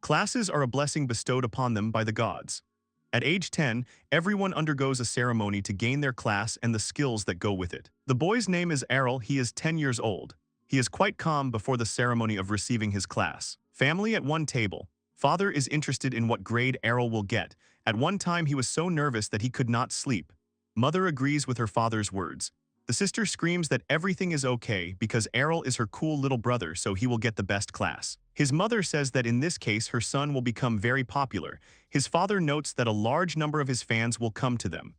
Classes are a blessing bestowed upon them by the gods. At age 10, everyone undergoes a ceremony to gain their class and the skills that go with it. The boy's name is Arel. He is 10 years old. He is quite calm before the ceremony of receiving his class. Family at one table. Father is interested in what grade Arel will get. At one time he was so nervous that he could not sleep. Mother agrees with her father's words. The sister screams that everything is okay because Arel is her cool little brother, so he will get the best class. His mother says that in this case her son will become very popular. His father notes that a large number of his fans will come to them.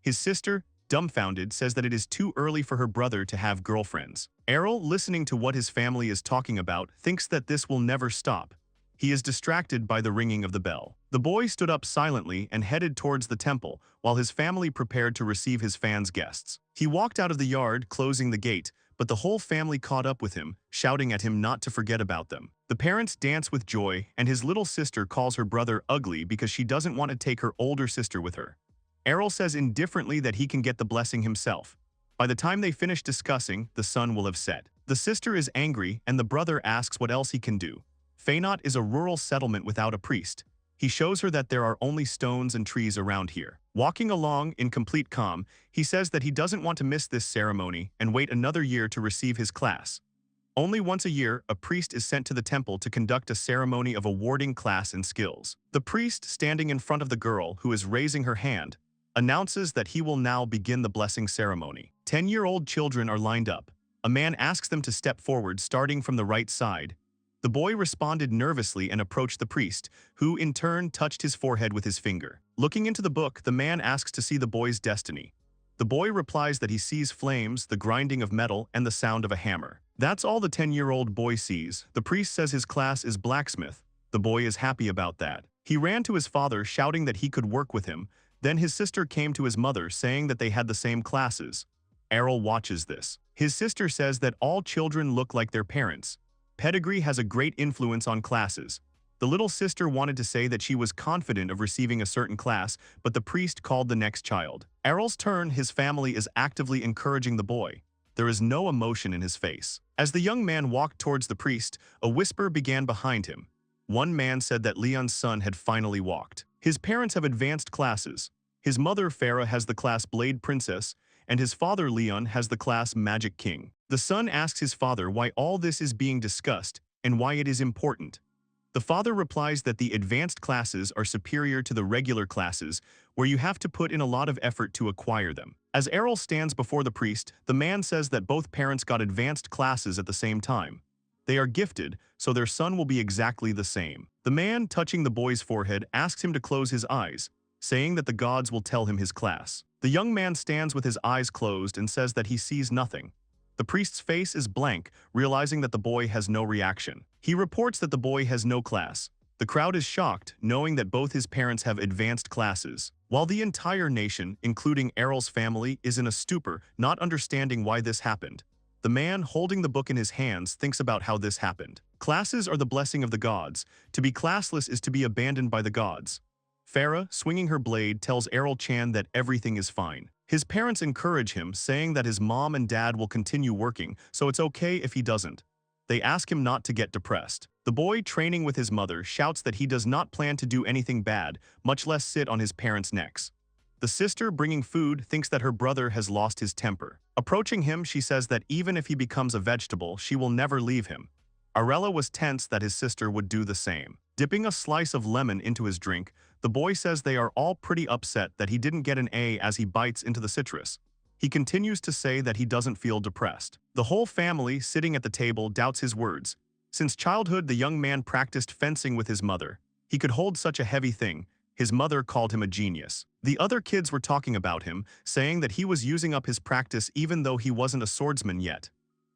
His sister, dumbfounded, says that it is too early for her brother to have girlfriends. Arel, listening to what his family is talking about, thinks that this will never stop. He is distracted by the ringing of the bell. The boy stood up silently and headed towards the temple, while his family prepared to receive his fans' guests. He walked out of the yard, closing the gate, but the whole family caught up with him, shouting at him not to forget about them. The parents dance with joy, and his little sister calls her brother ugly because she doesn't want to take her older sister with her. Arel says indifferently that he can get the blessing himself. By the time they finish discussing, the sun will have set. The sister is angry, and the brother asks what else he can do. Fainot is a rural settlement without a priest. He shows her that there are only stones and trees around here. Walking along in complete calm, he says that he doesn't want to miss this ceremony and wait another year to receive his class. Only once a year, a priest is sent to the temple to conduct a ceremony of awarding class and skills. The priest, standing in front of the girl who is raising her hand, announces that he will now begin the blessing ceremony. 10-year-old children are lined up. A man asks them to step forward, starting from the right side. The boy responded nervously and approached the priest, who in turn touched his forehead with his finger. Looking into the book, the man asks to see the boy's destiny. The boy replies that he sees flames, the grinding of metal, and the sound of a hammer. That's all the 10-year-old boy sees. The priest says his class is blacksmith. The boy is happy about that. He ran to his father, shouting that he could work with him. Then his sister came to his mother, saying that they had the same classes. Arel watches this. His sister says that all children look like their parents. Pedigree has a great influence on classes. The little sister wanted to say that she was confident of receiving a certain class, but the priest called the next child. Arel's turn. His family is actively encouraging the boy. There is no emotion in his face. As the young man walked towards the priest, a whisper began behind him. One man said that Leon's son had finally walked. His parents have advanced classes. His mother, Farah, has the class Blade Princess, and his father, Leon, has the class Magic King. The son asks his father why all this is being discussed and why it is important. The father replies that the advanced classes are superior to the regular classes, where you have to put in a lot of effort to acquire them. As Arel stands before the priest, the man says that both parents got advanced classes at the same time. They are gifted, so their son will be exactly the same. The man, touching the boy's forehead, asks him to close his eyes, saying that the gods will tell him his class. The young man stands with his eyes closed and says that he sees nothing. The priest's face is blank, realizing that the boy has no reaction. He reports that the boy has no class. The crowd is shocked, knowing that both his parents have advanced classes, while the entire nation, including Arel's family, is in a stupor, not understanding why this happened. The man, holding the book in his hands, thinks about how this happened. Classes are the blessing of the gods. To be classless is to be abandoned by the gods. Farah, swinging her blade, tells Arel Chan that everything is fine. His parents encourage him, saying that his mom and dad will continue working, so it's okay if he doesn't. They ask him not to get depressed. The boy, training with his mother, shouts that he does not plan to do anything bad, much less sit on his parents' necks. The sister, bringing food, thinks that her brother has lost his temper. Approaching him, she says that even if he becomes a vegetable, she will never leave him. Arela was tense that his sister would do the same. Dipping a slice of lemon into his drink, the boy says they are all pretty upset that he didn't get an A as he bites into the citrus. He continues to say that he doesn't feel depressed. The whole family, sitting at the table, doubts his words. Since childhood, the young man practiced fencing with his mother. He could hold such a heavy thing. His mother called him a genius. The other kids were talking about him, saying that he was using up his practice even though he wasn't a swordsman yet.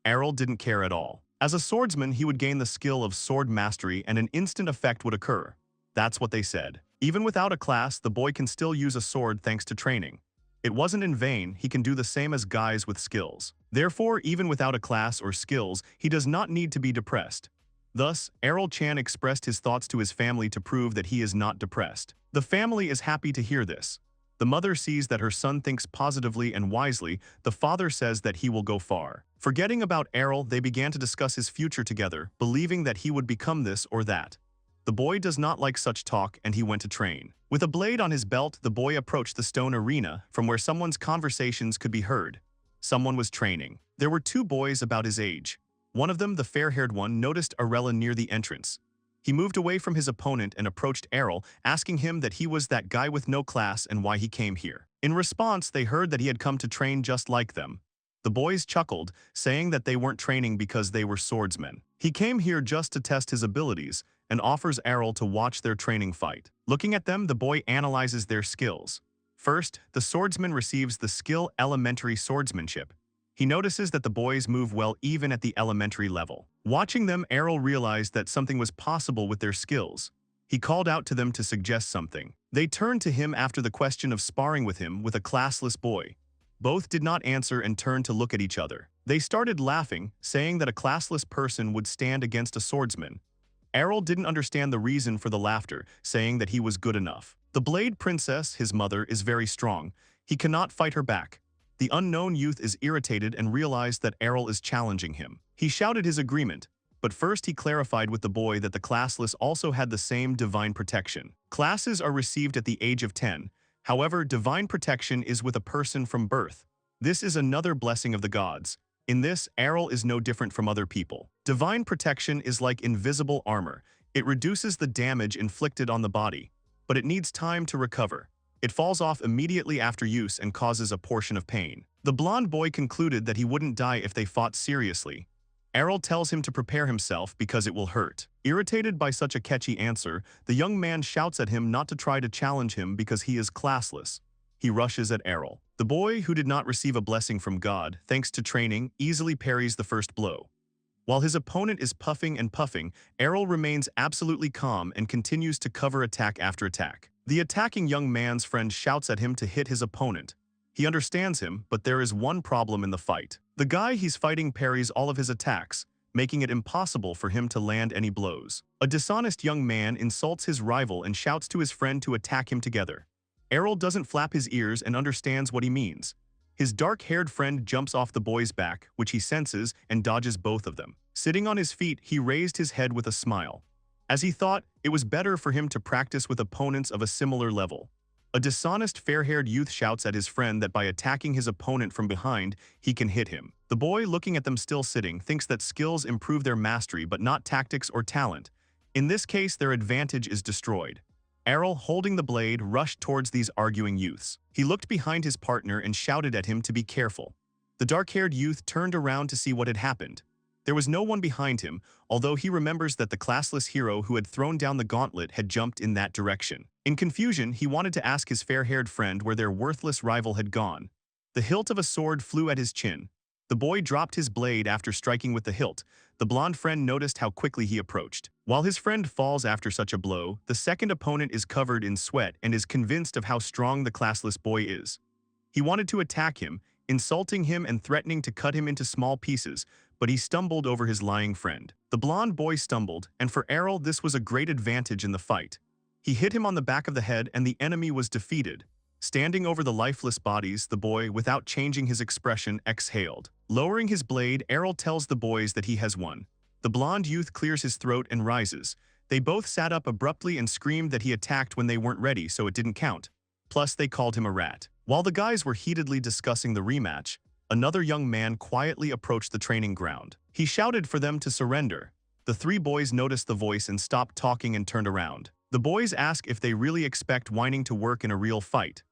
Arel didn't care at all. As a swordsman, he would gain the skill of sword mastery and an instant effect would occur. That's what they said. Even without a class, the boy can still use a sword thanks to training. It wasn't in vain. He can do the same as guys with skills. Therefore, even without a class or skills, he does not need to be depressed. Thus, Arel Chan expressed his thoughts to his family to prove that he is not depressed. The family is happy to hear this. The mother sees that her son thinks positively and wisely. The father says that he will go far. Forgetting about Arel, they began to discuss his future together, believing that he would become this or that. The boy does not like such talk and he went to train. With a blade on his belt, the boy approached the stone arena from where someone's conversations could be heard. Someone was training. There were two boys about his age. One of them, the fair-haired one, noticed Arel near the entrance. He moved away from his opponent and approached Arel, asking him that he was that guy with no class and why he came here. In response, they heard that he had come to train just like them. The boys chuckled, saying that they weren't training because they were swordsmen. He came here just to test his abilities and offers Arel to watch their training fight. Looking at them, the boy analyzes their skills. First, the swordsman receives the skill Elementary Swordsmanship. He notices that the boys move well even at the elementary level. Watching them, Arel realized that something was possible with their skills. He called out to them to suggest something. They turned to him after the question of sparring with him with a classless boy. Both did not answer and turned to look at each other. They started laughing, saying that a classless person would stand against a swordsman. Arel didn't understand the reason for the laughter, saying that he was good enough. The Blade Princess, his mother, is very strong. He cannot fight her back. The unknown youth is irritated and realized that Arel is challenging him. He shouted his agreement, but first he clarified with the boy that the classless also had the same divine protection. Classes are received at the age of 10. However, divine protection is with a person from birth. This is another blessing of the gods. In this, Arel is no different from other people. Divine protection is like invisible armor. It reduces the damage inflicted on the body, but it needs time to recover. It falls off immediately after use and causes a portion of pain. The blonde boy concluded that he wouldn't die if they fought seriously. Arel tells him to prepare himself because it will hurt. Irritated by such a catchy answer, the young man shouts at him not to try to challenge him because he is classless. He rushes at Arel. The boy, who did not receive a blessing from God, thanks to training, easily parries the first blow. While his opponent is puffing and puffing, Arel remains absolutely calm and continues to cover attack after attack. The attacking young man's friend shouts at him to hit his opponent. He understands him, but there is one problem in the fight. The guy he's fighting parries all of his attacks, making it impossible for him to land any blows. A dishonest young man insults his rival and shouts to his friend to attack him together. Arel doesn't flap his ears and understands what he means. His dark-haired friend jumps off the boy's back, which he senses, and dodges both of them. Sitting on his feet, he raised his head with a smile. As he thought, it was better for him to practice with opponents of a similar level. A dishonest fair-haired youth shouts at his friend that by attacking his opponent from behind, he can hit him. The boy, looking at them still sitting, thinks that skills improve their mastery but not tactics or talent. In this case, their advantage is destroyed. Arel, holding the blade, rushed towards these arguing youths. He looked behind his partner and shouted at him to be careful. The dark-haired youth turned around to see what had happened. There was no one behind him, although he remembers that the classless hero who had thrown down the gauntlet had jumped in that direction. In confusion, he wanted to ask his fair-haired friend where their worthless rival had gone. The hilt of a sword flew at his chin. The boy dropped his blade after striking with the hilt. The blonde friend noticed how quickly he approached. While his friend falls after such a blow, the second opponent is covered in sweat and is convinced of how strong the classless boy is. He wanted to attack him, insulting him and threatening to cut him into small pieces, but he stumbled over his lying friend. The blonde boy stumbled, and for Arel this was a great advantage in the fight. He hit him on the back of the head and the enemy was defeated. Standing over the lifeless bodies, the boy, without changing his expression, exhaled. Lowering his blade, Arel tells the boys that he has won. The blonde youth clears his throat and rises. They both sat up abruptly and screamed that he attacked when they weren't ready, so it didn't count. Plus, they called him a rat. While the guys were heatedly discussing the rematch, another young man quietly approached the training ground. He shouted for them to surrender. The three boys noticed the voice and stopped talking and turned around. The boys ask if they really expect whining to work in a real fight.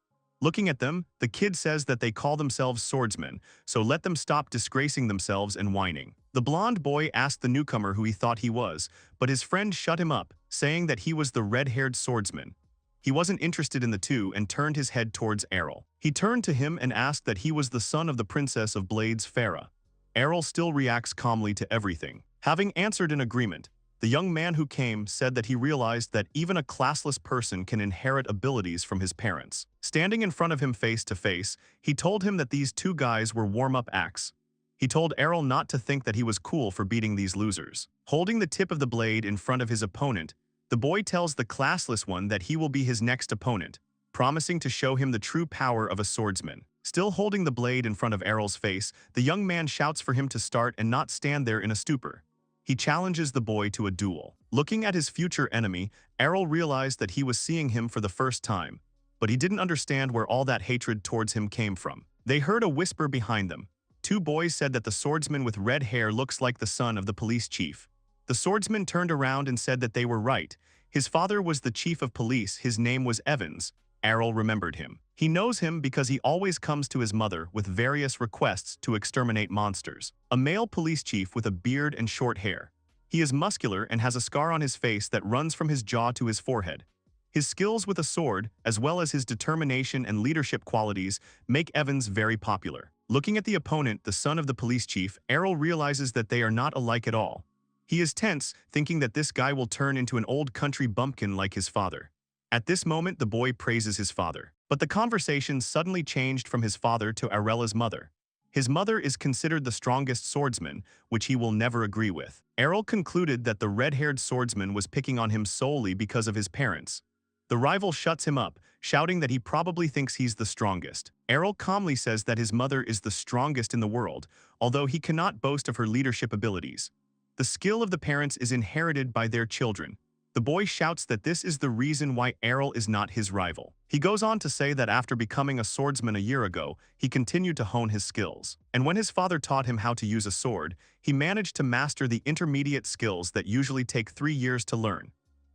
Looking at them, the kid says that they call themselves swordsmen, so let them stop disgracing themselves and whining. The blonde boy asked the newcomer who he thought he was, but his friend shut him up, saying that he was the red-haired swordsman. He wasn't interested in the two and turned his head towards Arel. He turned to him and asked that he was the son of the princess of Blades, Farah. Arel still reacts calmly to everything. Having answered in agreement, the young man who came said that he realized that even a classless person can inherit abilities from his parents. Standing in front of him face to face, he told him that these two guys were warm-up acts. He told Arel not to think that he was cool for beating these losers. Holding the tip of the blade in front of his opponent, the boy tells the classless one that he will be his next opponent, promising to show him the true power of a swordsman. Still holding the blade in front of Arel's face, the young man shouts for him to start and not stand there in a stupor. He challenges the boy to a duel. Looking at his future enemy, Arel realized that he was seeing him for the first time, but he didn't understand where all that hatred towards him came from. They heard a whisper behind them. Two boys said that the swordsman with red hair looks like the son of the police chief. The swordsman turned around and said that they were right. His father was the chief of police, his name was Evans. Arel remembered him. He knows him because he always comes to his mother with various requests to exterminate monsters. A male police chief with a beard and short hair. He is muscular and has a scar on his face that runs from his jaw to his forehead. His skills with a sword, as well as his determination and leadership qualities, make Evans very popular. Looking at the opponent, the son of the police chief, Arel realizes that they are not alike at all. He is tense, thinking that this guy will turn into an old country bumpkin like his father. At this moment, the boy praises his father. But the conversation suddenly changed from his father to Arela's mother. His mother is considered the strongest swordsman, which he will never agree with. Arel concluded that the red-haired swordsman was picking on him solely because of his parents. The rival shuts him up, shouting that he probably thinks he's the strongest. Arel calmly says that his mother is the strongest in the world, although he cannot boast of her leadership abilities. The skill of the parents is inherited by their children. The boy shouts that this is the reason why Arel is not his rival. He goes on to say that after becoming a swordsman a year ago, he continued to hone his skills. And when his father taught him how to use a sword, he managed to master the intermediate skills that usually take 3 years to learn.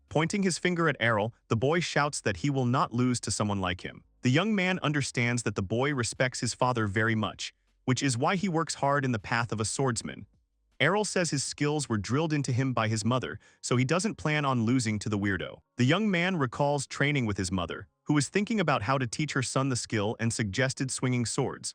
Pointing his finger at Arel, the boy shouts that he will not lose to someone like him. The young man understands that the boy respects his father very much, which is why he works hard in the path of a swordsman. Arel says his skills were drilled into him by his mother, so he doesn't plan on losing to the weirdo. The young man recalls training with his mother, who was thinking about how to teach her son the skill and suggested swinging swords.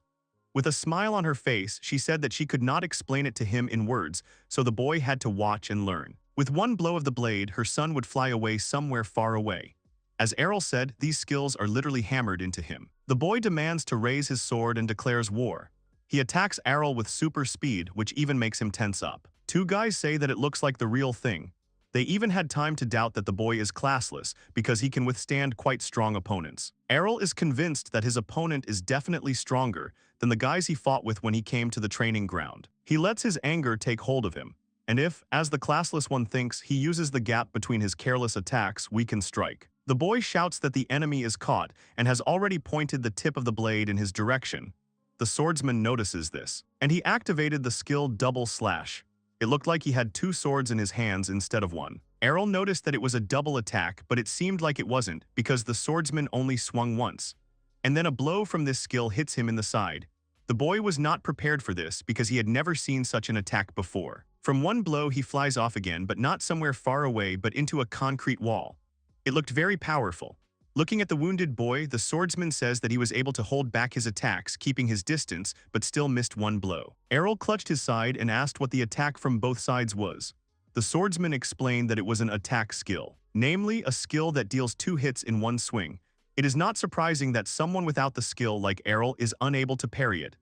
With a smile on her face, she said that she could not explain it to him in words, so the boy had to watch and learn. With one blow of the blade, her son would fly away somewhere far away. As Arel said, these skills are literally hammered into him. The boy demands to raise his sword and declares war. He attacks Arel with super speed, which even makes him tense up. Two guys say that it looks like the real thing. They even had time to doubt that the boy is classless because he can withstand quite strong opponents. Arel is convinced that his opponent is definitely stronger than the guys he fought with when he came to the training ground. He lets his anger take hold of him, and if, as the classless one thinks, he uses the gap between his careless attacks, we can strike. The boy shouts that the enemy is caught and has already pointed the tip of the blade in his direction. The swordsman notices this, and he activated the skill double slash. It looked like he had 2 swords in his hands instead of 1. Arel noticed that it was a double attack, but it seemed like it wasn't because the swordsman only swung once. And then a blow from this skill hits him in the side. The boy was not prepared for this because he had never seen such an attack before. From one blow he flies off again, but not somewhere far away but into a concrete wall. It looked very powerful. Looking at the wounded boy, the swordsman says that he was able to hold back his attacks, keeping his distance, but still missed one blow. Arel clutched his side and asked what the attack from both sides was. The swordsman explained that it was an attack skill, namely a skill that deals 2 hits in one swing. It is not surprising that someone without the skill like Arel is unable to parry it.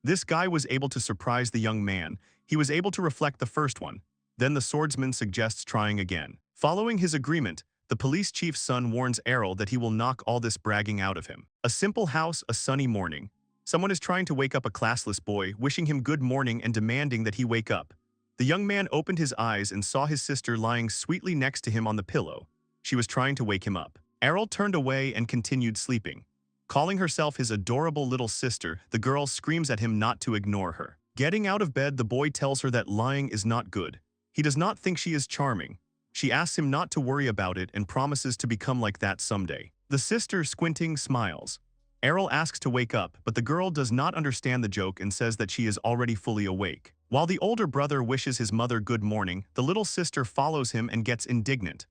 This guy was able to surprise the young man. He was able to reflect the first one. Then the swordsman suggests trying again. Following his agreement, the police chief's son warns Arel that he will knock all this bragging out of him. A simple house, a sunny morning. Someone is trying to wake up a classless boy, wishing him good morning and demanding that he wake up. The young man opened his eyes and saw his sister lying sweetly next to him on the pillow. She was trying to wake him up. Arel turned away and continued sleeping. Calling herself his adorable little sister, the girl screams at him not to ignore her. Getting out of bed, the boy tells her that lying is not good. He does not think she is charming. She asks him not to worry about it and promises to become like that someday. The sister, squinting, smiles. Arel asks to wake up, but the girl does not understand the joke and says that she is already fully awake. While the older brother wishes his mother good morning, the little sister follows him and gets indignant.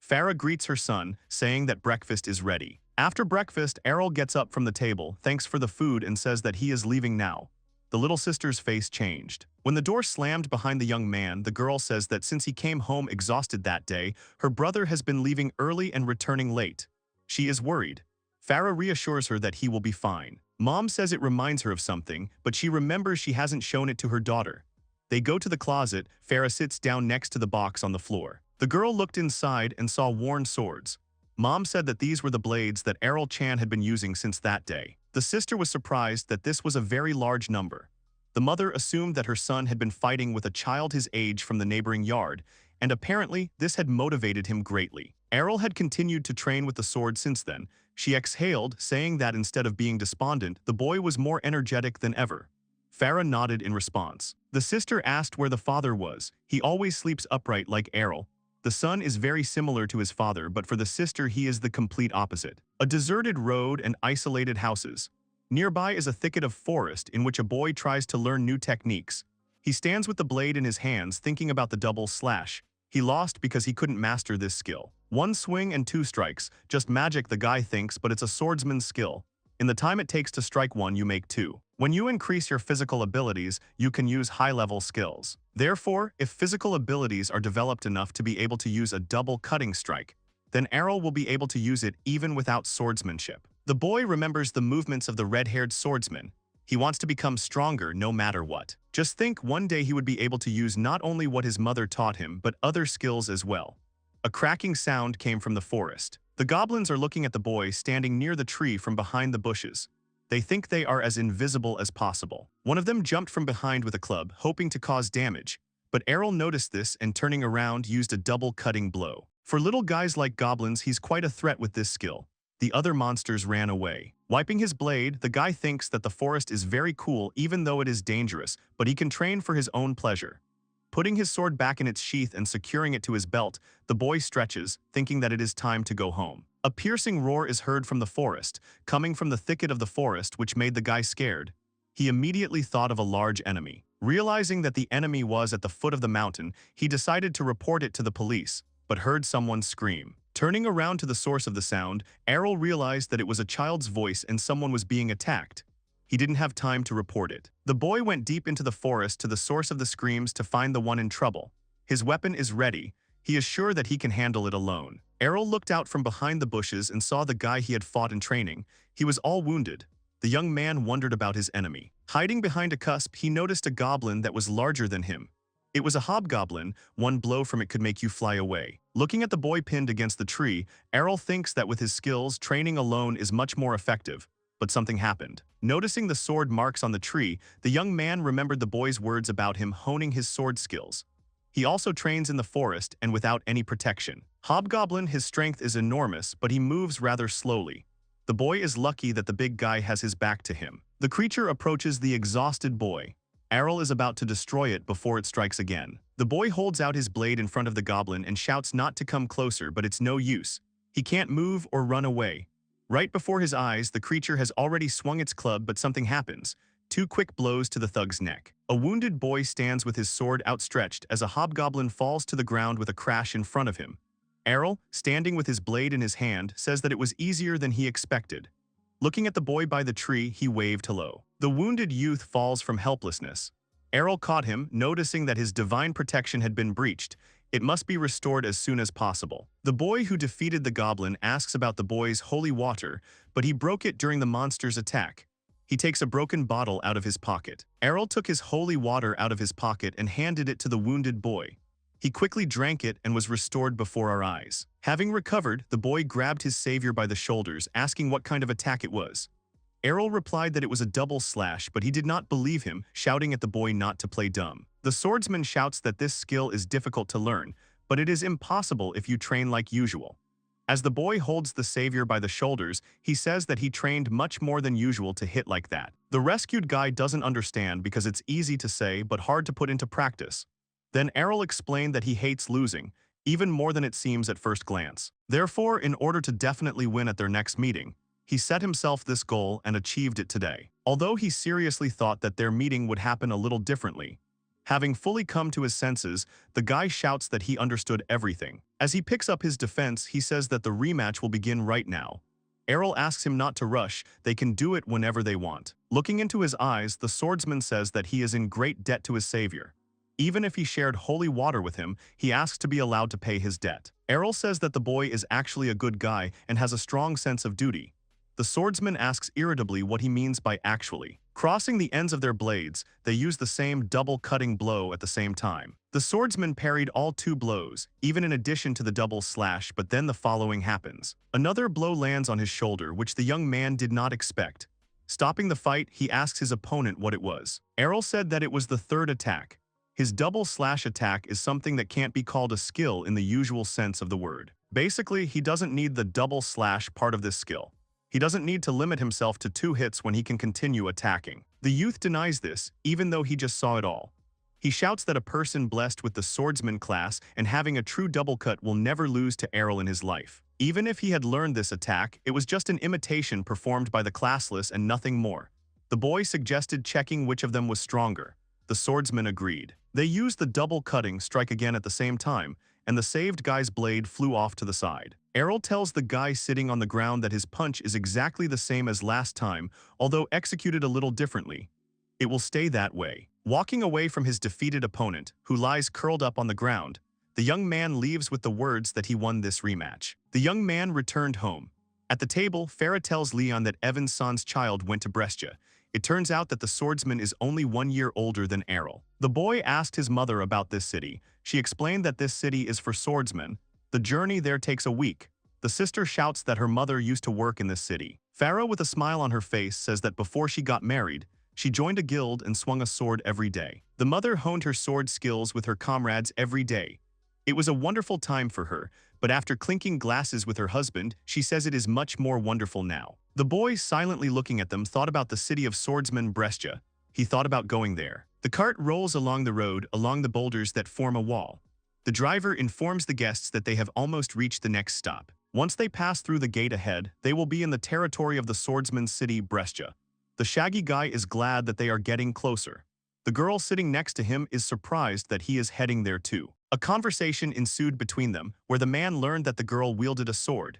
Farah greets her son, saying that breakfast is ready. After breakfast, Arel gets up from the table, thanks for the food, and says that he is leaving now. The little sister's face changed. When the door slammed behind the young man, the girl says that since he came home exhausted that day, her brother has been leaving early and returning late. She is worried. Farah reassures her that he will be fine. Mom says it reminds her of something, but she remembers she hasn't shown it to her daughter. They go to the closet. Farah sits down next to the box on the floor. The girl looked inside and saw worn swords. Mom said that these were the blades that Arel Chan had been using since that day. The sister was surprised that this was a very large number. The mother assumed that her son had been fighting with a child his age from the neighboring yard, and apparently this had motivated him greatly. Arel had continued to train with the sword since then. She exhaled, saying that instead of being despondent, the boy was more energetic than ever. Farah nodded in response. The sister asked where the father was. He always sleeps upright like Arel. The son is very similar to his father, but for the sister he is the complete opposite. A deserted road and isolated houses. Nearby is a thicket of forest in which a boy tries to learn new techniques. He stands with the blade in his hands thinking about the double slash. He lost because he couldn't master this skill. One swing and two strikes, just magic the guy thinks, but it's a swordsman's skill. In the time it takes to strike one, you make two. When you increase your physical abilities, you can use high-level skills. Therefore, if physical abilities are developed enough to be able to use a double cutting strike, then Arel will be able to use it even without swordsmanship. The boy remembers the movements of the red-haired swordsman. He wants to become stronger no matter what. Just think one day he would be able to use not only what his mother taught him, but other skills as well. A cracking sound came from the forest. The goblins are looking at the boy standing near the tree from behind the bushes. They think they are as invisible as possible. One of them jumped from behind with a club, hoping to cause damage, but Arel noticed this and turning around used a double cutting blow. For little guys like goblins, he's quite a threat with this skill. The other monsters ran away. Wiping his blade, the guy thinks that the forest is very cool even though it is dangerous, but he can train for his own pleasure. Putting his sword back in its sheath and securing it to his belt, the boy stretches, thinking that it is time to go home. A piercing roar is heard from the forest, coming from the thicket of the forest, which made the guy scared. He immediately thought of a large enemy. Realizing that the enemy was at the foot of the mountain, he decided to report it to the police, but heard someone scream. Turning around to the source of the sound, Arel realized that it was a child's voice and someone was being attacked. He didn't have time to report it. The boy went deep into the forest to the source of the screams to find the one in trouble. His weapon is ready. He is sure that he can handle it alone. Arel looked out from behind the bushes and saw the guy he had fought in training. He was all wounded. The young man wondered about his enemy. Hiding behind a cusp, he noticed a goblin that was larger than him. It was a hobgoblin. One blow from it could make you fly away. Looking at the boy pinned against the tree, Arel thinks that with his skills, training alone is much more effective. But something happened. Noticing the sword marks on the tree, the young man remembered the boy's words about him honing his sword skills. He also trains in the forest and without any protection. Hobgoblin, his strength is enormous, but he moves rather slowly. The boy is lucky that the big guy has his back to him. The creature approaches the exhausted boy. Arel is about to destroy it before it strikes again. The boy holds out his blade in front of the goblin and shouts not to come closer, but it's no use. He can't move or run away. Right before his eyes, the creature has already swung its club, but something happens. 2 quick blows to the thug's neck. A wounded boy stands with his sword outstretched as a hobgoblin falls to the ground with a crash in front of him. Arel, standing with his blade in his hand, says that it was easier than he expected. Looking at the boy by the tree, he waved hello. The wounded youth falls from helplessness. Arel caught him, noticing that his divine protection had been breached. It must be restored as soon as possible. The boy who defeated the goblin asks about the boy's holy water, but he broke it during the monster's attack. He takes a broken bottle out of his pocket. Arel took his holy water out of his pocket and handed it to the wounded boy. He quickly drank it and was restored before our eyes. Having recovered, the boy grabbed his savior by the shoulders, asking what kind of attack it was. Arel replied that it was a double slash, but he did not believe him, shouting at the boy not to play dumb. The swordsman shouts that this skill is difficult to learn, but it is impossible if you train like usual. As the boy holds the savior by the shoulders, he says that he trained much more than usual to hit like that. The rescued guy doesn't understand because it's easy to say but hard to put into practice. Then Arel explained that he hates losing, even more than it seems at first glance. Therefore, in order to definitely win at their next meeting, he set himself this goal and achieved it today. Although he seriously thought that their meeting would happen a little differently. Having fully come to his senses, the guy shouts that he understood everything. As he picks up his defense, he says that the rematch will begin right now. Arel asks him not to rush, they can do it whenever they want. Looking into his eyes, the swordsman says that he is in great debt to his savior. Even if he shared holy water with him, he asks to be allowed to pay his debt. Arel says that the boy is actually a good guy and has a strong sense of duty. The swordsman asks irritably what he means by actually. Crossing the ends of their blades, they use the same double-cutting blow at the same time. The swordsman parried all 2 blows, even in addition to the double slash, but then the following happens. Another blow lands on his shoulder, which the young man did not expect. Stopping the fight, he asks his opponent what it was. Arel said that it was the 3rd attack. His double slash attack is something that can't be called a skill in the usual sense of the word. Basically, he doesn't need the double slash part of this skill. He doesn't need to limit himself to 2 hits when he can continue attacking. The youth denies this, even though he just saw it all. He shouts that a person blessed with the swordsman class and having a true double cut will never lose to Arel in his life. Even if he had learned this attack, it was just an imitation performed by the Classless and nothing more. The boy suggested checking which of them was stronger. The swordsman agreed. They used the double cutting strike again at the same time, and the saved guy's blade flew off to the side. Arel tells the guy sitting on the ground that his punch is exactly the same as last time, although executed a little differently. It will stay that way. Walking away from his defeated opponent, who lies curled up on the ground, the young man leaves with the words that he won this rematch. The young man returned home. At the table, Farah tells Leon that Evan-san's child went to Brescia. It turns out that the swordsman is only 1 year older than Arel. The boy asked his mother about this city. She explained that this city is for swordsmen. The journey there takes a week. The sister shouts that her mother used to work in this city. Farah, with a smile on her face, says that before she got married, she joined a guild and swung a sword every day. The mother honed her sword skills with her comrades every day. It was a wonderful time for her, but after clinking glasses with her husband, she says it is much more wonderful now. The boy, silently looking at them, thought about the city of swordsmen Brescia. He thought about going there. The cart rolls along the road, along the boulders that form a wall. The driver informs the guests that they have almost reached the next stop. Once they pass through the gate ahead, they will be in the territory of the swordsman's city, Brescia. The shaggy guy is glad that they are getting closer. The girl sitting next to him is surprised that he is heading there too. A conversation ensued between them, where the man learned that the girl wielded a sword.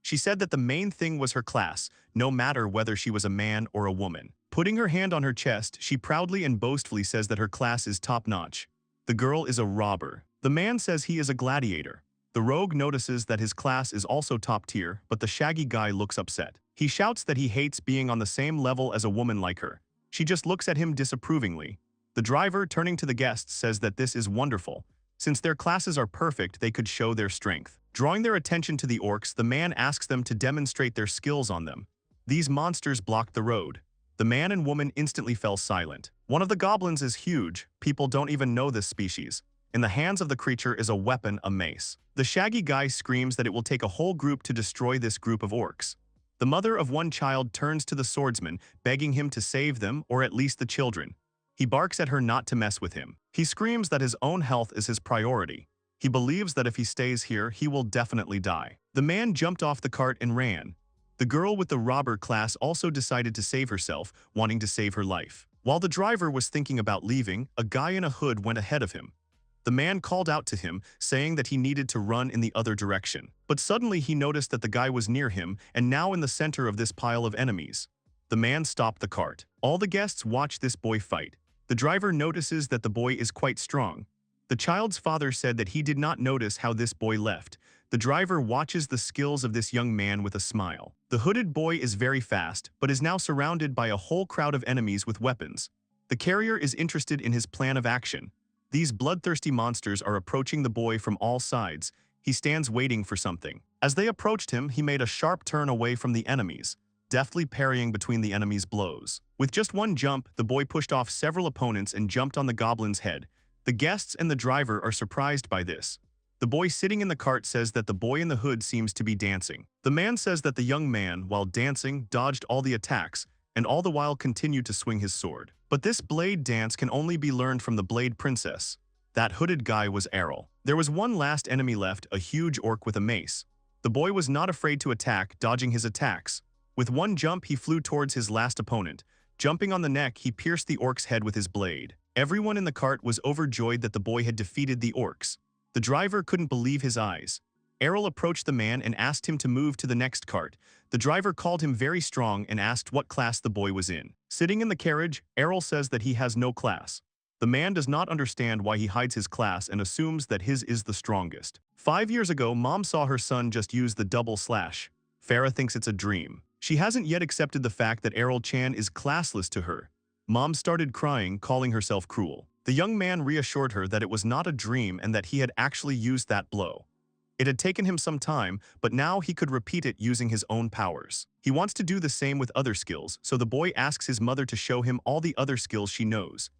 She said that the main thing was her class, no matter whether she was a man or a woman. Putting her hand on her chest, she proudly and boastfully says that her class is top-notch. The girl is a robber. The man says he is a gladiator. The rogue notices that his class is also top-tier, but the shaggy guy looks upset. He shouts that he hates being on the same level as a woman like her. She just looks at him disapprovingly. The driver, turning to the guests, says that this is wonderful. Since their classes are perfect, they could show their strength. Drawing their attention to the orcs, the man asks them to demonstrate their skills on them. These monsters blocked the road. The man and woman instantly fell silent. One of the goblins is huge. People don't even know this species. In the hands of the creature is a weapon, a mace. The shaggy guy screams that it will take a whole group to destroy this group of orcs. The mother of one child turns to the swordsman, begging him to save them, or at least the children. He barks at her not to mess with him. He screams that his own health is his priority. He believes that if he stays here, he will definitely die. The man jumped off the cart and ran. The girl with the robber class also decided to save herself, wanting to save her life. While the driver was thinking about leaving, a guy in a hood went ahead of him. The man called out to him, saying that he needed to run in the other direction. But suddenly he noticed that the guy was near him and now in the center of this pile of enemies. The man stopped the cart. All the guests watch this boy fight. The driver notices that the boy is quite strong. The child's father said that he did not notice how this boy left. The driver watches the skills of this young man with a smile. The hooded boy is very fast, but is now surrounded by a whole crowd of enemies with weapons. The carrier is interested in his plan of action. These bloodthirsty monsters are approaching the boy from all sides. He stands waiting for something. As they approached him, he made a sharp turn away from the enemies, deftly parrying between the enemies' blows. With just one jump, the boy pushed off several opponents and jumped on the goblin's head. The guests and the driver are surprised by this. The boy sitting in the cart says that the boy in the hood seems to be dancing. The man says that the young man, while dancing, dodged all the attacks, and all the while continued to swing his sword. But this blade dance can only be learned from the Blade Princess. That hooded guy was Arel. There was one last enemy left, a huge orc with a mace. The boy was not afraid to attack, dodging his attacks. With one jump, he flew towards his last opponent. Jumping on the neck, he pierced the orc's head with his blade. Everyone in the cart was overjoyed that the boy had defeated the orcs. The driver couldn't believe his eyes. Arel approached the man and asked him to move to the next cart. The driver called him very strong and asked what class the boy was in. Sitting in the carriage, Arel says that he has no class. The man does not understand why he hides his class and assumes that his is the strongest. 5 years ago, Mom saw her son just use the double slash. Farah thinks it's a dream. She hasn't yet accepted the fact that Arel-chan is classless to her. Mom started crying, calling herself cruel. The young man reassured her that it was not a dream and that he had actually used that blow. It had taken him some time, but now he could repeat it using his own powers. He wants to do the same with other skills, so the boy asks his mother to show him all the other skills she knows.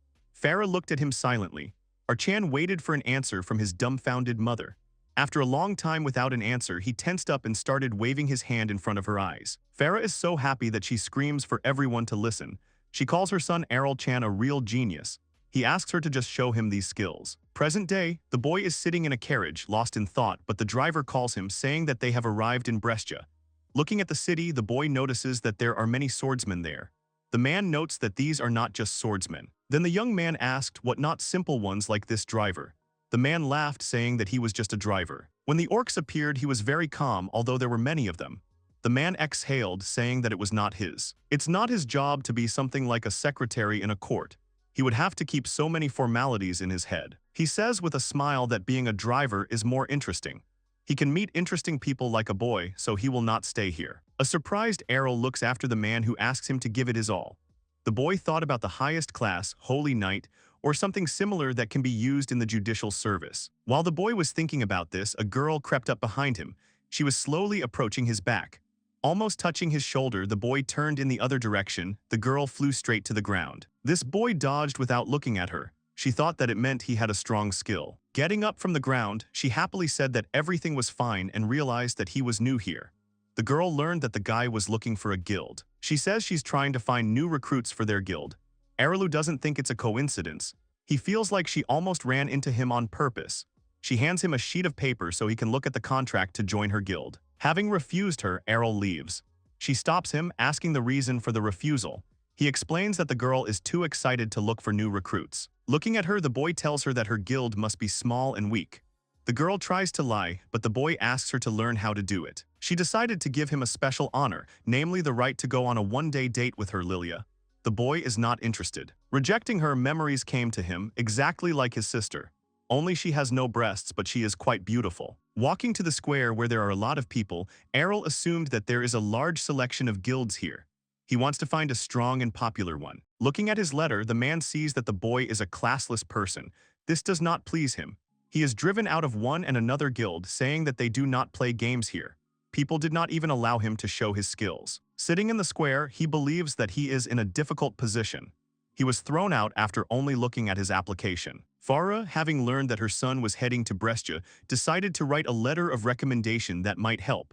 Farah looked at him silently. Archan waited for an answer from his dumbfounded mother. After a long time without an answer, he tensed up and started waving his hand in front of her eyes. Farah is so happy that she screams for everyone to listen. She calls her son Arel-chan a real genius. He asks her to just show him these skills. Present day, the boy is sitting in a carriage, lost in thought, but the driver calls him, saying that they have arrived in Brescia. Looking at the city, the boy notices that there are many swordsmen there. The man notes that these are not just swordsmen. Then the young man asked what not simple ones like this driver. The man laughed, saying that he was just a driver. When the orcs appeared, he was very calm, although there were many of them. The man exhaled, saying that it was not his. It's not his job to be something like a secretary in a court. He would have to keep so many formalities in his head. He says with a smile that being a driver is more interesting. He can meet interesting people like a boy, so he will not stay here. A surprised Arel looks after the man who asks him to give it his all. The boy thought about the highest class, holy knight, or something similar that can be used in the judicial service. While the boy was thinking about this, a girl crept up behind him. She was slowly approaching his back. Almost touching his shoulder, the boy turned in the other direction. The girl flew straight to the ground. This boy dodged without looking at her. She thought that it meant he had a strong skill. Getting up from the ground, she happily said that everything was fine and realized that he was new here. The girl learned that the guy was looking for a guild. She says she's trying to find new recruits for their guild. Arelu doesn't think it's a coincidence. He feels like she almost ran into him on purpose. She hands him a sheet of paper so he can look at the contract to join her guild. Having refused her, Arel leaves. She stops him, asking the reason for the refusal. He explains that the girl is too excited to look for new recruits. Looking at her, the boy tells her that her guild must be small and weak. The girl tries to lie, but the boy asks her to learn how to do it. She decided to give him a special honor, namely the right to go on a one-day date with her, Lilia. The boy is not interested. Rejecting her, memories came to him, exactly like his sister. Only she has no breasts, but she is quite beautiful. Walking to the square where there are a lot of people, Arel assumed that there is a large selection of guilds here. He wants to find a strong and popular one. Looking at his letter, the man sees that the boy is a classless person. This does not please him. He is driven out of one and another guild, saying that they do not play games here. People did not even allow him to show his skills. Sitting in the square, he believes that he is in a difficult position. He was thrown out after only looking at his application. Farah, having learned that her son was heading to Brescia, decided to write a letter of recommendation that might help.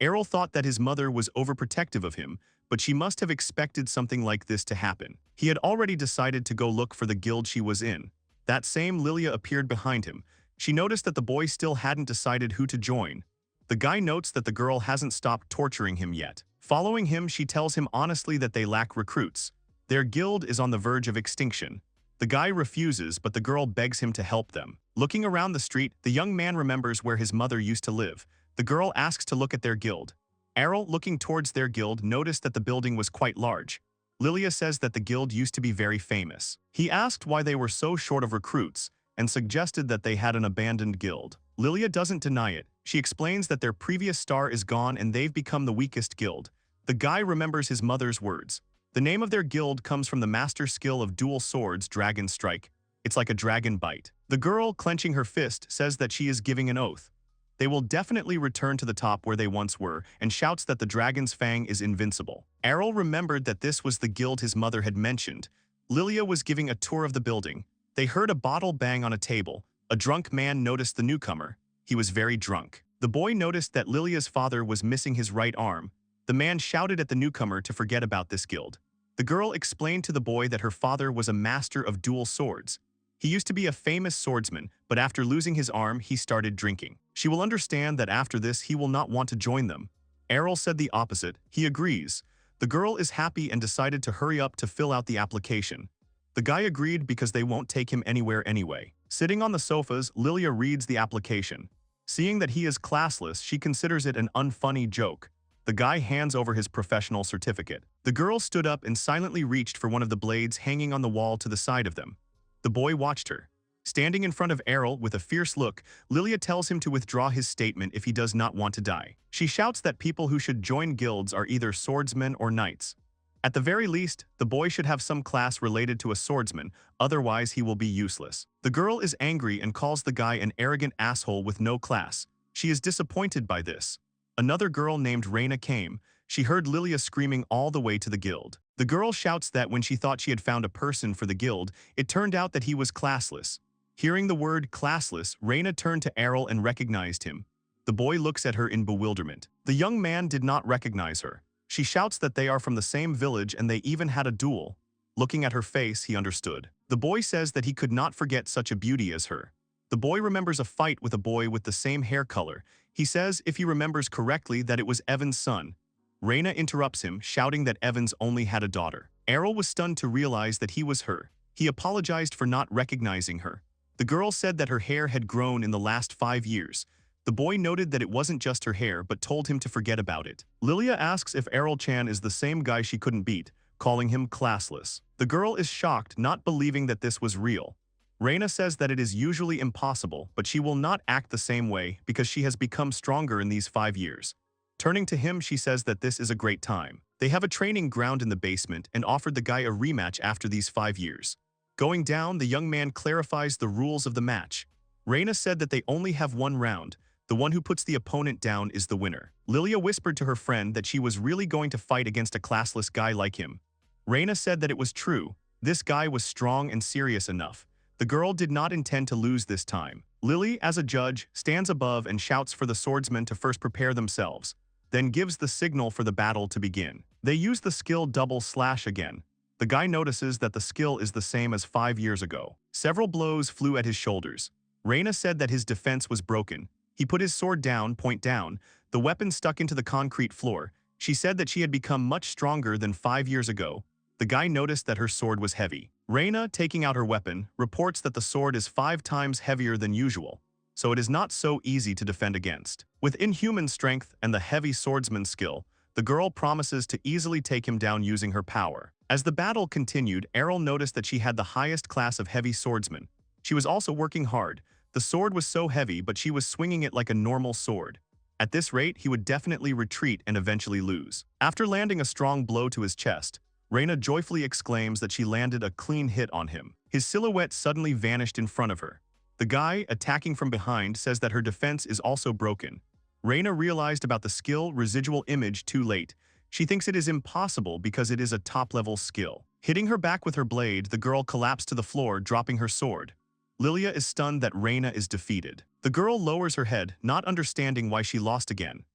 Arel thought that his mother was overprotective of him, but she must have expected something like this to happen. He had already decided to go look for the guild she was in. That same Lilia appeared behind him. She noticed that the boy still hadn't decided who to join. The guy notes that the girl hasn't stopped torturing him yet. Following him, she tells him honestly that they lack recruits. Their guild is on the verge of extinction. The guy refuses, but the girl begs him to help them. Looking around the street, the young man remembers where his mother used to live. The girl asks to look at their guild. Arel, looking towards their guild, noticed that the building was quite large. Lilia says that the guild used to be very famous. He asked why they were so short of recruits and suggested that they had an abandoned guild. Lilia doesn't deny it. She explains that their previous star is gone and they've become the weakest guild. The guy remembers his mother's words. The name of their guild comes from the master skill of dual swords, Dragon Strike. It's like a dragon bite. The girl, clenching her fist, says that she is giving an oath. They will definitely return to the top where they once were, and shouts that the dragon's fang is invincible. Arel remembered that this was the guild his mother had mentioned. Lilia was giving a tour of the building. They heard a bottle bang on a table. A drunk man noticed the newcomer. He was very drunk. The boy noticed that Lilia's father was missing his right arm. The man shouted at the newcomer to forget about this guild. The girl explained to the boy that her father was a master of dual swords. He used to be a famous swordsman, but after losing his arm, he started drinking. She will understand that after this, he will not want to join them. Arel said the opposite. He agrees. The girl is happy and decided to hurry up to fill out the application. The guy agreed because they won't take him anywhere anyway. Sitting on the sofas, Lilia reads the application. Seeing that he is classless, she considers it an unfunny joke. The guy hands over his professional certificate. The girl stood up and silently reached for one of the blades hanging on the wall to the side of them. The boy watched her. Standing in front of Arel with a fierce look, Lilia tells him to withdraw his statement if he does not want to die. She shouts that people who should join guilds are either swordsmen or knights. At the very least, the boy should have some class related to a swordsman, otherwise he will be useless. The girl is angry and calls the guy an arrogant asshole with no class. She is disappointed by this. Another girl named Reina came. She heard Lilia screaming all the way to the guild. The girl shouts that when she thought she had found a person for the guild, it turned out that he was classless. Hearing the word classless, Reina turned to Arel and recognized him. The boy looks at her in bewilderment. The young man did not recognize her. She shouts that they are from the same village and they even had a duel. Looking at her face, he understood. The boy says that he could not forget such a beauty as her. The boy remembers a fight with a boy with the same hair color. He says, if he remembers correctly, that it was Evan's son. Reina interrupts him, shouting that Evans only had a daughter. Arel was stunned to realize that he was her. He apologized for not recognizing her. The girl said that her hair had grown in the last 5 years. The boy noted that it wasn't just her hair but told him to forget about it. Lilia asks if Arel-chan is the same guy she couldn't beat, calling him classless. The girl is shocked, not believing that this was real. Reina says that it is usually impossible, but she will not act the same way because she has become stronger in these 5 years. Turning to him, she says that this is a great time. They have a training ground in the basement and offered the guy a rematch after these 5 years. Going down, the young man clarifies the rules of the match. Reina said that they only have 1 round. The one who puts the opponent down is the winner. Lilia whispered to her friend that she was really going to fight against a classless guy like him. Reina said that it was true. This guy was strong and serious enough. The girl did not intend to lose this time. Lily, as a judge, stands above and shouts for the swordsmen to first prepare themselves, then gives the signal for the battle to begin. They use the skill double slash again. The guy notices that the skill is the same as 5 years ago. Several blows flew at his shoulders. Reina said that his defense was broken. He put his sword down, point down. The weapon stuck into the concrete floor. She said that she had become much stronger than 5 years ago. The guy noticed that her sword was heavy. Reina, taking out her weapon, reports that the sword is 5 times heavier than usual, so it is not so easy to defend against. With inhuman strength and the heavy swordsman's skill, the girl promises to easily take him down using her power. As the battle continued, Arel noticed that she had the highest class of heavy swordsman. She was also working hard. The sword was so heavy, but she was swinging it like a normal sword. At this rate, he would definitely retreat and eventually lose. After landing a strong blow to his chest, Reina joyfully exclaims that she landed a clean hit on him. His silhouette suddenly vanished in front of her. The guy, attacking from behind, says that her defense is also broken. Reina realized about the skill residual image too late. She thinks it is impossible because it is a top-level skill. Hitting her back with her blade, the girl collapsed to the floor, dropping her sword. Lilia is stunned that Reina is defeated. The girl lowers her head, not understanding why she lost again.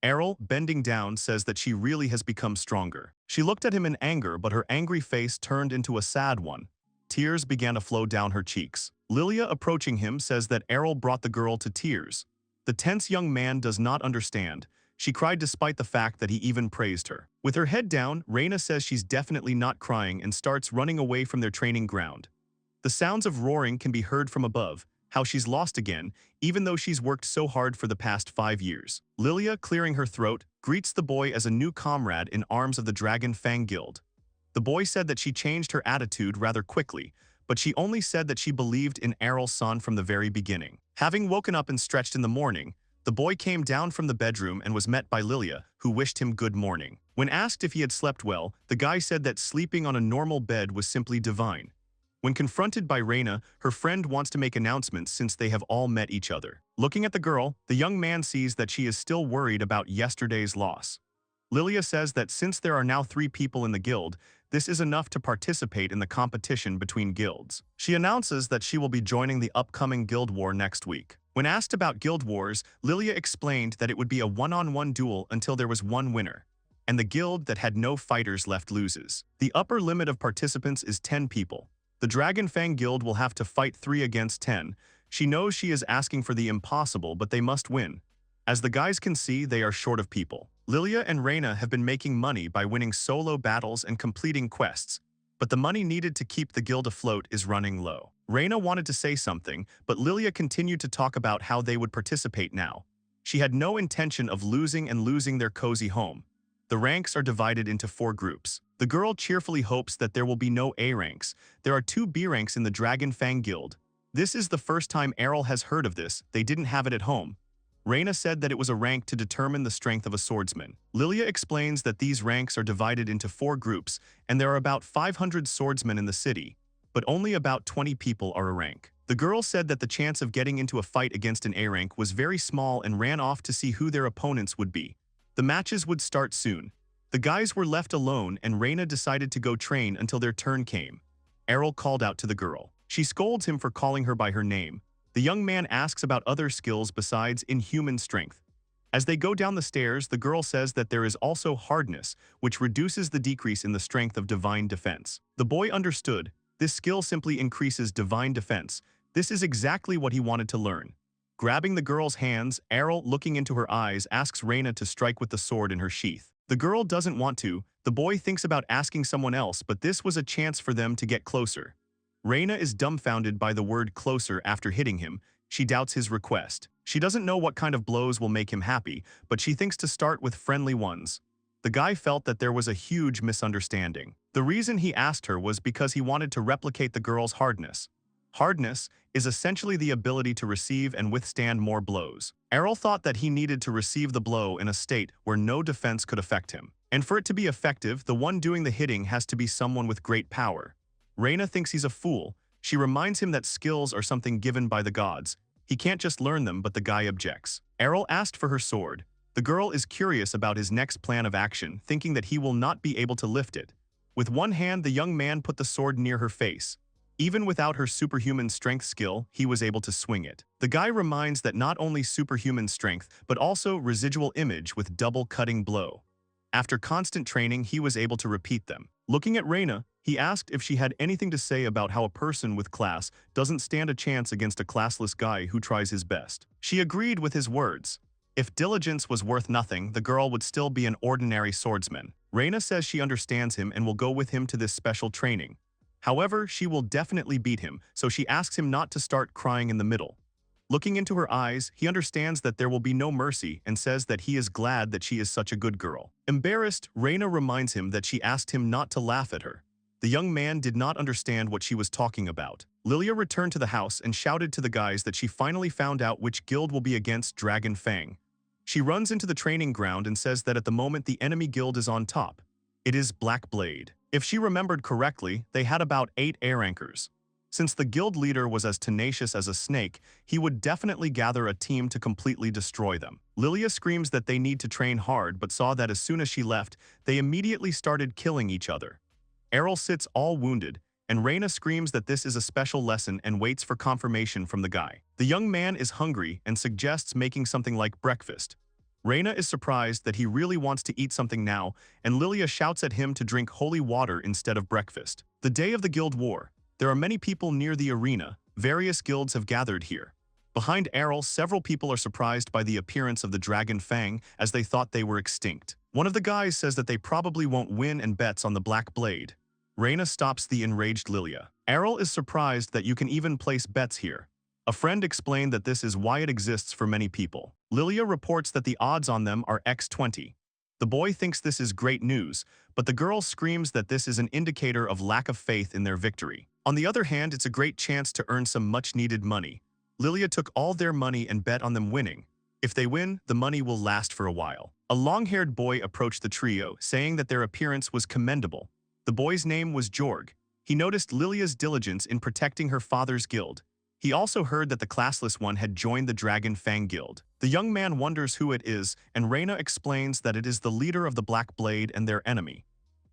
Arel, bending down, says that she really has become stronger. She looked at him in anger, but her angry face turned into a sad one. Tears began to flow down her cheeks. Lilia, approaching him, says that Arel brought the girl to tears. The tense young man does not understand. She cried despite the fact that he even praised her. With her head down, Reina says she's definitely not crying and starts running away from their training ground. The sounds of roaring can be heard from above, how she's lost again, even though she's worked so hard for the past 5 years. Lilia, clearing her throat, greets the boy as a new comrade in arms of the Dragon Fang Guild. The boy said that she changed her attitude rather quickly, but she only said that she believed in Arel-san from the very beginning. Having woken up and stretched in the morning, the boy came down from the bedroom and was met by Lilia, who wished him good morning. When asked if he had slept well, the guy said that sleeping on a normal bed was simply divine. When confronted by Reina, her friend wants to make announcements since they have all met each other. Looking at the girl, the young man sees that she is still worried about yesterday's loss. Lilia says that since there are now 3 people in the guild, this is enough to participate in the competition between guilds. She announces that she will be joining the upcoming guild war next week. When asked about guild wars, Lilia explained that it would be a one-on-one duel until there was one winner, and the guild that had no fighters left loses. The upper limit of participants is 10 people. The Dragon Fang Guild will have to fight 3 against 10. She knows she is asking for the impossible, but they must win. As the guys can see, they are short of people. Lilia and Reina have been making money by winning solo battles and completing quests, but the money needed to keep the guild afloat is running low. Reina wanted to say something, but Lilia continued to talk about how they would participate now. She had no intention of losing their cozy home. The ranks are divided into 4 groups. The girl cheerfully hopes that there will be no A ranks. There are 2 B ranks in the Dragon Fang Guild. This is the first time Arel has heard of this. They didn't have it at home. Reina said that it was a rank to determine the strength of a swordsman. Lilia explains that these ranks are divided into 4 groups, and there are about 500 swordsmen in the city, but only about 20 people are a rank. The girl said that the chance of getting into a fight against an A rank was very small and ran off to see who their opponents would be. The matches would start soon. The guys were left alone and Reina decided to go train until their turn came. Arel called out to the girl. She scolds him for calling her by her name. The young man asks about other skills besides inhuman strength. As they go down the stairs, the girl says that there is also hardness, which reduces the decrease in the strength of divine defense. The boy understood. This skill simply increases divine defense. This is exactly what he wanted to learn. Grabbing the girl's hands, Arel, looking into her eyes, asks Reina to strike with the sword in her sheath. The girl doesn't want to. The boy thinks about asking someone else, but this was a chance for them to get closer. Reina is dumbfounded by the word closer after hitting him. She doubts his request. She doesn't know what kind of blows will make him happy, but she thinks to start with friendly ones. The guy felt that there was a huge misunderstanding. The reason he asked her was because he wanted to replicate the girl's hardness. Hardness is essentially the ability to receive and withstand more blows. Arel thought that he needed to receive the blow in a state where no defense could affect him. And for it to be effective, the one doing the hitting has to be someone with great power. Reina thinks he's a fool. She reminds him that skills are something given by the gods. He can't just learn them, but the guy objects. Arel asked for her sword. The girl is curious about his next plan of action, thinking that he will not be able to lift it. With one hand, the young man put the sword near her face. Even without her superhuman strength skill, he was able to swing it. The guy reminds that not only superhuman strength, but also residual image with double cutting blow. After constant training, he was able to repeat them. Looking at Reina, he asked if she had anything to say about how a person with class doesn't stand a chance against a classless guy who tries his best. She agreed with his words. If diligence was worth nothing, the girl would still be an ordinary swordsman. Reina says she understands him and will go with him to this special training. However, she will definitely beat him, so she asks him not to start crying in the middle. Looking into her eyes, he understands that there will be no mercy and says that he is glad that she is such a good girl. Embarrassed, Reina reminds him that she asked him not to laugh at her. The young man did not understand what she was talking about. Lilia returned to the house and shouted to the guys that she finally found out which guild will be against Dragon Fang. She runs into the training ground and says that at the moment the enemy guild is on top. It is Black Blade. If she remembered correctly, they had about 8 air anchors. Since the guild leader was as tenacious as a snake, he would definitely gather a team to completely destroy them. Lilia screams that they need to train hard, but saw that as soon as she left, they immediately started killing each other. Arel sits all wounded, and Reina screams that this is a special lesson and waits for confirmation from the guy. The young man is hungry and suggests making something like breakfast. Reina is surprised that he really wants to eat something now, and Lilia shouts at him to drink holy water instead of breakfast. The day of the guild war. There are many people near the arena. Various guilds have gathered here. Behind Arel, several people are surprised by the appearance of the Dragon Fang as they thought they were extinct. One of the guys says that they probably won't win and bets on the Black Blade. Reina stops the enraged Lilia. Arel is surprised that you can even place bets here. A friend explained that this is why it exists for many people. Lilia reports that the odds on them are x20. The boy thinks this is great news, but the girl screams that this is an indicator of lack of faith in their victory. On the other hand, it's a great chance to earn some much-needed money. Lilia took all their money and bet on them winning. If they win, the money will last for a while. A long-haired boy approached the trio, saying that their appearance was commendable. The boy's name was Jorg. He noticed Lilia's diligence in protecting her father's guild. He also heard that the classless one had joined the Dragon Fang Guild. The young man wonders who it is, and Reina explains that it is the leader of the Black Blade and their enemy.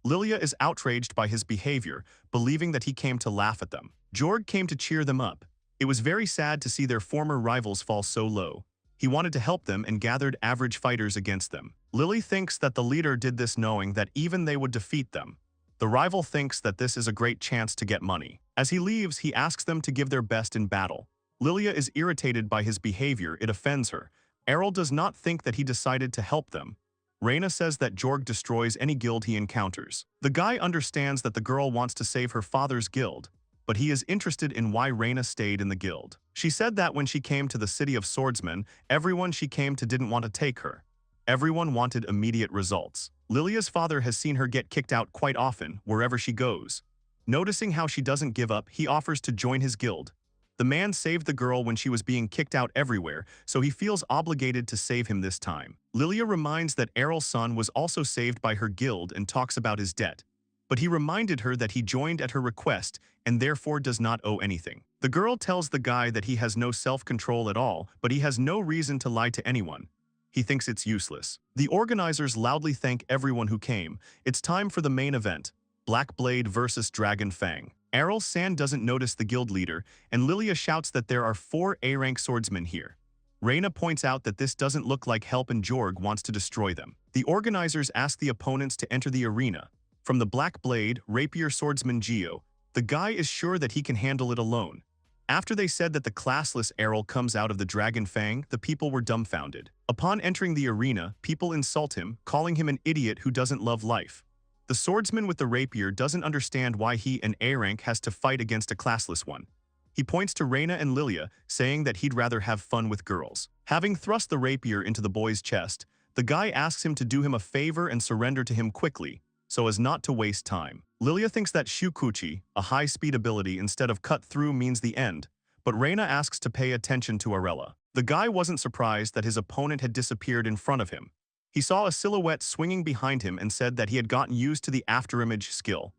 Lilia is outraged by his behavior, believing that he came to laugh at them. Jorg came to cheer them up. It was very sad to see their former rivals fall so low. He wanted to help them and gathered average fighters against them. Lily thinks that the leader did this knowing that even they would defeat them. The rival thinks that this is a great chance to get money. As he leaves, he asks them to give their best in battle. Lilia is irritated by his behavior, it offends her. Arel does not think that he decided to help them. Reina says that Jorg destroys any guild he encounters. The guy understands that the girl wants to save her father's guild, but he is interested in why Reina stayed in the guild. She said that when she came to the city of swordsmen, everyone she came to didn't want to take her. Everyone wanted immediate results. Lilia's father has seen her get kicked out quite often, wherever she goes. Noticing how she doesn't give up, he offers to join his guild. The man saved the girl when she was being kicked out everywhere, so he feels obligated to save him this time. Lilia reminds that Arel's son was also saved by her guild and talks about his debt. But he reminded her that he joined at her request and therefore does not owe anything. The girl tells the guy that he has no self-control at all, but he has no reason to lie to anyone. He thinks it's useless. The organizers loudly thank everyone who came. It's time for the main event, Black Blade versus Dragon Fang. Arel-san doesn't notice the guild leader, and Lilia shouts that there are 4 A-rank swordsmen here. Reina points out that this doesn't look like help and Jorg wants to destroy them. The organizers ask the opponents to enter the arena. From the Black Blade, Rapier Swordsman Geo, the guy is sure that he can handle it alone. After they said that the classless Arel comes out of the Dragon Fang, the people were dumbfounded. Upon entering the arena, people insult him, calling him an idiot who doesn't love life. The swordsman with the rapier doesn't understand why he, an A-rank, has to fight against a classless one. He points to Reina and Lilia, saying that he'd rather have fun with girls. Having thrust the rapier into the boy's chest, the guy asks him to do him a favor and surrender to him quickly, so as not to waste time. Lilia thinks that Shukuchi, a high-speed ability instead of cut-through, means the end, but Reina asks to pay attention to Arella. The guy wasn't surprised that his opponent had disappeared in front of him. He saw a silhouette swinging behind him and said that he had gotten used to the afterimage skill.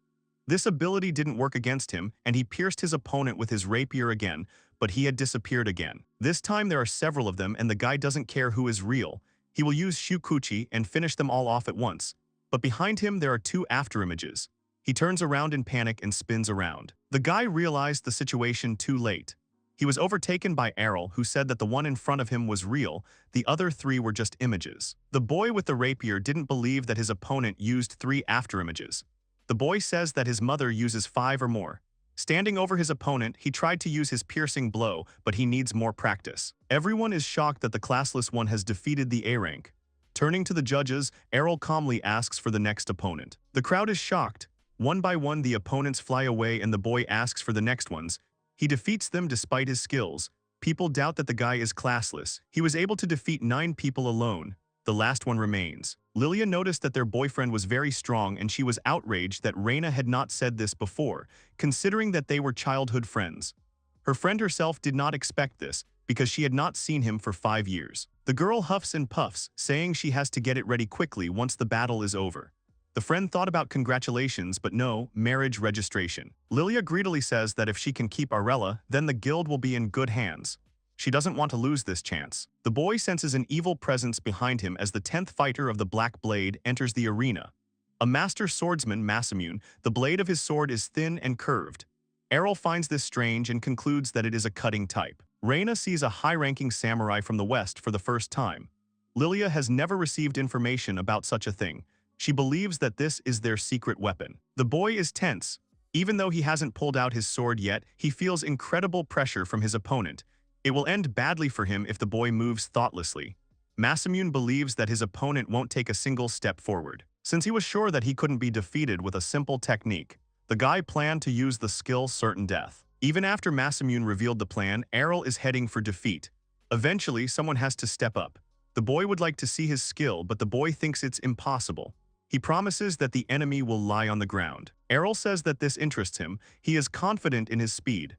This ability didn't work against him, and he pierced his opponent with his rapier again, but he had disappeared again. This time there are several of them and the guy doesn't care who is real. He will use Shukuchi and finish them all off at once. But behind him there are 2 afterimages. He turns around in panic and spins around. The guy realized the situation too late. He was overtaken by Arel, who said that the one in front of him was real, the other 3 were just images. The boy with the rapier didn't believe that his opponent used 3 afterimages. The boy says that his mother uses 5 or more. Standing over his opponent, he tried to use his piercing blow, but he needs more practice. Everyone is shocked that the classless one has defeated the A-rank. Turning to the judges, Arel calmly asks for the next opponent. The crowd is shocked. One by one the opponents fly away and the boy asks for the next ones. He defeats them despite his skills. People doubt that the guy is classless. He was able to defeat 9 people alone. The last one remains. Lilia noticed that their boyfriend was very strong and she was outraged that Reina had not said this before, considering that they were childhood friends. Her friend herself did not expect this, because she had not seen him for 5 years. The girl huffs and puffs, saying she has to get it ready quickly once the battle is over. The friend thought about congratulations, but no, marriage registration. Lilia greedily says that if she can keep Arella, then the guild will be in good hands. She doesn't want to lose this chance. The boy senses an evil presence behind him as the 10th fighter of the Black Blade enters the arena. A master swordsman, Masamune, the blade of his sword is thin and curved. Arel finds this strange and concludes that it is a cutting type. Reina sees a high-ranking samurai from the west for the first time. Lilia has never received information about such a thing. She believes that this is their secret weapon. The boy is tense. Even though he hasn't pulled out his sword yet, he feels incredible pressure from his opponent. It will end badly for him if the boy moves thoughtlessly. Masamune believes that his opponent won't take a single step forward. Since he was sure that he couldn't be defeated with a simple technique, the guy planned to use the skill Certain Death. Even after Masamune revealed the plan, Arel is heading for defeat. Eventually, someone has to step up. The boy would like to see his skill, but the boy thinks it's impossible. He promises that the enemy will lie on the ground. Arel says that this interests him. He is confident in his speed.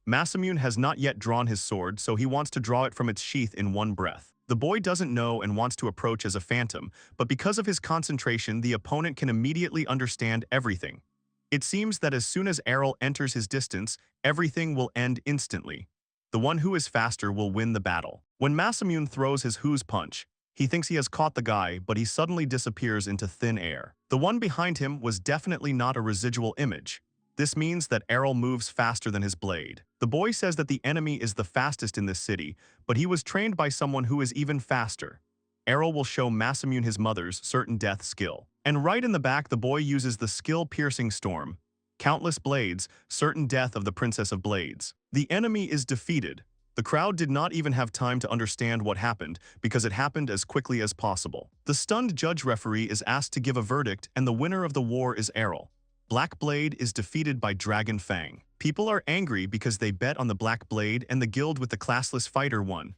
Masamune has not yet drawn his sword, so he wants to draw it from its sheath in one breath. The boy doesn't know and wants to approach as a phantom, but because of his concentration, the opponent can immediately understand everything. It seems that as soon as Arel enters his distance, everything will end instantly. The one who is faster will win the battle. When Masamune throws his who's punch, he thinks he has caught the guy, but he suddenly disappears into thin air. The one behind him was definitely not a residual image. This means that Arel moves faster than his blade. The boy says that the enemy is the fastest in this city, but he was trained by someone who is even faster. Arel will show Masamune his mother's Certain Death skill. And right in the back, the boy uses the skill Piercing Storm. Countless blades, Certain Death of the Princess of Blades. The enemy is defeated. The crowd did not even have time to understand what happened because it happened as quickly as possible. The stunned judge referee is asked to give a verdict and the winner of the war is Arel. Black Blade is defeated by Dragon Fang. People are angry because they bet on the Black Blade and the guild with the classless fighter won.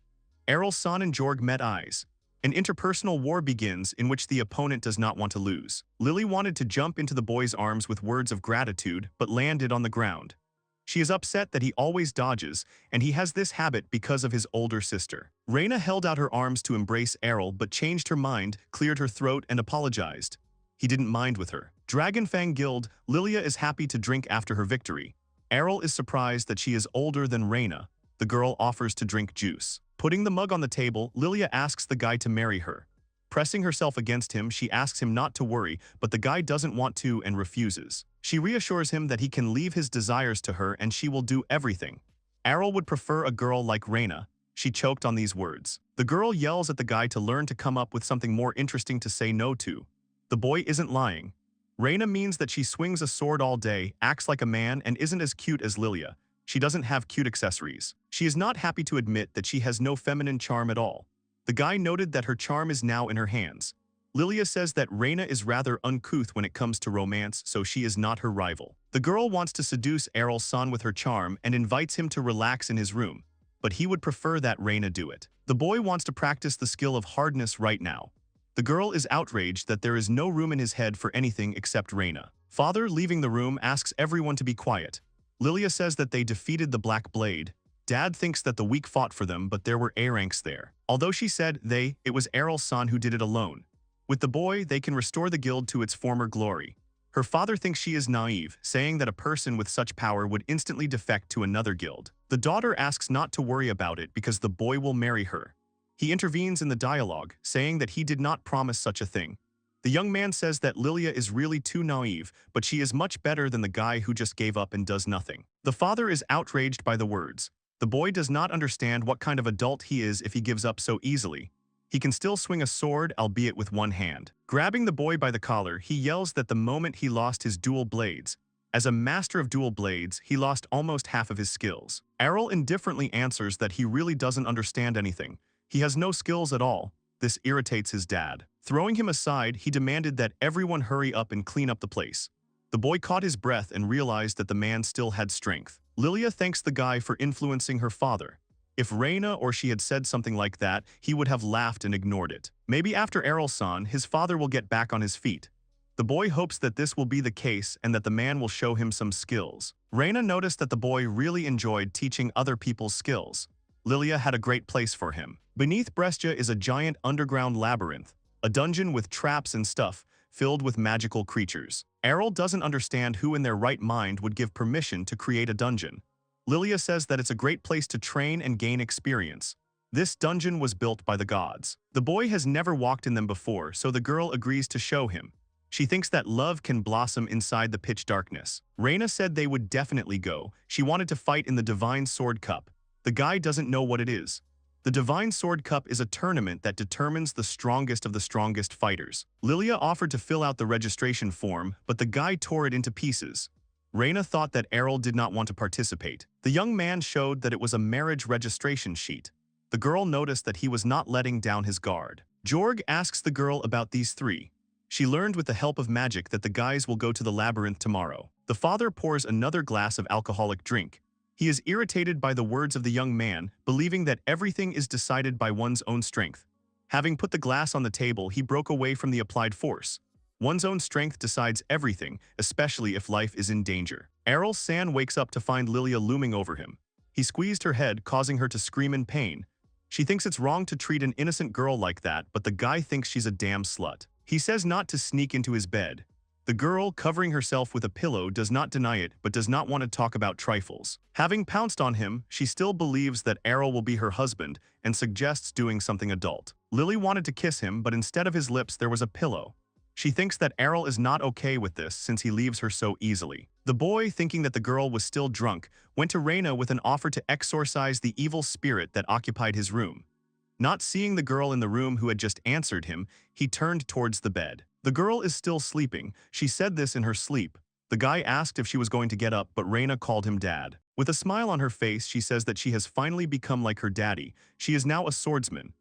Arel-san and Jorg met eyes. An interpersonal war begins in which the opponent does not want to lose. Lily wanted to jump into the boy's arms with words of gratitude but landed on the ground. She is upset that he always dodges, and he has this habit because of his older sister. Reina held out her arms to embrace Arel but changed her mind, cleared her throat, and apologized. He didn't mind with her. Dragonfang Guild, Lilia is happy to drink after her victory. Arel is surprised that she is older than Reina. The girl offers to drink juice. Putting the mug on the table, Lilia asks the guy to marry her. Pressing herself against him, she asks him not to worry, but the guy doesn't want to and refuses. She reassures him that he can leave his desires to her and she will do everything. Arel would prefer a girl like Reina. She choked on these words. The girl yells at the guy to learn to come up with something more interesting to say no to. The boy isn't lying. Reina means that she swings a sword all day, acts like a man, and isn't as cute as Lilia. She doesn't have cute accessories. She is not happy to admit that she has no feminine charm at all. The guy noted that her charm is now in her hands. Lilia says that Reina is rather uncouth when it comes to romance, so she is not her rival. The girl wants to seduce Arel-san with her charm and invites him to relax in his room, but he would prefer that Reina do it. The boy wants to practice the skill of hardness right now. The girl is outraged that there is no room in his head for anything except Reina. Father, leaving the room, asks everyone to be quiet. Lilia says that they defeated the Black Blade. Dad thinks that the weak fought for them, but there were A-ranks there. Although she said it was Arel-san who did it alone. With the boy, they can restore the guild to its former glory. Her father thinks she is naive, saying that a person with such power would instantly defect to another guild. The daughter asks not to worry about it because the boy will marry her. He intervenes in the dialogue, saying that he did not promise such a thing. The young man says that Lilia is really too naive, but she is much better than the guy who just gave up and does nothing. The father is outraged by the words. The boy does not understand what kind of adult he is if he gives up so easily. He can still swing a sword, albeit with one hand. Grabbing the boy by the collar, he yells that the moment he lost his dual blades. As a master of dual blades, he lost almost half of his skills. Arel indifferently answers that he really doesn't understand anything. He has no skills at all. This irritates his dad. Throwing him aside, he demanded that everyone hurry up and clean up the place. The boy caught his breath and realized that the man still had strength. Lilia thanks the guy for influencing her father. If Reina or she had said something like that, he would have laughed and ignored it. Maybe after Arel-san, his father will get back on his feet. The boy hopes that this will be the case and that the man will show him some skills. Reina noticed that the boy really enjoyed teaching other people's skills. Lilia had a great place for him. Beneath Brescia is a giant underground labyrinth, a dungeon with traps and stuff, filled with magical creatures. Arel doesn't understand who in their right mind would give permission to create a dungeon. Lilia says that it's a great place to train and gain experience. This dungeon was built by the gods. The boy has never walked in them before, so the girl agrees to show him. She thinks that love can blossom inside the pitch darkness. Reina said they would definitely go. She wanted to fight in the Divine Sword Cup. The guy doesn't know what it is. The Divine Sword Cup is a tournament that determines the strongest of the strongest fighters. Lilia offered to fill out the registration form, but the guy tore it into pieces. Reina thought that Arel did not want to participate. The young man showed that it was a marriage registration sheet. The girl noticed that he was not letting down his guard. Jorg asks the girl about these three. She learned with the help of magic that the guys will go to the labyrinth tomorrow. The father pours another glass of alcoholic drink. He is irritated by the words of the young man, believing that everything is decided by one's own strength. Having put the glass on the table, he broke away from the applied force. One's own strength decides everything, especially if life is in danger. Arel-san wakes up to find Lilia looming over him. He squeezed her head, causing her to scream in pain. She thinks it's wrong to treat an innocent girl like that, but the guy thinks she's a damn slut. He says not to sneak into his bed. The girl, covering herself with a pillow, does not deny it, but does not want to talk about trifles. Having pounced on him, she still believes that Arel will be her husband and suggests doing something adult. Lily wanted to kiss him, but instead of his lips there was a pillow. She thinks that Arel is not okay with this since he leaves her so easily. The boy, thinking that the girl was still drunk, went to Reina with an offer to exorcise the evil spirit that occupied his room. Not seeing the girl in the room who had just answered him, he turned towards the bed. The girl is still sleeping. She said this in her sleep. The guy asked if she was going to get up, but Reina called him dad. With a smile on her face, she says that she has finally become like her daddy. She is now a swordsman.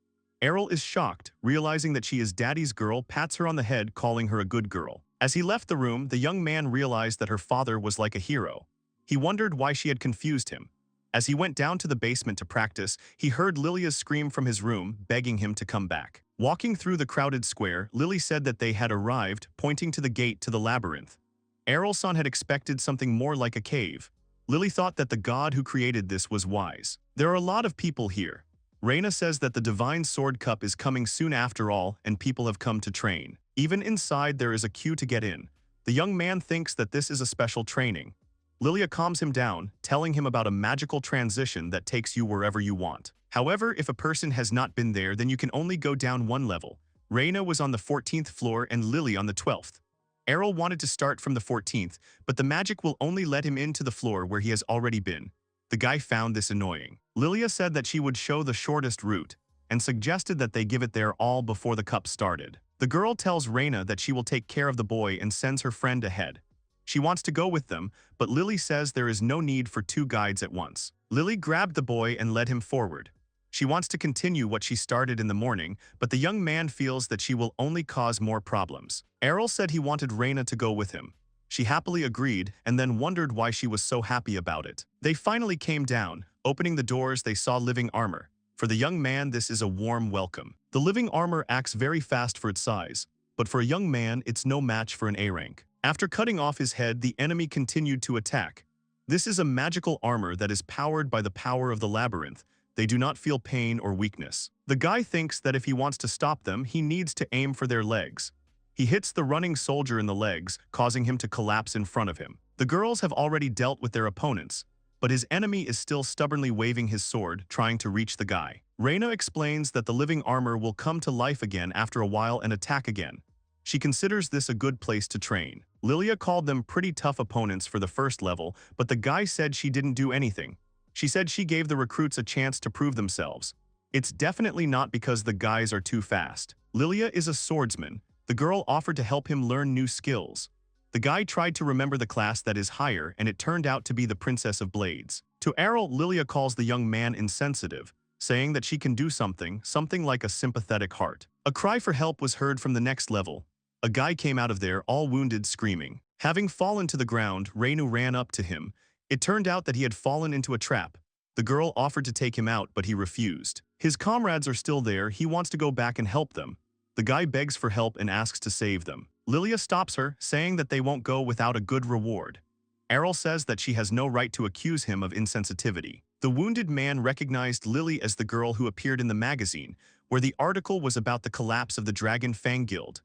Arel is shocked, realizing that she is daddy's girl, pats her on the head, calling her a good girl. As he left the room, the young man realized that her father was like a hero. He wondered why she had confused him. As he went down to the basement to practice, he heard Lilia's scream from his room, begging him to come back. Walking through the crowded square, Lily said that they had arrived, pointing to the gate to the labyrinth. Arel-san had expected something more like a cave. Lily thought that the god who created this was wise. There are a lot of people here. Reina says that the Divine Sword Cup is coming soon after all, and people have come to train. Even inside there is a queue to get in. The young man thinks that this is a special training. Lilia calms him down, telling him about a magical transition that takes you wherever you want. However, if a person has not been there, then you can only go down one level. Reina was on the 14th floor and Lily on the 12th. Arel wanted to start from the 14th, but the magic will only let him into the floor where he has already been. The guy found this annoying. Lilia said that she would show the shortest route, and suggested that they give it their all before the cup started. The girl tells Reina that she will take care of the boy and sends her friend ahead. She wants to go with them, but Lily says there is no need for two guides at once. Lily grabbed the boy and led him forward. She wants to continue what she started in the morning, but the young man feels that she will only cause more problems. Arel said he wanted Reina to go with him. She happily agreed and then wondered why she was so happy about it. They finally came down. Opening the doors, they saw living armor. For the young man, this is a warm welcome. The living armor acts very fast for its size, but for a young man, it's no match for an A rank. After cutting off his head, the enemy continued to attack. This is a magical armor that is powered by the power of the labyrinth. They do not feel pain or weakness. The guy thinks that if he wants to stop them, he needs to aim for their legs. He hits the running soldier in the legs, causing him to collapse in front of him. The girls have already dealt with their opponents, but his enemy is still stubbornly waving his sword, trying to reach the guy. Reina explains that the living armor will come to life again after a while and attack again. She considers this a good place to train. Lilia called them pretty tough opponents for the first level, but the guy said she didn't do anything. She said she gave the recruits a chance to prove themselves. It's definitely not because the guys are too fast. Lilia is a swordsman. The girl offered to help him learn new skills. The guy tried to remember the class that is higher, and it turned out to be the Princess of Blades. To Arel, Lilia calls the young man insensitive, saying that she can do something like a sympathetic heart. A cry for help was heard from the next level. A guy came out of there all wounded, screaming. Having fallen to the ground, Reinu ran up to him. It turned out that he had fallen into a trap. The girl offered to take him out, but he refused. His comrades are still there. He wants to go back and help them. The guy begs for help and asks to save them. Lilia stops her, saying that they won't go without a good reward. Arel says that she has no right to accuse him of insensitivity. The wounded man recognized Lily as the girl who appeared in the magazine, where the article was about the collapse of the Dragon Fang Guild.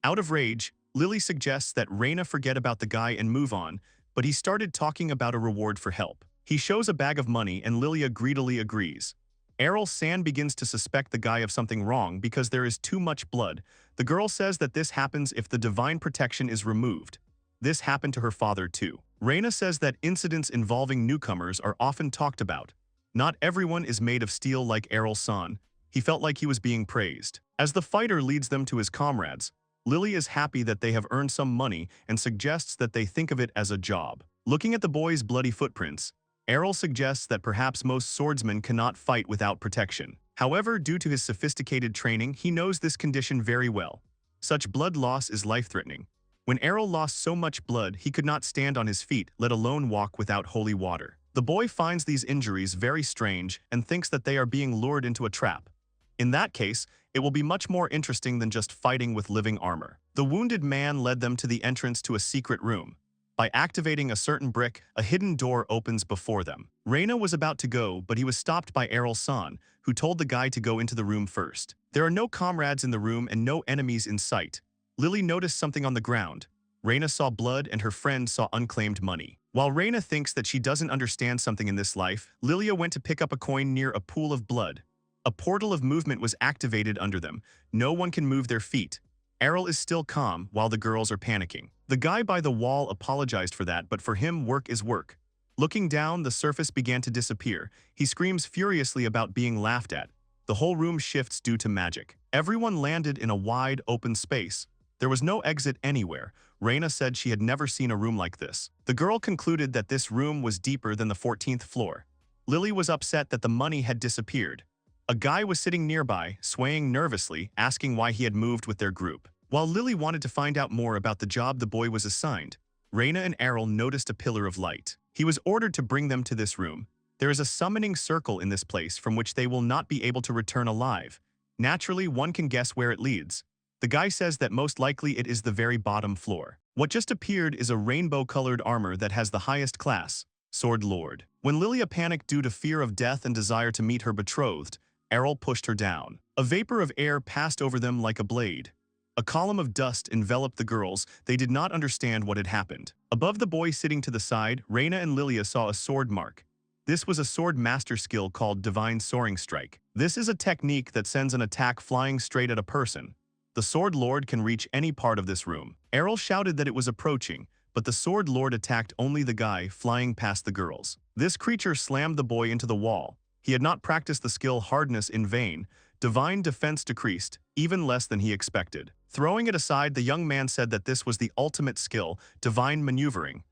Out of rage, Lily suggests that Reina forget about the guy and move on, but he started talking about a reward for help. He shows a bag of money and Lilia greedily agrees. Arel San begins to suspect the guy of something wrong because there is too much blood. The girl says that this happens if the divine protection is removed. This happened to her father too. Reina says that incidents involving newcomers are often talked about. Not everyone is made of steel like Arel San. He felt like he was being praised. As the fighter leads them to his comrades, Lily is happy that they have earned some money and suggests that they think of it as a job. Looking at the boy's bloody footprints, Arel suggests that perhaps most swordsmen cannot fight without protection. However, due to his sophisticated training, he knows this condition very well. Such blood loss is life-threatening. When Arel lost so much blood, he could not stand on his feet, let alone walk without holy water. The boy finds these injuries very strange and thinks that they are being lured into a trap. In that case, it will be much more interesting than just fighting with living armor. The wounded man led them to the entrance to a secret room. By activating a certain brick, a hidden door opens before them. Reina was about to go, but he was stopped by Arel San, who told the guy to go into the room first. There are no comrades in the room and no enemies in sight. Lily noticed something on the ground. Reina saw blood and her friend saw unclaimed money. While Reina thinks that she doesn't understand something in this life, Lilia went to pick up a coin near a pool of blood. A portal of movement was activated under them. No one can move their feet. Arel is still calm while the girls are panicking. The guy by the wall apologized for that, but for him, work is work. Looking down, the surface began to disappear. He screams furiously about being laughed at. The whole room shifts due to magic. Everyone landed in a wide, open space. There was no exit anywhere. Reina said she had never seen a room like this. The girl concluded that this room was deeper than the 14th floor. Lily was upset that the money had disappeared. A guy was sitting nearby, swaying nervously, asking why he had moved with their group. While Lily wanted to find out more about the job the boy was assigned, Reina and Arel noticed a pillar of light. He was ordered to bring them to this room. There is a summoning circle in this place from which they will not be able to return alive. Naturally, one can guess where it leads. The guy says that most likely it is the very bottom floor. What just appeared is a rainbow-colored armor that has the highest class, Sword Lord. When Lilia panicked due to fear of death and desire to meet her betrothed, Arel pushed her down. A vapor of air passed over them like a blade. A column of dust enveloped the girls. They did not understand what had happened. Above the boy sitting to the side, Reina and Lilia saw a sword mark. This was a sword master skill called Divine Soaring Strike. This is a technique that sends an attack flying straight at a person. The Sword Lord can reach any part of this room. Arel shouted that it was approaching, but the Sword Lord attacked only the guy flying past the girls. This creature slammed the boy into the wall. He had not practiced the skill Hardness in vain. Divine defense decreased, even less than he expected. Throwing it aside, the young man said that this was the ultimate skill, Divine Maneuvering.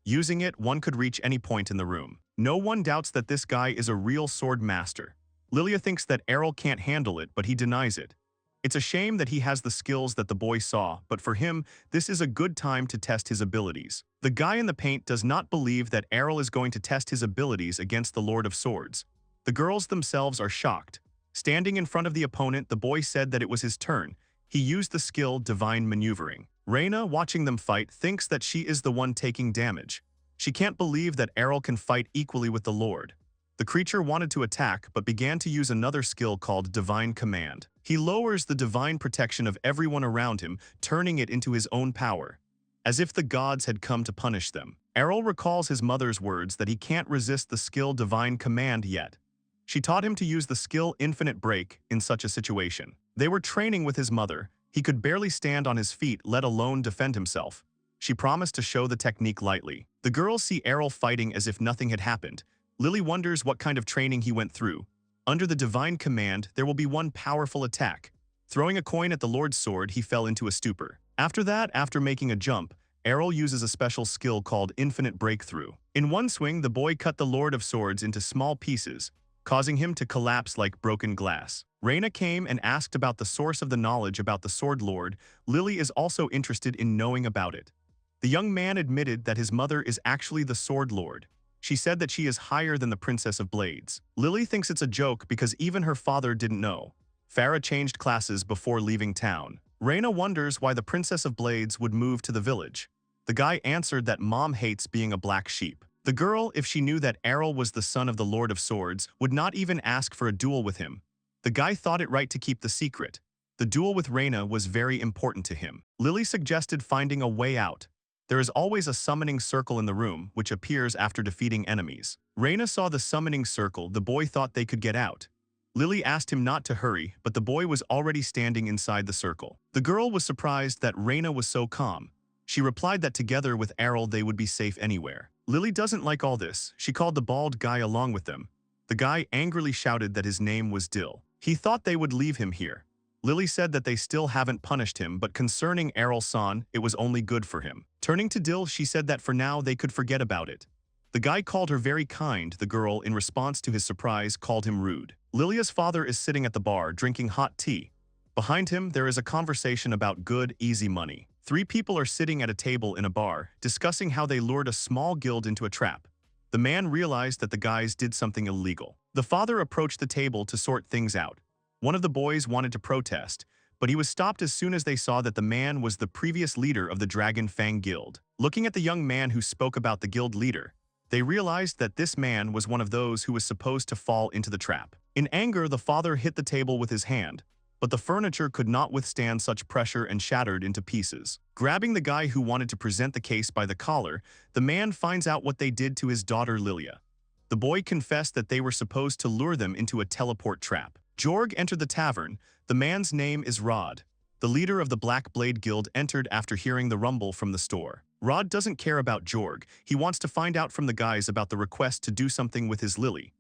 Using it, one could reach any point in the room. No one doubts that this guy is a real sword master. Lilia thinks that Arel can't handle it, but he denies it. It's a shame that he has the skills that the boy saw, but for him, this is a good time to test his abilities. The guy in the paint does not believe that Arel is going to test his abilities against the Lord of Swords. The girls themselves are shocked. Standing in front of the opponent, the boy said that it was his turn. He used the skill Divine Maneuvering. Reina, watching them fight, thinks that she is the one taking damage. She can't believe that Arel can fight equally with the Lord. The creature wanted to attack, but began to use another skill called Divine Command. He lowers the divine protection of everyone around him, turning it into his own power, as if the gods had come to punish them. Arel recalls his mother's words that he can't resist the skill Divine Command yet. She taught him to use the skill Infinite Break in such a situation. They were training with his mother. He could barely stand on his feet, let alone defend himself. She promised to show the technique lightly. The girls see Arel fighting as if nothing had happened. Lily wonders what kind of training he went through. Under the Divine Command, there will be one powerful attack. Throwing a coin at the Lord's sword, he fell into a stupor. After that, after making a jump, Arel uses a special skill called Infinite Breakthrough. In one swing, the boy cut the Lord of Swords into small pieces, causing him to collapse like broken glass. Reina came and asked about the source of the knowledge about the Sword Lord. Lily is also interested in knowing about it. The young man admitted that his mother is actually the Sword Lord. She said that she is higher than the Princess of Blades. Lily thinks it's a joke because even her father didn't know. Farah changed classes before leaving town. Reina wonders why the Princess of Blades would move to the village. The guy answered that mom hates being a black sheep. The girl, if she knew that Arel was the son of the Lord of Swords, would not even ask for a duel with him. The guy thought it right to keep the secret. The duel with Reina was very important to him. Lily suggested finding a way out. There is always a summoning circle in the room, which appears after defeating enemies. Reina saw the summoning circle. The boy thought they could get out. Lily asked him not to hurry, but the boy was already standing inside the circle. The girl was surprised that Reina was so calm. She replied that together with Arel they would be safe anywhere. Lily doesn't like all this. She called the bald guy along with them. The guy angrily shouted that his name was Dill. He thought they would leave him here. Lily said that they still haven't punished him, but concerning Arel-san, it was only good for him. Turning to Dill, she said that for now they could forget about it. The guy called her very kind. The girl, in response to his surprise, called him rude. Lilia's father is sitting at the bar, drinking hot tea. Behind him, there is a conversation about good, easy money. 3 people are sitting at a table in a bar, discussing how they lured a small guild into a trap. The man realized that the guys did something illegal. The father approached the table to sort things out. One of the boys wanted to protest, but he was stopped as soon as they saw that the man was the previous leader of the Dragon Fang Guild. Looking at the young man who spoke about the guild leader, they realized that this man was one of those who was supposed to fall into the trap. In anger, the father hit the table with his hand, but the furniture could not withstand such pressure and shattered into pieces. Grabbing the guy who wanted to present the case by the collar, the man finds out what they did to his daughter Lilia. The boy confessed that they were supposed to lure them into a teleport trap. Jorg entered the tavern. The man's name is Rod. The leader of the Black Blade Guild entered after hearing the rumble from the store. Rod doesn't care about Jorg. He wants to find out from the guys about the request to do something with his Lily.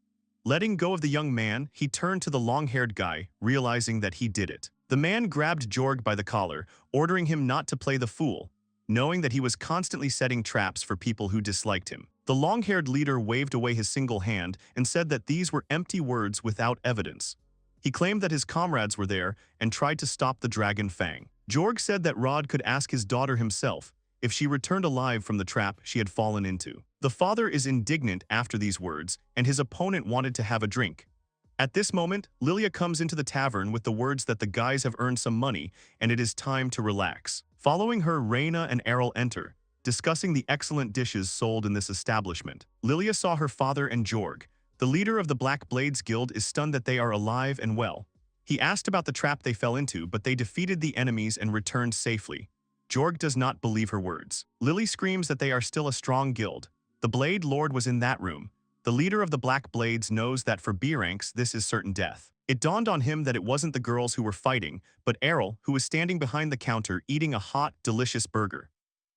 Letting go of the young man, he turned to the long-haired guy, realizing that he did it. The man grabbed Jorg by the collar, ordering him not to play the fool, knowing that he was constantly setting traps for people who disliked him. The long-haired leader waved away his single hand and said that these were empty words without evidence. He claimed that his comrades were there and tried to stop the Dragon Fang. Jorg said that Rod could ask his daughter himself if she returned alive from the trap she had fallen into. The father is indignant after these words, and his opponent wanted to have a drink. At this moment, Lilia comes into the tavern with the words that the guys have earned some money and it is time to relax. Following her, Reina and Arel enter, discussing the excellent dishes sold in this establishment. Lilia saw her father and Jorg. The leader of the Black Blades Guild is stunned that they are alive and well. He asked about the trap they fell into, but they defeated the enemies and returned safely. Jorg does not believe her words. Lily screams that they are still a strong guild. The Blade Lord was in that room. The leader of the Black Blades knows that for B ranks this is certain death. It dawned on him that it wasn't the girls who were fighting, but Arel, who was standing behind the counter eating a hot, delicious burger.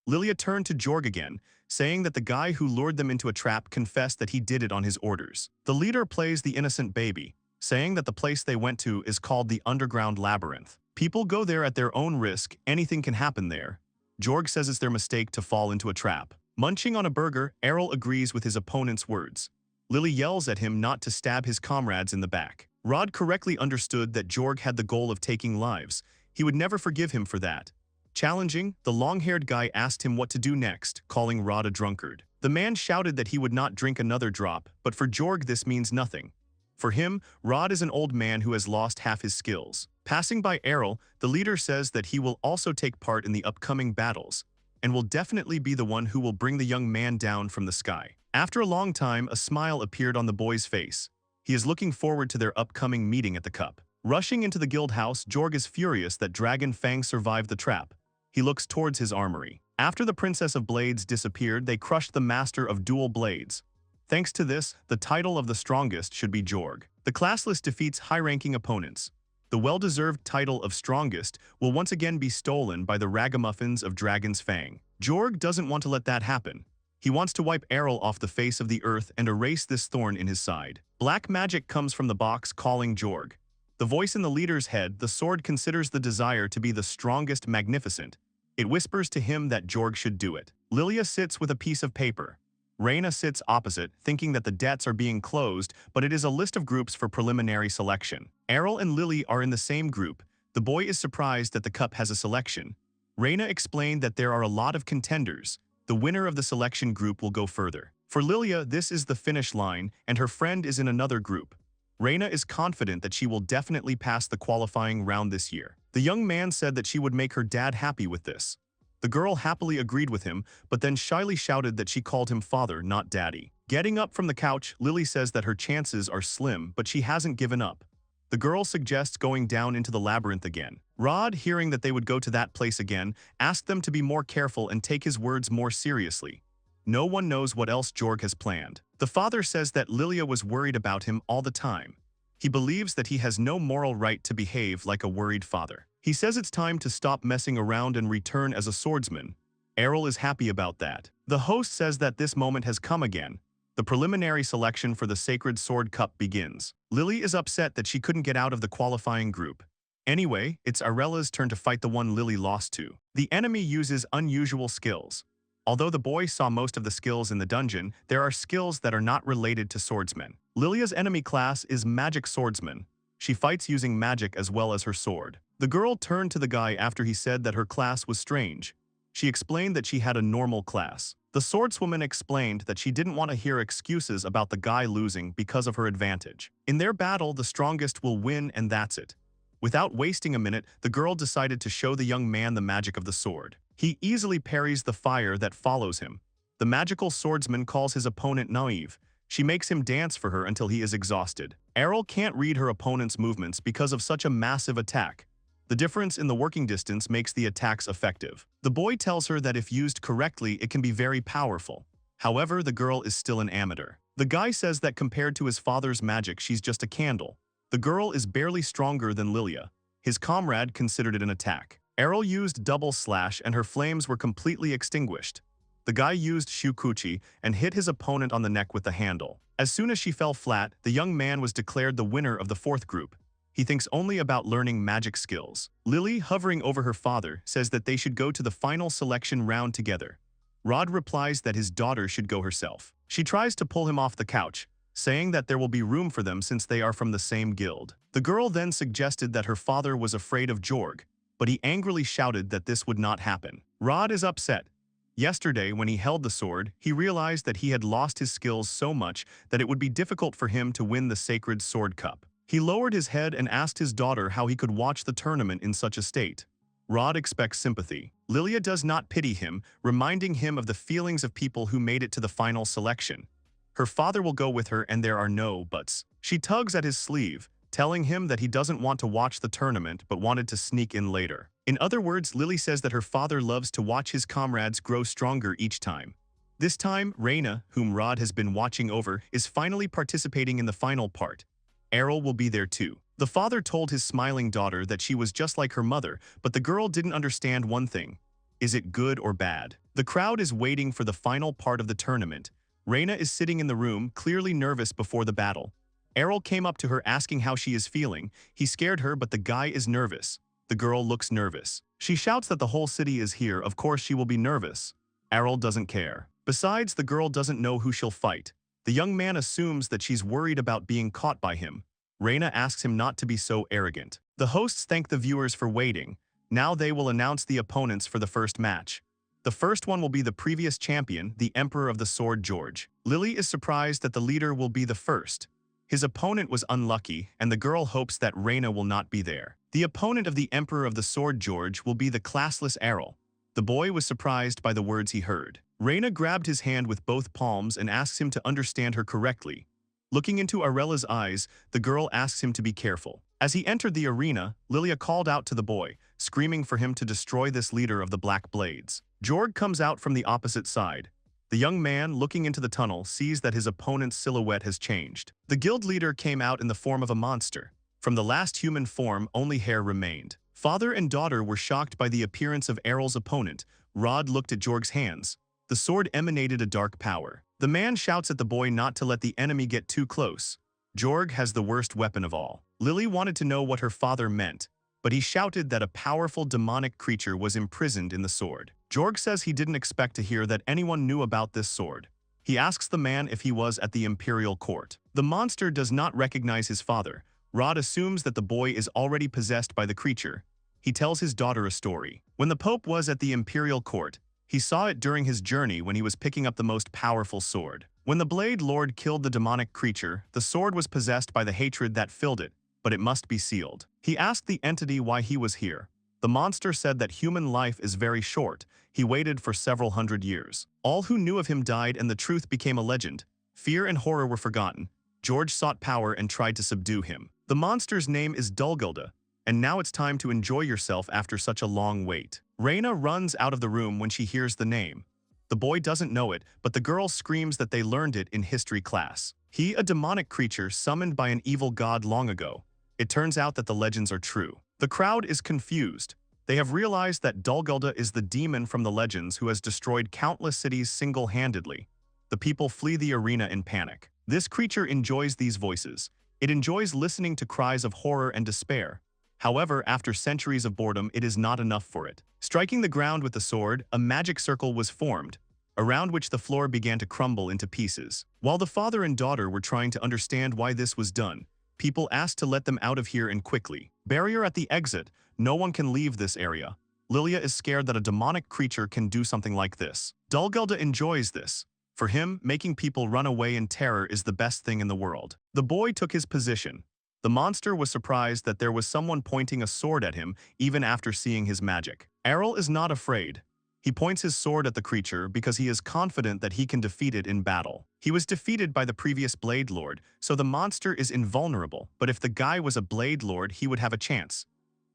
Lilia turned to Jorg again, saying that the guy who lured them into a trap confessed that he did it on his orders. The leader plays the innocent baby, saying that the place they went to is called the Underground Labyrinth. People go there at their own risk, anything can happen there. Jorg says it's their mistake to fall into a trap. Munching on a burger, Arel agrees with his opponent's words. Lily yells at him not to stab his comrades in the back. Rod correctly understood that Jorg had the goal of taking lives. He would never forgive him for that. Challenging, the long-haired guy asked him what to do next, calling Rod a drunkard. The man shouted that he would not drink another drop, but for Jorg this means nothing. For him, Rod is an old man who has lost half his skills. Passing by Arel, the leader says that he will also take part in the upcoming battles, and will definitely be the one who will bring the young man down from the sky. After a long time, a smile appeared on the boy's face. He is looking forward to their upcoming meeting at the cup. Rushing into the guild house, Jorg is furious that Dragon Fang survived the trap. He looks towards his armory. After the Princess of Blades disappeared, they crushed the Master of Dual Blades. Thanks to this, the title of the strongest should be Jorg. The Classless defeats high-ranking opponents. The well-deserved title of strongest will once again be stolen by the ragamuffins of Dragon's Fang. Jorg doesn't want to let that happen. He wants to wipe Arel off the face of the earth and erase this thorn in his side. Black magic comes from the box calling Jorg. The voice in the leader's head, the sword considers the desire to be the strongest magnificent. It whispers to him that Jorg should do it. Lilia sits with a piece of paper. Reina sits opposite, thinking that the debts are being closed, but it is a list of groups for preliminary selection. Arel and Lily are in the same group. The boy is surprised that the cup has a selection. Reina explained that there are a lot of contenders. The winner of the selection group will go further. For Lilia, this is the finish line, and her friend is in another group. Reina is confident that she will definitely pass the qualifying round this year. The young man said that she would make her dad happy with this. The girl happily agreed with him, but then shyly shouted that she called him father, not daddy. Getting up from the couch, Lily says that her chances are slim, but she hasn't given up. The girl suggests going down into the labyrinth again. Rod, hearing that they would go to that place again, asked them to be more careful and take his words more seriously. No one knows what else Jorg has planned. The father says that Lilia was worried about him all the time. He believes that he has no moral right to behave like a worried father. He says it's time to stop messing around and return as a swordsman. Arel is happy about that. The host says that this moment has come again. The preliminary selection for the Sacred Sword Cup begins. Lily is upset that she couldn't get out of the qualifying group. Anyway, it's Arela's turn to fight the one Lily lost to. The enemy uses unusual skills. Although the boy saw most of the skills in the dungeon, there are skills that are not related to swordsmen. Lilia's enemy class is Magic Swordsman. She fights using magic as well as her sword. The girl turned to the guy after he said that her class was strange. She explained that she had a normal class. The swordswoman explained that she didn't want to hear excuses about the guy losing because of her advantage. In their battle, the strongest will win and that's it. Without wasting a minute, the girl decided to show the young man the magic of the sword. He easily parries the fire that follows him. The magical swordsman calls his opponent naive. She makes him dance for her until he is exhausted. Arel can't read her opponent's movements because of such a massive attack. The difference in the working distance makes the attacks effective. The boy tells her that if used correctly, it can be very powerful. However, the girl is still an amateur. The guy says that compared to his father's magic, she's just a candle. The girl is barely stronger than Lilia. His comrade considered it an attack. Arel used double slash and her flames were completely extinguished. The guy used shukuchi and hit his opponent on the neck with the handle. As soon as she fell flat, the young man was declared the winner of the fourth group. He thinks only about learning magic skills. Lily, hovering over her father, says that they should go to the final selection round together. Rod replies that his daughter should go herself. She tries to pull him off the couch, saying that there will be room for them since they are from the same guild. The girl then suggested that her father was afraid of Jorg, but he angrily shouted that this would not happen. Rod is upset. Yesterday, when he held the sword, he realized that he had lost his skills so much that it would be difficult for him to win the Sacred Sword Cup. He lowered his head and asked his daughter how he could watch the tournament in such a state. Rod expects sympathy. Lilia does not pity him, reminding him of the feelings of people who made it to the final selection. Her father will go with her and there are no buts. She tugs at his sleeve, telling him that he doesn't want to watch the tournament but wanted to sneak in later. In other words, Lily says that her father loves to watch his comrades grow stronger each time. This time, Reina, whom Rod has been watching over, is finally participating in the final part. Arel will be there too. The father told his smiling daughter that she was just like her mother, but the girl didn't understand one thing. Is it good or bad? The crowd is waiting for the final part of the tournament. Reina is sitting in the room, clearly nervous before the battle. Arel came up to her asking how she is feeling. He scared her, but the guy is nervous. The girl looks nervous. She shouts that the whole city is here, of course she will be nervous. Arel doesn't care. Besides, the girl doesn't know who she'll fight. The young man assumes that she's worried about being caught by him. Reina asks him not to be so arrogant. The hosts thank the viewers for waiting. Now they will announce the opponents for the first match. The first one will be the previous champion, the Emperor of the Sword George. Lily is surprised that the leader will be the first. His opponent was unlucky, and the girl hopes that Reina will not be there. The opponent of the Emperor of the Sword George will be the classless Arel. The boy was surprised by the words he heard. Reina grabbed his hand with both palms and asks him to understand her correctly. Looking into Arela's eyes, the girl asks him to be careful. As he entered the arena, Lilia called out to the boy, screaming for him to destroy this leader of the Black Blades. Jorg comes out from the opposite side. The young man, looking into the tunnel, sees that his opponent's silhouette has changed. The guild leader came out in the form of a monster. From the last human form, only hair remained. Father and daughter were shocked by the appearance of Arel's opponent. Rod looked at Jorg's hands. The sword emanated a dark power. The man shouts at the boy not to let the enemy get too close. Jorg has the worst weapon of all. Lily wanted to know what her father meant, but he shouted that a powerful demonic creature was imprisoned in the sword. Jorg says he didn't expect to hear that anyone knew about this sword. He asks the man if he was at the imperial court. The monster does not recognize his father. Rod assumes that the boy is already possessed by the creature. He tells his daughter a story. When the Pope was at the imperial court, he saw it during his journey when he was picking up the most powerful sword. When the Blade Lord killed the demonic creature, the sword was possessed by the hatred that filled it, but it must be sealed. He asked the entity why he was here. The monster said that human life is very short. He waited for several hundred years. All who knew of him died and the truth became a legend. Fear and horror were forgotten. George sought power and tried to subdue him. The monster's name is Dulgilda, and now it's time to enjoy yourself after such a long wait. Reina runs out of the room when she hears the name. The boy doesn't know it, but the girl screams that they learned it in history class. He, a demonic creature summoned by an evil god long ago. It turns out that the legends are true. The crowd is confused. They have realized that Dulgilda is the demon from the legends who has destroyed countless cities single-handedly. The people flee the arena in panic. This creature enjoys these voices. It enjoys listening to cries of horror and despair. However, after centuries of boredom, it is not enough for it. Striking the ground with the sword, a magic circle was formed, around which the floor began to crumble into pieces. While the father and daughter were trying to understand why this was done, people asked to let them out of here and quickly. Barrier at the exit. No one can leave this area. Lilia is scared that a demonic creature can do something like this. Dulgilda enjoys this. For him, making people run away in terror is the best thing in the world. The boy took his position. The monster was surprised that there was someone pointing a sword at him even after seeing his magic. Arel is not afraid. He points his sword at the creature because he is confident that he can defeat it in battle. He was defeated by the previous Blade Lord, so the monster is invulnerable, but if the guy was a Blade Lord, he would have a chance.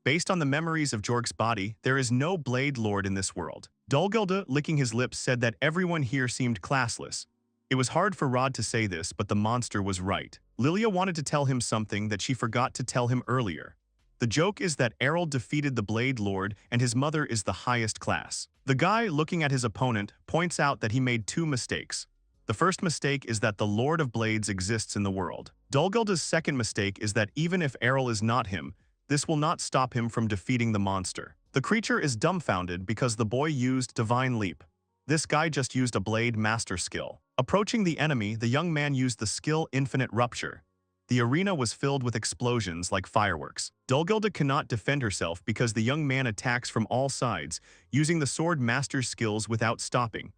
Based on the memories of Jorg's body, there is no Blade Lord in this world. Dulgilda, licking his lips, said that everyone here seemed classless. It was hard for Rod to say this, but the monster was right. Lilia wanted to tell him something that she forgot to tell him earlier. The joke is that Arel defeated the Blade Lord and his mother is the highest class. The guy, looking at his opponent, points out that he made two mistakes. The first mistake is that the Lord of Blades exists in the world. Dulgilda's second mistake is that even if Arel is not him, this will not stop him from defeating the monster. The creature is dumbfounded because the boy used Divine Leap. This guy just used a blade master skill. Approaching the enemy, the young man used the skill Infinite Rupture. The arena was filled with explosions like fireworks. Dulgilda cannot defend herself because the young man attacks from all sides, using the sword master's skills without stopping.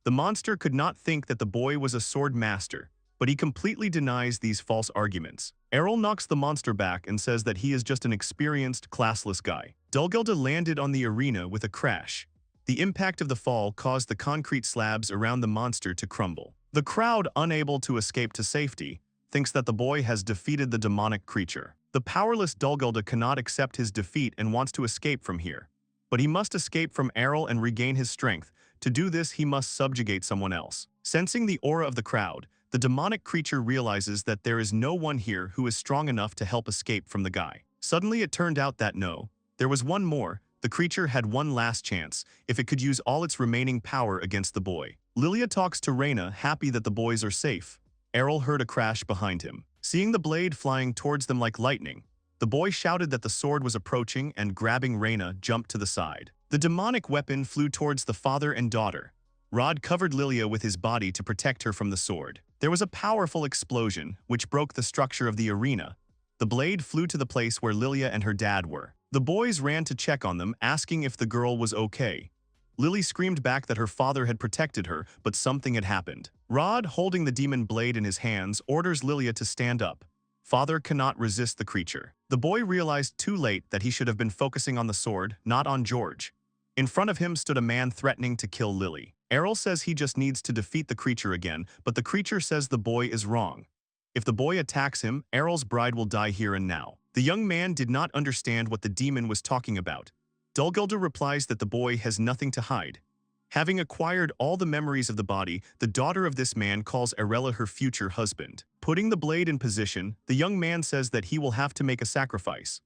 The monster could not think that the boy was a sword master, but he completely denies these false arguments. Arel knocks the monster back and says that he is just an experienced, classless guy. Dulgilda landed on the arena with a crash. The impact of the fall caused the concrete slabs around the monster to crumble. The crowd, unable to escape to safety, thinks that the boy has defeated the demonic creature. The powerless Dulgilda cannot accept his defeat and wants to escape from here. But he must escape from Arel and regain his strength. To do this, he must subjugate someone else. Sensing the aura of the crowd, the demonic creature realizes that there is no one here who is strong enough to help escape from the guy. Suddenly it turned out that no, there was one more. The creature had one last chance, if it could use all its remaining power against the boy. Lilia talks to Reina, happy that the boys are safe. Arel heard a crash behind him. Seeing the blade flying towards them like lightning, the boy shouted that the sword was approaching and, grabbing Reina, jumped to the side. The demonic weapon flew towards the father and daughter. Rod covered Lilia with his body to protect her from the sword. There was a powerful explosion, which broke the structure of the arena. The blade flew to the place where Lilia and her dad were. The boys ran to check on them, asking if the girl was okay. Lily screamed back that her father had protected her, but something had happened. Rod, holding the demon blade in his hands, orders Lilia to stand up. Father cannot resist the creature. The boy realized too late that he should have been focusing on the sword, not on George. In front of him stood a man threatening to kill Lily. Arel says he just needs to defeat the creature again, but the creature says the boy is wrong. If the boy attacks him, Arel's bride will die here and now. The young man did not understand what the demon was talking about. Dulguldur replies that the boy has nothing to hide. Having acquired all the memories of the body, the daughter of this man calls Arela her future husband. Putting the blade in position, the young man says that he will have to make a sacrifice.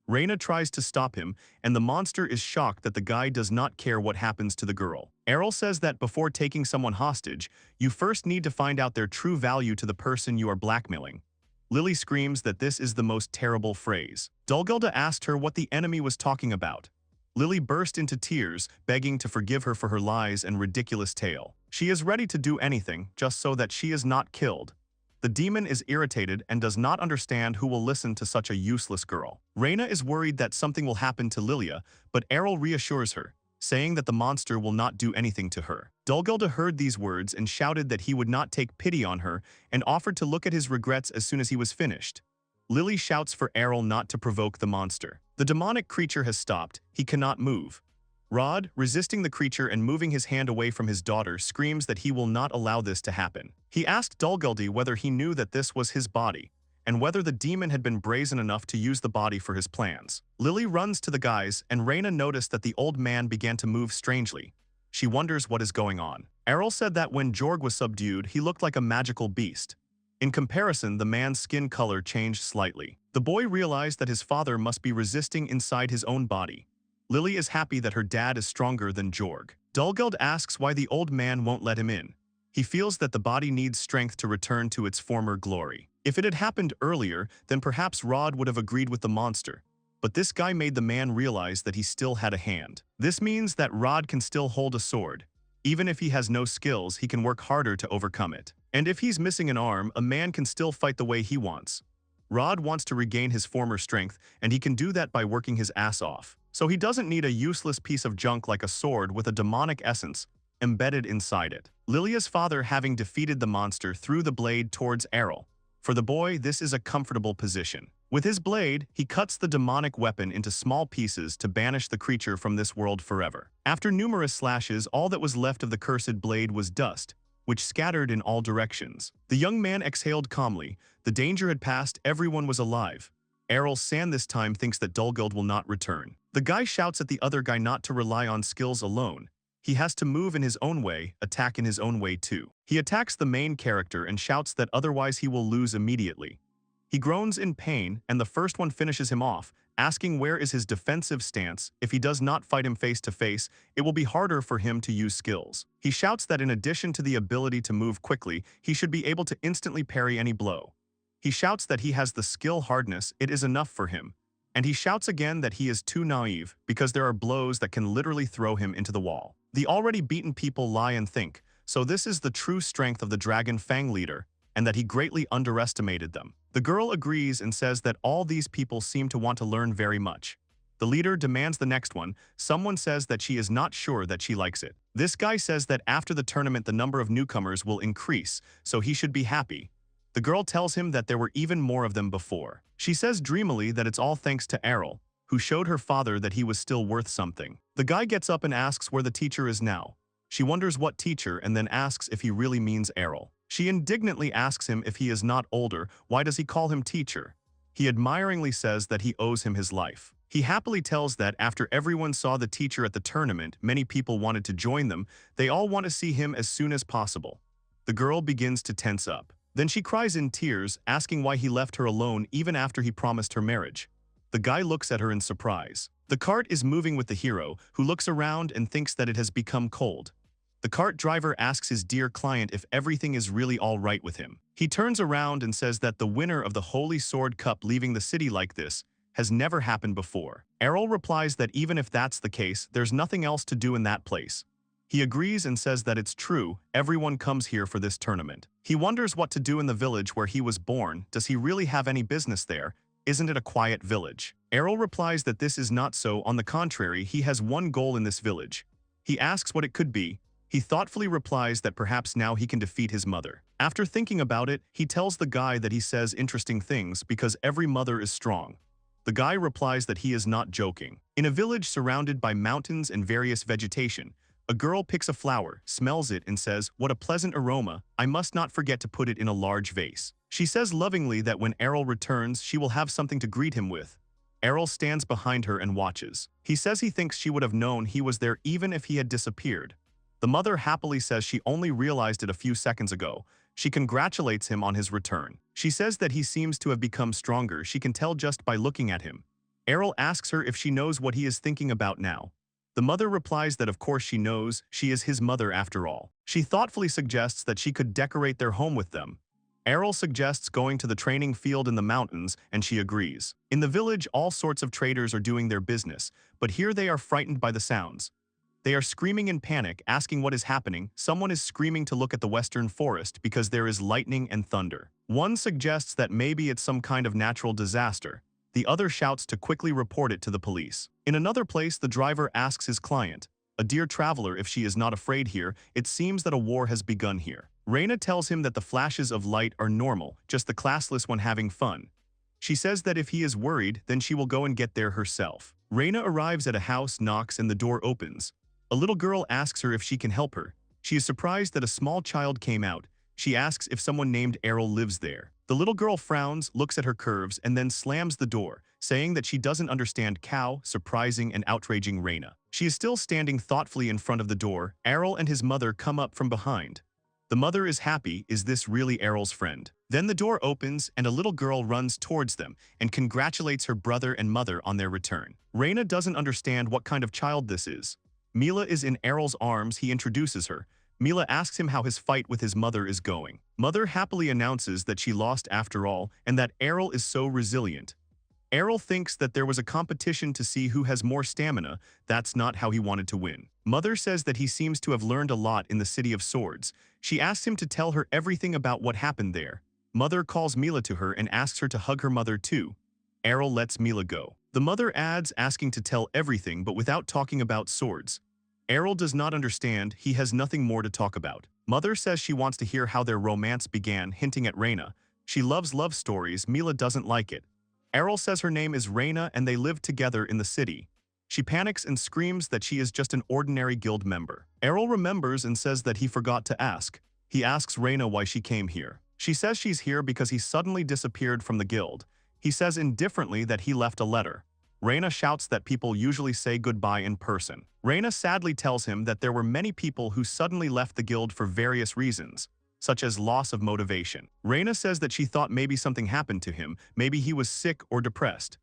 Reina tries to stop him, and the monster is shocked that the guy does not care what happens to the girl. Arel says that before taking someone hostage, you first need to find out their true value to the person you are blackmailing. Lily screams that this is the most terrible phrase. Dulguldur asked her what the enemy was talking about. Lily burst into tears, begging to forgive her for her lies and ridiculous tale. She is ready to do anything, just so that she is not killed. The demon is irritated and does not understand who will listen to such a useless girl. Reina is worried that something will happen to Lilia, but Arel reassures her, saying that the monster will not do anything to her. Dulguldur heard these words and shouted that he would not take pity on her and offered to look at his regrets as soon as he was finished. Lily shouts for Arel not to provoke the monster. The demonic creature has stopped. He cannot move. Rod, resisting the creature and moving his hand away from his daughter, screams that he will not allow this to happen. He asked Dulguldur whether he knew that this was his body, and whether the demon had been brazen enough to use the body for his plans. Lily runs to the guys, and Reina noticed that the old man began to move strangely. She wonders what is going on. Arel said that when Jorg was subdued, he looked like a magical beast. In comparison, the man's skin color changed slightly. The boy realized that his father must be resisting inside his own body. Lily is happy that her dad is stronger than Jorg. Dulguldur asks why the old man won't let him in. He feels that the body needs strength to return to its former glory. If it had happened earlier, then perhaps Rod would have agreed with the monster. But this guy made the man realize that he still had a hand. This means that Rod can still hold a sword. Even if he has no skills, he can work harder to overcome it. And if he's missing an arm, a man can still fight the way he wants. Rod wants to regain his former strength, and he can do that by working his ass off. So he doesn't need a useless piece of junk like a sword with a demonic essence embedded inside it. Lilia's father, having defeated the monster, threw the blade towards Arel. For the boy, this is a comfortable position. With his blade, he cuts the demonic weapon into small pieces to banish the creature from this world forever. After numerous slashes, all that was left of the cursed blade was dust, which scattered in all directions. The young man exhaled calmly. The danger had passed, everyone was alive. Arel San this time thinks that Dulguldur will not return. The guy shouts at the other guy not to rely on skills alone. He has to move in his own way, attack in his own way too. He attacks the main character and shouts that otherwise he will lose immediately. He groans in pain, and the first one finishes him off, asking where is his defensive stance. If he does not fight him face to face, it will be harder for him to use skills. He shouts that in addition to the ability to move quickly, he should be able to instantly parry any blow. He shouts that he has the skill hardness, it is enough for him. And he shouts again that he is too naive, because there are blows that can literally throw him into the wall. The already beaten people lie and think, so this is the true strength of the Dragon Fang leader, and that he greatly underestimated them. The girl agrees and says that all these people seem to want to learn very much. The leader demands the next one. Someone says that she is not sure that she likes it. This guy says that after the tournament the number of newcomers will increase, so he should be happy. The girl tells him that there were even more of them before. She says dreamily that it's all thanks to Arel, who showed her father that he was still worth something. The guy gets up and asks where the teacher is now. She wonders what teacher and then asks if he really means Arel. She indignantly asks him if he is not older, why does he call him teacher? He admiringly says that he owes him his life. He happily tells that after everyone saw the teacher at the tournament, many people wanted to join them, they all want to see him as soon as possible. The girl begins to tense up. Then she cries in tears, asking why he left her alone even after he promised her marriage. The guy looks at her in surprise. The cart is moving with the hero, who looks around and thinks that it has become cold. The cart driver asks his dear client if everything is really all right with him. He turns around and says that the winner of the Holy Sword Cup leaving the city like this has never happened before. Arel replies that even if that's the case, there's nothing else to do in that place. He agrees and says that it's true, everyone comes here for this tournament. He wonders what to do in the village where he was born. Does he really have any business there? Isn't it a quiet village? Arel replies that this is not so, on the contrary, he has one goal in this village. He asks what it could be. He thoughtfully replies that perhaps now he can defeat his mother. After thinking about it, he tells the guy that he says interesting things because every mother is strong. The guy replies that he is not joking. In a village surrounded by mountains and various vegetation, a girl picks a flower, smells it, and says, "What a pleasant aroma, I must not forget to put it in a large vase." She says lovingly that when Arel returns, she will have something to greet him with. Arel stands behind her and watches. He says he thinks she would have known he was there even if he had disappeared. The mother happily says she only realized it a few seconds ago. She congratulates him on his return. She says that he seems to have become stronger, she can tell just by looking at him. Arel asks her if she knows what he is thinking about now. The mother replies that of course she knows, she is his mother after all. She thoughtfully suggests that she could decorate their home with them. Arel suggests going to the training field in the mountains, and she agrees. In the village, all sorts of traders are doing their business, but here they are frightened by the sounds. They are screaming in panic, asking what is happening. Someone is screaming to look at the western forest because there is lightning and thunder. One suggests that maybe it's some kind of natural disaster. The other shouts to quickly report it to the police. In another place, the driver asks his client, a dear traveler, if she is not afraid here. It seems that a war has begun here. Reina tells him that the flashes of light are normal, just the classless one having fun. She says that if he is worried, then she will go and get there herself. Reina arrives at a house, knocks, and the door opens. A little girl asks her if she can help her. She is surprised that a small child came out. She asks if someone named Arel lives there. The little girl frowns, looks at her curves, and then slams the door, saying that she doesn't understand cow, surprising and outraging Reina. She is still standing thoughtfully in front of the door. Arel and his mother come up from behind. The mother is happy. Is this really Arel's friend? Then the door opens and a little girl runs towards them and congratulates her brother and mother on their return. Reina doesn't understand what kind of child this is. Mila is in Arel's arms. He introduces her. Mila asks him how his fight with his mother is going. Mother happily announces that she lost after all and that Arel is so resilient. Arel thinks that there was a competition to see who has more stamina. That's not how he wanted to win. Mother says that he seems to have learned a lot in the City of Swords. She asks him to tell her everything about what happened there. Mother calls Mila to her and asks her to hug her mother too. Arel lets Mila go. The mother adds, asking to tell everything but without talking about swords. Arel does not understand. He has nothing more to talk about. Mother says she wants to hear how their romance began, hinting at Reina. She loves love stories. Mila doesn't like it. Arel says her name is Reina and they live together in the city. She panics and screams that she is just an ordinary guild member. Arel remembers and says that he forgot to ask. He asks Reina why she came here. She says she's here because he suddenly disappeared from the guild. He says indifferently that he left a letter. Reina shouts that people usually say goodbye in person. Reina sadly tells him that there were many people who suddenly left the guild for various reasons, such as loss of motivation. Reina says that she thought maybe something happened to him, maybe he was sick or depressed.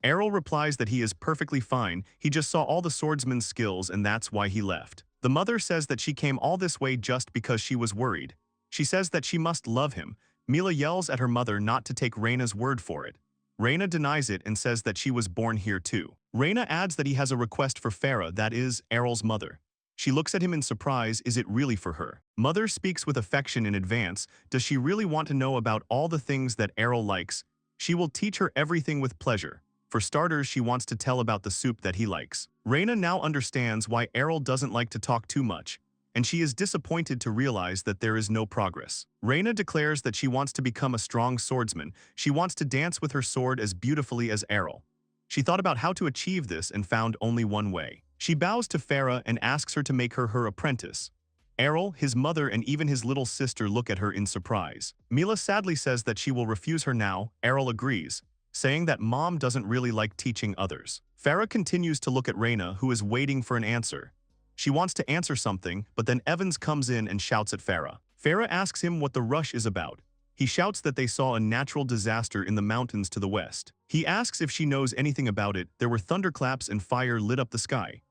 Arel replies that he is perfectly fine, he just saw all the swordsman's skills and that's why he left. The mother says that she came all this way just because she was worried. She says that she must love him. Mila yells at her mother not to take Reina's word for it. Reina denies it and says that she was born here too. Reina adds that he has a request for Farah, that is, Arel's mother. She looks at him in surprise. Is it really for her? Mother speaks with affection in advance. Does she really want to know about all the things that Arel likes? She will teach her everything with pleasure. For starters, she wants to tell about the soup that he likes. Reina now understands why Arel doesn't like to talk too much, and she is disappointed to realize that there is no progress. Reina declares that she wants to become a strong swordsman. She wants to dance with her sword as beautifully as Arel. She thought about how to achieve this and found only one way. She bows to Farah and asks her to make her her apprentice. Arel, his mother, and even his little sister look at her in surprise. Mila sadly says that she will refuse her now. Arel agrees, saying that mom doesn't really like teaching others. Farah continues to look at Reina, who is waiting for an answer. She wants to answer something, but then Evans comes in and shouts at Farah. Farah asks him what the rush is about. He shouts that they saw a natural disaster in the mountains to the west. He asks if she knows anything about it. There were thunderclaps and fire lit up the sky.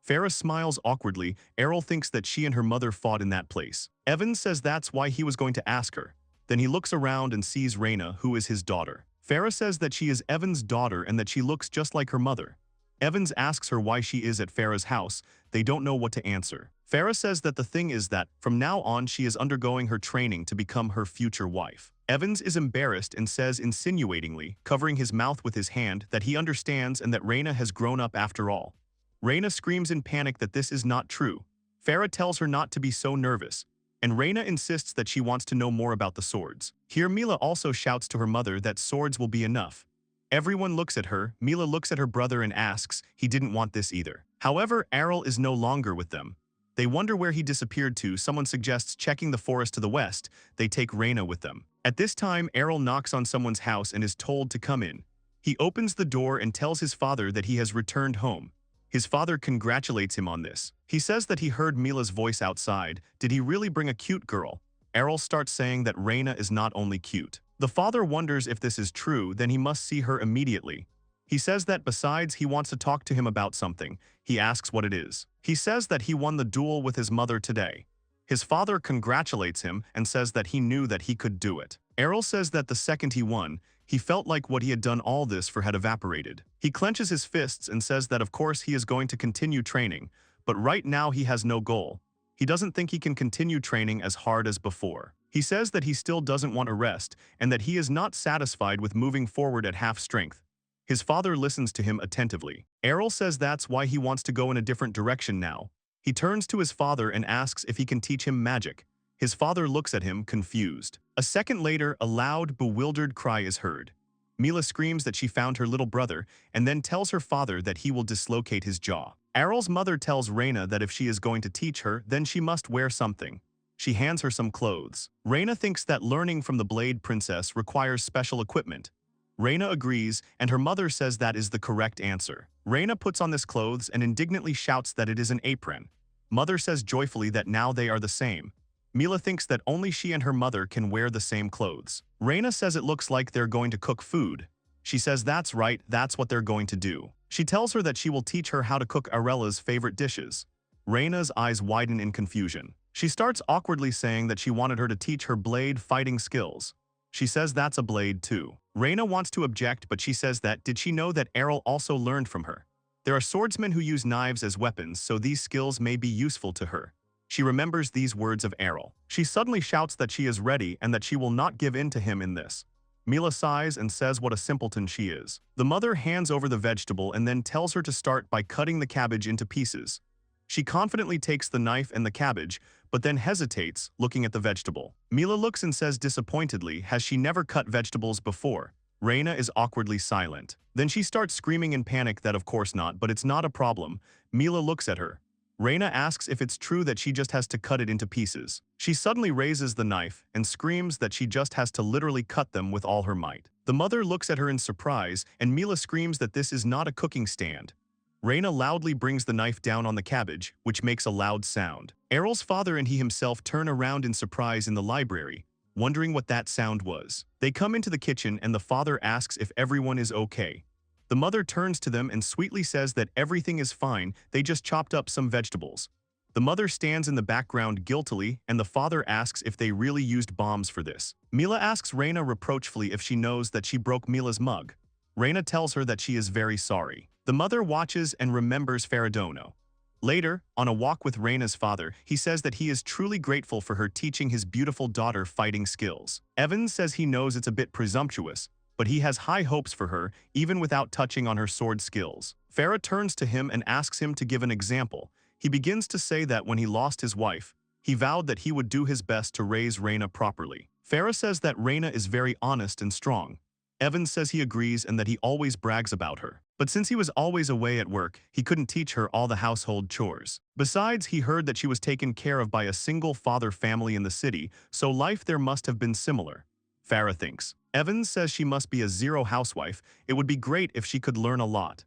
Farah smiles awkwardly. Arel thinks that she and her mother fought in that place. Evan says that's why he was going to ask her. Then he looks around and sees Reina, who is his daughter. Farah says that she is Evan's daughter and that she looks just like her mother. Evans asks her why she is at Farah's house. They don't know what to answer. Farah says that the thing is that, from now on she is undergoing her training to become her future wife. Evans is embarrassed and says insinuatingly, covering his mouth with his hand, that he understands and that Reina has grown up after all. Reina screams in panic that this is not true. Farah tells her not to be so nervous, and Reina insists that she wants to know more about the swords. Here Mila also shouts to her mother that swords will be enough. Everyone looks at her. Mila looks at her brother and asks, he didn't want this either. However, Arel is no longer with them. They wonder where he disappeared to. Someone suggests checking the forest to the west. They take Reina with them. At this time, Arel knocks on someone's house and is told to come in. He opens the door and tells his father that he has returned home. His father congratulates him on this. He says that he heard Mila's voice outside. Did he really bring a cute girl? Arel starts saying that Reina is not only cute. The father wonders if this is true, then he must see her immediately. He says that besides he wants to talk to him about something. He asks what it is. He says that he won the duel with his mother today. His father congratulates him and says that he knew that he could do it. Arel says that the second he won, he felt like what he had done all this for had evaporated. He clenches his fists and says that of course he is going to continue training, but right now he has no goal. He doesn't think he can continue training as hard as before. He says that he still doesn't want a rest and that he is not satisfied with moving forward at half strength. His father listens to him attentively. Arel says that's why he wants to go in a different direction now. He turns to his father and asks if he can teach him magic. His father looks at him, confused. A second later, a loud, bewildered cry is heard. Mila screams that she found her little brother and then tells her father that he will dislocate his jaw. Arel's mother tells Reina that if she is going to teach her, then she must wear something. She hands her some clothes. Reina thinks that learning from the Blade Princess requires special equipment. Reina agrees, and her mother says that is the correct answer. Reina puts on this clothes and indignantly shouts that it is an apron. Mother says joyfully that now they are the same. Mila thinks that only she and her mother can wear the same clothes. Reina says it looks like they're going to cook food. She says that's right, that's what they're going to do. She tells her that she will teach her how to cook Arela's favorite dishes. Reina's eyes widen in confusion. She starts awkwardly saying that she wanted her to teach her blade fighting skills. She says that's a blade too. Reina wants to object, but she says that did she know that Arel also learned from her? There are swordsmen who use knives as weapons, so these skills may be useful to her. She remembers these words of Arel. She suddenly shouts that she is ready and that she will not give in to him in this. Mila sighs and says what a simpleton she is. The mother hands over the vegetable and then tells her to start by cutting the cabbage into pieces. She confidently takes the knife and the cabbage, but then hesitates, looking at the vegetable. Mila looks and says disappointedly, has she never cut vegetables before? Reina is awkwardly silent. Then she starts screaming in panic that of course not, but it's not a problem. Mila looks at her. Reina asks if it's true that she just has to cut it into pieces. She suddenly raises the knife and screams that she just has to literally cut them with all her might. The mother looks at her in surprise, and Mila screams that this is not a cooking stand. Reina loudly brings the knife down on the cabbage, which makes a loud sound. Arel's father and he himself turn around in surprise in the library, wondering what that sound was. They come into the kitchen and the father asks if everyone is okay. The mother turns to them and sweetly says that everything is fine, they just chopped up some vegetables. The mother stands in the background guiltily, and the father asks if they really used bombs for this. Mila asks Reina reproachfully if she knows that she broke Mila's mug. Reina tells her that she is very sorry. The mother watches and remembers Farah. Later, on a walk with Reina's father, he says that he is truly grateful for her teaching his beautiful daughter fighting skills. Evans says he knows it's a bit presumptuous, but he has high hopes for her, even without touching on her sword skills. Farah turns to him and asks him to give an example. He begins to say that when he lost his wife, he vowed that he would do his best to raise Reina properly. Farah says that Reina is very honest and strong. Evans says he agrees and that he always brags about her. But since he was always away at work, he couldn't teach her all the household chores. Besides, he heard that she was taken care of by a single-father family in the city, so life there must have been similar. Farah thinks. Evans says she must be a zero housewife. It would be great if she could learn a lot.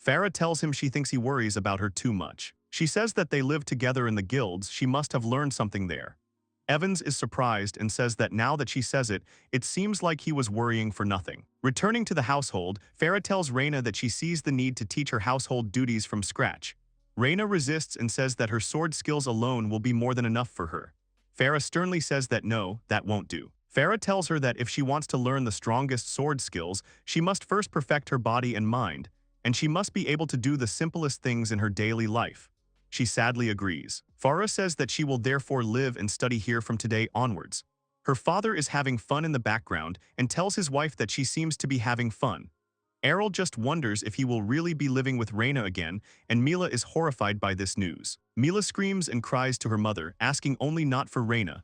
Farah tells him she thinks he worries about her too much. She says that they live together in the guilds, she must have learned something there. Evans is surprised and says that now that she says it, it seems like he was worrying for nothing. Returning to the household, Farah tells Reina that she sees the need to teach her household duties from scratch. Reina resists and says that her sword skills alone will be more than enough for her. Farah sternly says that no, that won't do. Farah tells her that if she wants to learn the strongest sword skills, she must first perfect her body and mind, and she must be able to do the simplest things in her daily life. She sadly agrees. Farah says that she will therefore live and study here from today onwards. Her father is having fun in the background and tells his wife that she seems to be having fun. Arel just wonders if he will really be living with Reina again, and Mila is horrified by this news. Mila screams and cries to her mother, asking only not for Reina.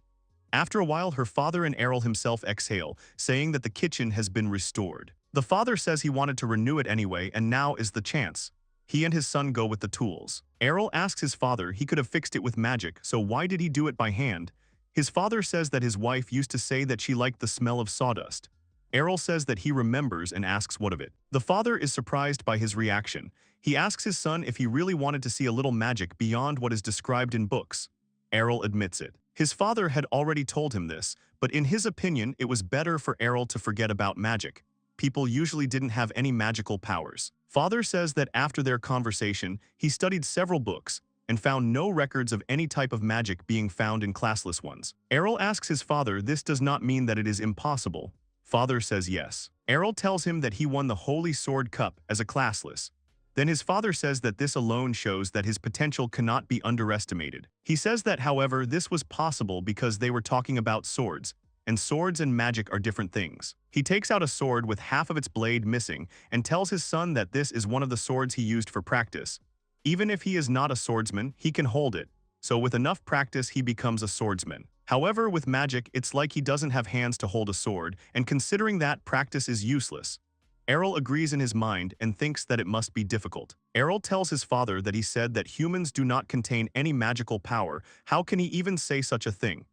After a while, her father and Arel himself exhale, saying that the kitchen has been restored. The father says he wanted to renew it anyway, and now is the chance. He and his son go with the tools. Arel asks his father he could have fixed it with magic, so why did he do it by hand? His father says that his wife used to say that she liked the smell of sawdust. Arel says that he remembers and asks what of it. The father is surprised by his reaction. He asks his son if he really wanted to see a little magic beyond what is described in books. Arel admits it. His father had already told him this, but in his opinion it was better for Arel to forget about magic. People usually didn't have any magical powers. Father says that after their conversation, he studied several books and found no records of any type of magic being found in classless ones. Arel asks his father this does not mean that it is impossible. Father says yes. Arel tells him that he won the Holy Sword Cup as a classless. Then his father says that this alone shows that his potential cannot be underestimated. He says that, however, this was possible because they were talking about swords, and swords and magic are different things. He takes out a sword with half of its blade missing and tells his son that this is one of the swords he used for practice. Even if he is not a swordsman, he can hold it, so with enough practice he becomes a swordsman. However, with magic, it's like he doesn't have hands to hold a sword, and considering that, practice is useless. Arel agrees in his mind and thinks that it must be difficult. Arel tells his father that he said that humans do not contain any magical power. How can he even say such a thing?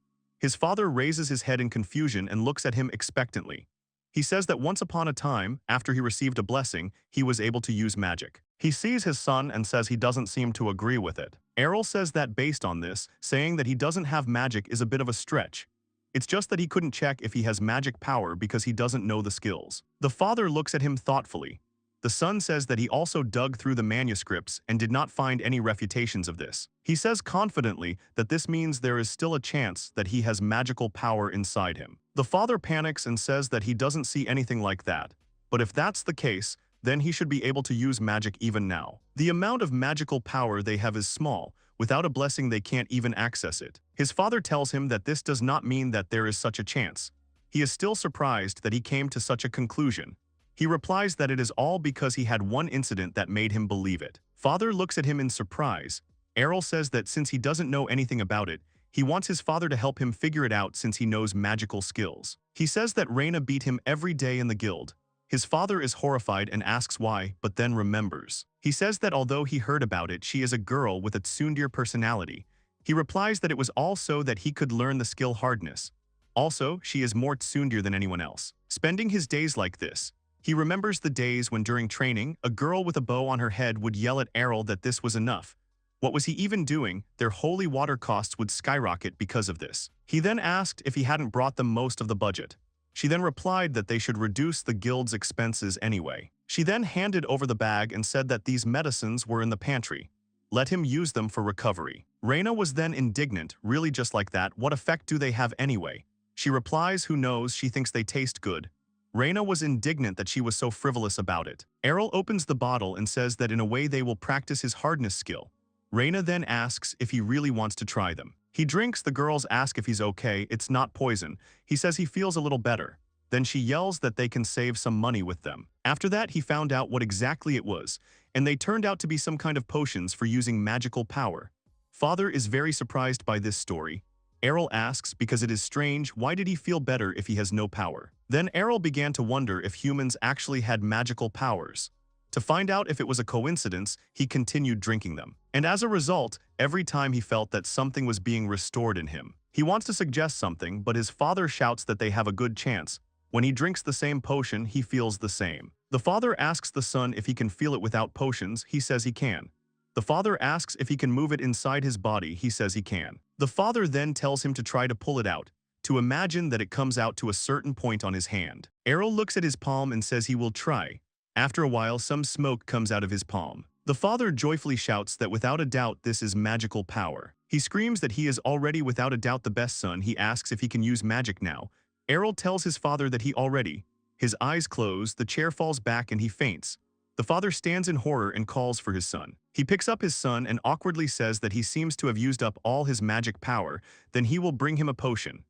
His father raises his head in confusion and looks at him expectantly. He says that once upon a time, after he received a blessing, he was able to use magic. He sees his son and says he doesn't seem to agree with it. Arel says that based on this, saying that he doesn't have magic is a bit of a stretch. It's just that he couldn't check if he has magic power because he doesn't know the skills. The father looks at him thoughtfully. The son says that he also dug through the manuscripts and did not find any refutations of this. He says confidently that this means there is still a chance that he has magical power inside him. The father panics and says that he doesn't see anything like that. But if that's the case, then he should be able to use magic even now. The amount of magical power they have is small. Without a blessing, they can't even access it. His father tells him that this does not mean that there is such a chance. He is still surprised that he came to such a conclusion. He replies that it is all because he had one incident that made him believe it. Father looks at him in surprise. Arel says that since he doesn't know anything about it, he wants his father to help him figure it out since he knows magical skills. He says that Reina beat him every day in the guild. His father is horrified and asks why, but then remembers. He says that although he heard about it, she is a girl with a tsundere personality. He replies that it was all so that he could learn the skill hardness. Also, she is more tsundere than anyone else. Spending his days like this, he remembers the days when during training, a girl with a bow on her head would yell at Arel that this was enough. What was he even doing? Their holy water costs would skyrocket because of this. He then asked if he hadn't brought them most of the budget. She then replied that they should reduce the guild's expenses anyway. She then handed over the bag and said that these medicines were in the pantry. Let him use them for recovery. Reina was then indignant, really just like that, what effect do they have anyway? She replies, who knows, she thinks they taste good. Reina was indignant that she was so frivolous about it. Arel opens the bottle and says that in a way they will practice his hardness skill. Reina then asks if he really wants to try them. He drinks, the girls ask if he's okay, it's not poison. He says he feels a little better. Then she yells that they can save some money with them. After that, he found out what exactly it was, and they turned out to be some kind of potions for using magical power. Father is very surprised by this story. Arel asks because it is strange, why did he feel better if he has no power? Then Arel began to wonder if humans actually had magical powers. To find out if it was a coincidence, he continued drinking them. And as a result, every time he felt that something was being restored in him. He wants to suggest something, but his father shouts that they have a good chance. When he drinks the same potion, he feels the same. The father asks the son if he can feel it without potions. He says he can. The father asks if he can move it inside his body. He says he can. The father then tells him to try to pull it out, to imagine that it comes out to a certain point on his hand. Arel looks at his palm and says he will try. After a while, some smoke comes out of his palm. The father joyfully shouts that without a doubt this is magical power. He screams that he is already without a doubt the best son. He asks if he can use magic now. Arel tells his father that he already. His eyes close, the chair falls back and he faints. The father stands in horror and calls for his son. He picks up his son and awkwardly says that he seems to have used up all his magic power, then he will bring him a potion.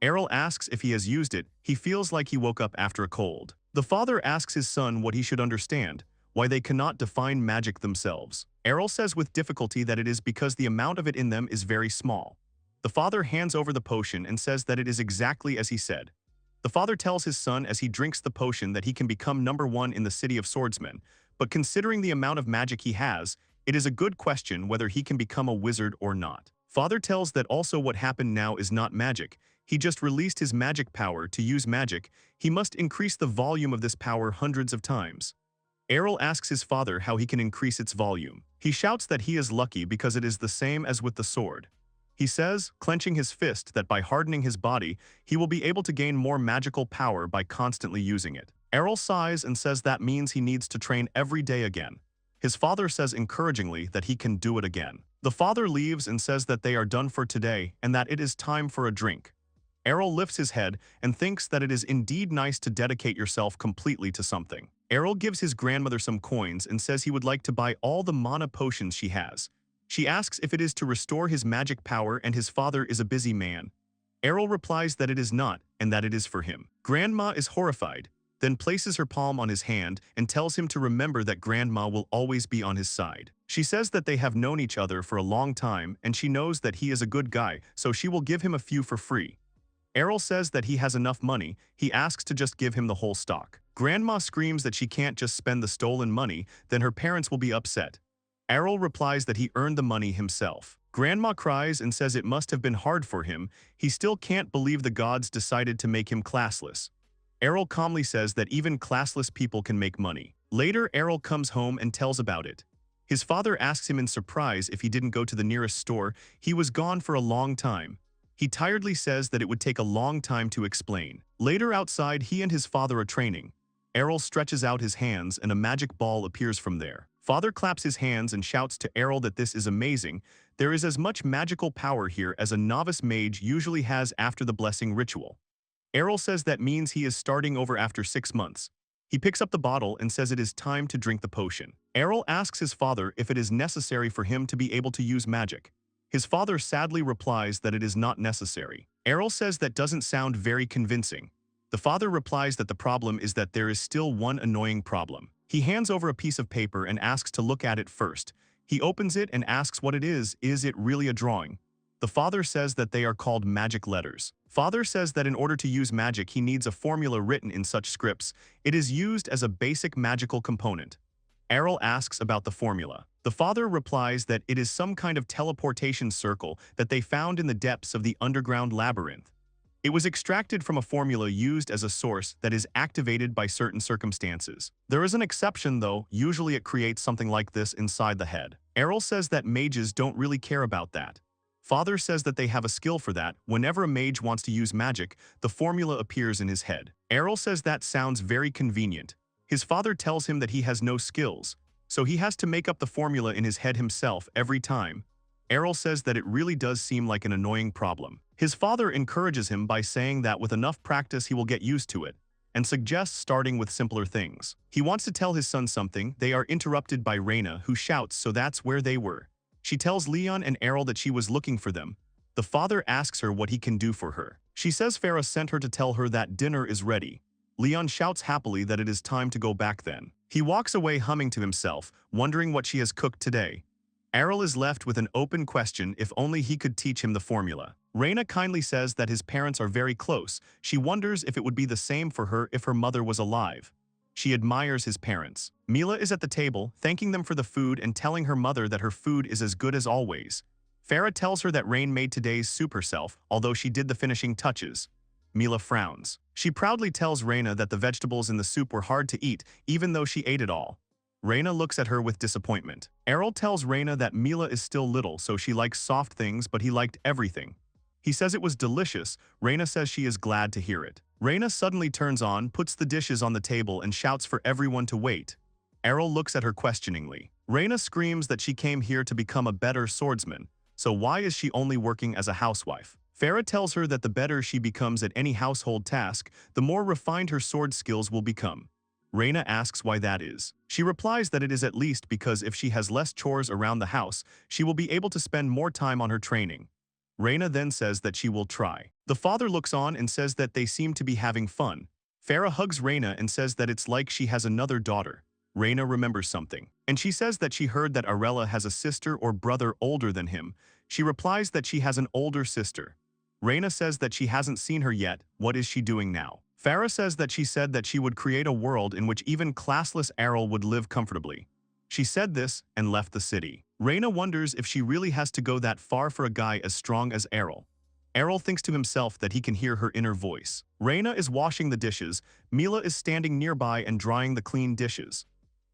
Arel asks if he has used it. He feels like he woke up after a cold. The father asks his son what he should understand, why they cannot define magic themselves. Arel says with difficulty that it is because the amount of it in them is very small. The father hands over the potion and says that it is exactly as he said. The father tells his son as he drinks the potion that he can become number one in the city of swordsmen, but considering the amount of magic he has, it is a good question whether he can become a wizard or not. Father tells that also what happened now is not magic. He just released his magic power. To use magic, he must increase the volume of this power hundreds of times. Arel asks his father how he can increase its volume. He shouts that he is lucky because it is the same as with the sword. He says, clenching his fist, that by hardening his body, he will be able to gain more magical power by constantly using it. Arel sighs and says that means he needs to train every day again. His father says encouragingly that he can do it again. The father leaves and says that they are done for today and that it is time for a drink. Arel lifts his head and thinks that it is indeed nice to dedicate yourself completely to something. Arel gives his grandmother some coins and says he would like to buy all the mana potions she has. She asks if it is to restore his magic power and his father is a busy man. Arel replies that it is not and that it is for him. Grandma is horrified, then places her palm on his hand and tells him to remember that Grandma will always be on his side. She says that they have known each other for a long time and she knows that he is a good guy, so she will give him a few for free. Arel says that he has enough money. He asks to just give him the whole stock. Grandma screams that she can't just spend the stolen money, then her parents will be upset. Arel replies that he earned the money himself. Grandma cries and says it must have been hard for him. He still can't believe the gods decided to make him classless. Arel calmly says that even classless people can make money. Later, Arel comes home and tells about it. His father asks him in surprise if he didn't go to the nearest store. He was gone for a long time. He tiredly says that it would take a long time to explain. Later outside, he and his father are training. Arel stretches out his hands and a magic ball appears from there. Father claps his hands and shouts to Arel that this is amazing. There is as much magical power here as a novice mage usually has after the blessing ritual. Arel says that means he is starting over after 6 months. He picks up the bottle and says it is time to drink the potion. Arel asks his father if it is necessary for him to be able to use magic. His father sadly replies that it is not necessary. Arel says that doesn't sound very convincing. The father replies that the problem is that there is still one annoying problem. He hands over a piece of paper and asks to look at it first. He opens it and asks what it is it really a drawing? The father says that they are called magic letters. Father says that in order to use magic he needs a formula written in such scripts. It is used as a basic magical component. Arel asks about the formula. The father replies that it is some kind of teleportation circle that they found in the depths of the underground labyrinth. It was extracted from a formula used as a source that is activated by certain circumstances. There is an exception though, usually it creates something like this inside the head. Arel says that mages don't really care about that. Father says that they have a skill for that. Whenever a mage wants to use magic, the formula appears in his head. Arel says that sounds very convenient. His father tells him that he has no skills, so he has to make up the formula in his head himself every time. Arel says that it really does seem like an annoying problem. His father encourages him by saying that with enough practice he will get used to it, and suggests starting with simpler things. He wants to tell his son something. They are interrupted by Reina, who shouts, so that's where they were. She tells Leon and Arel that she was looking for them. The father asks her what he can do for her. She says Farah sent her to tell her that dinner is ready. Leon shouts happily that it is time to go back then. He walks away humming to himself, wondering what she has cooked today. Arel is left with an open question if only he could teach him the formula. Reina kindly says that his parents are very close. She wonders if it would be the same for her if her mother was alive. She admires his parents. Mila is at the table, thanking them for the food and telling her mother that her food is as good as always. Farah tells her that Rain made today's soup herself, although she did the finishing touches. Mila frowns. She proudly tells Reina that the vegetables in the soup were hard to eat, even though she ate it all. Reina looks at her with disappointment. Arel tells Reina that Mila is still little, so she likes soft things, but he liked everything. He says it was delicious. Reina says she is glad to hear it. Reina suddenly turns on, puts the dishes on the table, and shouts for everyone to wait. Arel looks at her questioningly. Reina screams that she came here to become a better swordsman, so why is she only working as a housewife? Farah tells her that the better she becomes at any household task, the more refined her sword skills will become. Reina asks why that is. She replies that it is at least because if she has less chores around the house, she will be able to spend more time on her training. Reina then says that she will try. The father looks on and says that they seem to be having fun. Farah hugs Reina and says that it's like she has another daughter. Reina remembers something, and she says that she heard that Arella has a sister or brother older than him. She replies that she has an older sister. Reina says that she hasn't seen her yet. What is she doing now? Farah says that she said that she would create a world in which even classless Arel would live comfortably. She said this and left the city. Reina wonders if she really has to go that far for a guy as strong as Arel. Arel thinks to himself that he can hear her inner voice. Reina is washing the dishes. Mila is standing nearby and drying the clean dishes.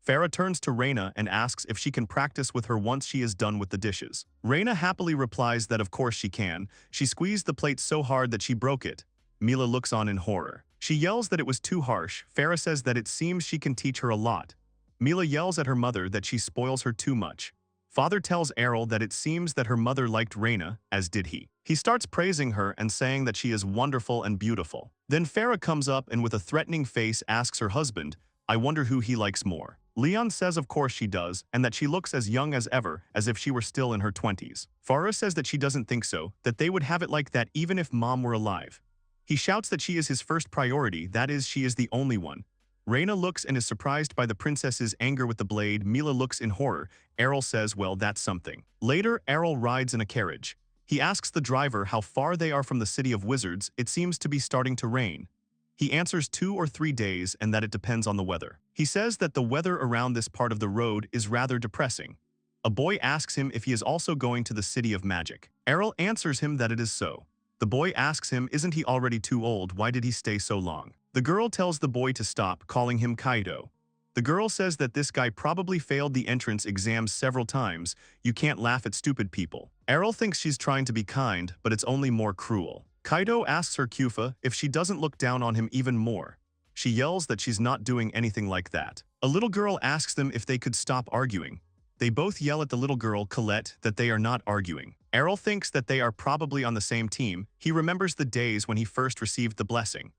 Farah turns to Reina and asks if she can practice with her once she is done with the dishes. Reina happily replies that of course she can. She squeezed the plate so hard that she broke it. Mila looks on in horror. She yells that it was too harsh. Farah says that it seems she can teach her a lot. Mila yells at her mother that she spoils her too much. Father tells Arel that it seems that her mother liked Reina, as did he. He starts praising her and saying that she is wonderful and beautiful. Then Farah comes up and with a threatening face asks her husband, I wonder who he likes more. Leon says of course she does, and that she looks as young as ever, as if she were still in her 20s. Farah says that she doesn't think so, that they would have it like that even if mom were alive. He shouts that she is his first priority, that is, she is the only one. Reina looks and is surprised by the princess's anger with the blade. Mila looks in horror. Arel says, well, that's something. Later, Arel rides in a carriage. He asks the driver how far they are from the city of wizards. It seems to be starting to rain. He answers 2 or 3 days and that it depends on the weather. He says that the weather around this part of the road is rather depressing. A boy asks him if he is also going to the city of magic. Arel answers him that it is so. The boy asks him, isn't he already too old? Why did he stay so long? The girl tells the boy to stop, calling him Kaido. The girl says that this guy probably failed the entrance exams several times. You can't laugh at stupid people. Arel thinks she's trying to be kind, but it's only more cruel. Kaido asks her Kufa if she doesn't look down on him even more. She yells that she's not doing anything like that. A little girl asks them if they could stop arguing. They both yell at the little girl, Colette, that they are not arguing. Arel thinks that they are probably on the same team. He remembers the days when he first received the blessing.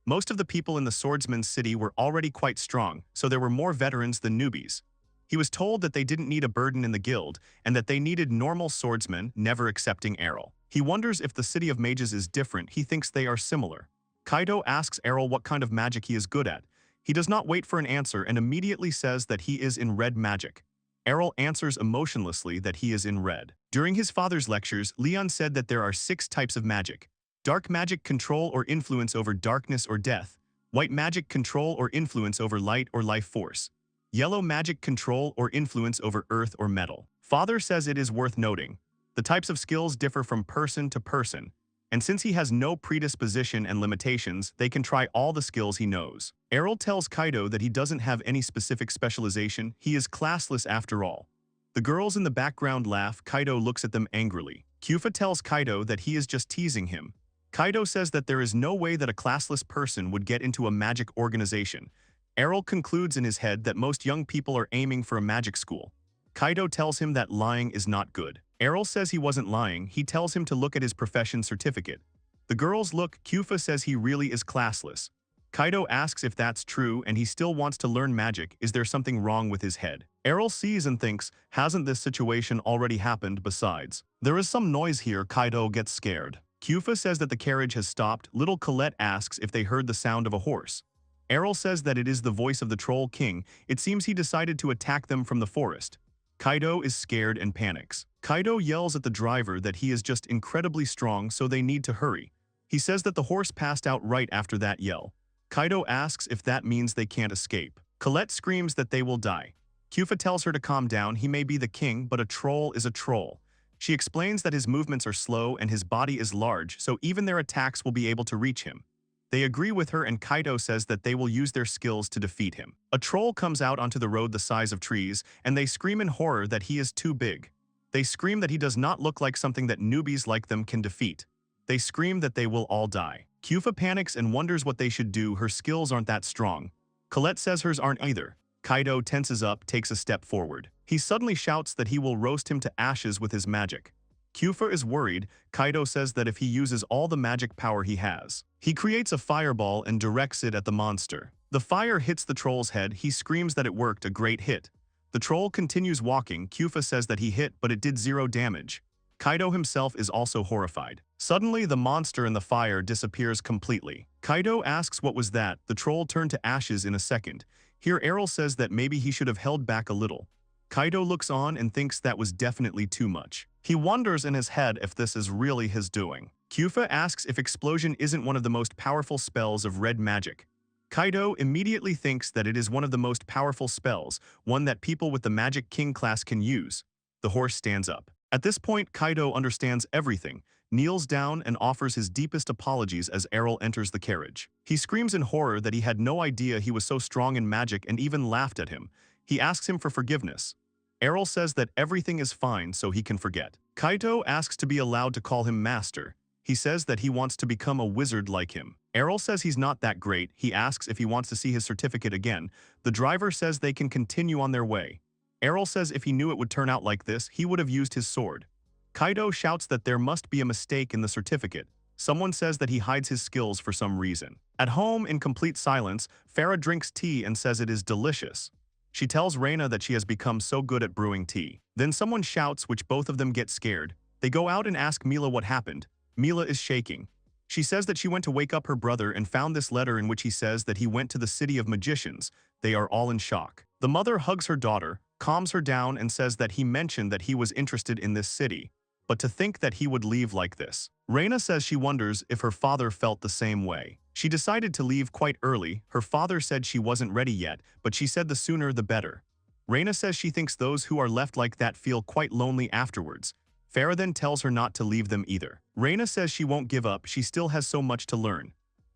Most of the people in the swordsman's city were already quite strong, so there were more veterans than newbies. He was told that they didn't need a burden in the guild, and that they needed normal swordsmen, never accepting Arel. He wonders if the city of mages is different. He thinks they are similar. Kaido asks Arel what kind of magic he is good at. He does not wait for an answer and immediately says that he is in red magic. Arel answers emotionlessly that he is in red. During his father's lectures, Leon said that there are 6 types of magic. Dark magic, control or influence over darkness or death. White magic, control or influence over light or life force. Yellow magic, control or influence over earth or metal. Father says it is worth noting. The types of skills differ from person to person, and since he has no predisposition and limitations, they can try all the skills he knows. Arel tells Kaido that he doesn't have any specific specialization. He is classless after all. The girls in the background laugh. Kaido looks at them angrily. Kufa tells Kaido that he is just teasing him. Kaido says that there is no way that a classless person would get into a magic organization. Arel concludes in his head that most young people are aiming for a magic school. Kaido tells him that lying is not good. Arel says he wasn't lying. He tells him to look at his profession certificate. The girls look. Kufa says he really is classless. Kaido asks if that's true and he still wants to learn magic. Is there something wrong with his head? Arel sees and thinks, hasn't this situation already happened? Besides, there is some noise here. Kaido gets scared. Kufa says that the carriage has stopped. Little Colette asks if they heard the sound of a horse. Arel says that it is the voice of the Troll King. It seems he decided to attack them from the forest. Kaido is scared and panics. Kaido yells at the driver that he is just incredibly strong, so they need to hurry. He says that the horse passed out right after that yell. Kaido asks if that means they can't escape. Colette screams that they will die. Kufa tells her to calm down. He may be the king, but a troll is a troll. She explains that his movements are slow and his body is large, so even their attacks will be able to reach him. They agree with her and Kaido says that they will use their skills to defeat him. A troll comes out onto the road the size of trees, and they scream in horror that he is too big. They scream that he does not look like something that newbies like them can defeat. They scream that they will all die. Kyufa panics and wonders what they should do. Her skills aren't that strong. Colette says hers aren't either. Kaido tenses up, takes a step forward. He suddenly shouts that he will roast him to ashes with his magic. Kyufa is worried. Kaido says that if he uses all the magic power he has, he creates a fireball and directs it at the monster. The fire hits the troll's head. He screams that it worked, a great hit. The troll continues walking. Kyufa says that he hit, but it did 0 damage. Kaido himself is also horrified. Suddenly, the monster in the fire disappears completely. Kaido asks what was that. The troll turned to ashes in a second. Here Arel says that maybe he should have held back a little. Kaido looks on and thinks that was definitely too much. He wonders in his head if this is really his doing. Kyufa asks if explosion isn't one of the most powerful spells of red magic. Kaido immediately thinks that it is one of the most powerful spells, one that people with the Magic King class can use. The horse stands up. At this point, Kaido understands everything, kneels down and offers his deepest apologies as Arel enters the carriage. He screams in horror that he had no idea he was so strong in magic and even laughed at him. He asks him for forgiveness. Arel says that everything is fine so he can forget. Kaido asks to be allowed to call him master. He says that he wants to become a wizard like him. Arel says he's not that great. He asks if he wants to see his certificate again. The driver says they can continue on their way. Arel says if he knew it would turn out like this, he would have used his sword. Kaido shouts that there must be a mistake in the certificate. Someone says that he hides his skills for some reason. At home, in complete silence, Farah drinks tea and says it is delicious. She tells Reina that she has become so good at brewing tea. Then someone shouts, which both of them get scared. They go out and ask Mila what happened. Mila is shaking. She says that she went to wake up her brother and found this letter in which he says that he went to the city of magicians. They are all in shock. The mother hugs her daughter, calms her down and says that he mentioned that he was interested in this city. But to think that he would leave like this. Reina says she wonders if her father felt the same way. She decided to leave quite early. Her father said she wasn't ready yet, but she said the sooner the better. Reina says she thinks those who are left like that feel quite lonely afterwards. Farah then tells her not to leave them either. Reina says she won't give up, she still has so much to learn.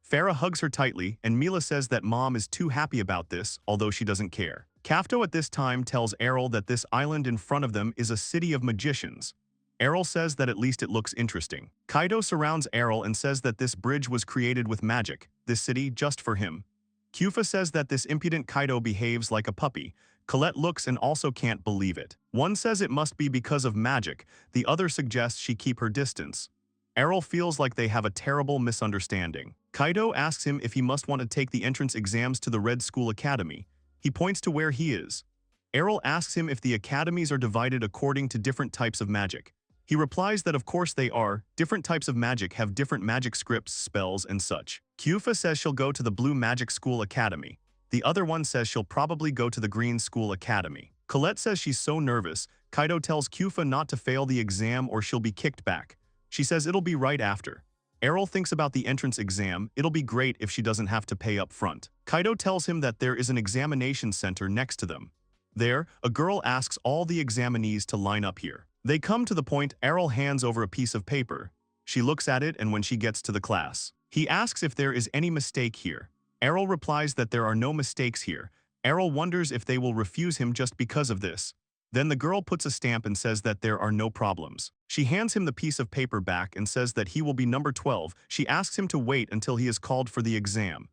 Farah hugs her tightly, and Mila says that mom is too happy about this, although she doesn't care. Kafto at this time tells Arel that this island in front of them is a city of magicians. Arel says that at least it looks interesting. Kaido surrounds Arel and says that this bridge was created with magic, this city just for him. Kyufa says that this impudent Kaido behaves like a puppy. Colette looks and also can't believe it. One says it must be because of magic, the other suggests she keep her distance. Arel feels like they have a terrible misunderstanding. Kaido asks him if he must want to take the entrance exams to the Red School Academy. He points to where he is. Arel asks him if the academies are divided according to different types of magic. He replies that of course they are. Different types of magic have different magic scripts, spells, and such. Kyufa says she'll go to the Blue Magic School Academy. The other one says she'll probably go to the Green School Academy. Colette says she's so nervous. Kaido tells Kyufa not to fail the exam or she'll be kicked back. She says it'll be right after. Arel thinks about the entrance exam. It'll be great if she doesn't have to pay up front. Kaido tells him that there is an examination center next to them. There, a girl asks all the examinees to line up here. They come to the point. Arel hands over a piece of paper. She looks at it and when she gets to the class, he asks if there is any mistake here. Arel replies that there are no mistakes here. Arel wonders if they will refuse him just because of this. Then the girl puts a stamp and says that there are no problems. She hands him the piece of paper back and says that he will be number 12. She asks him to wait until he is called for the exam.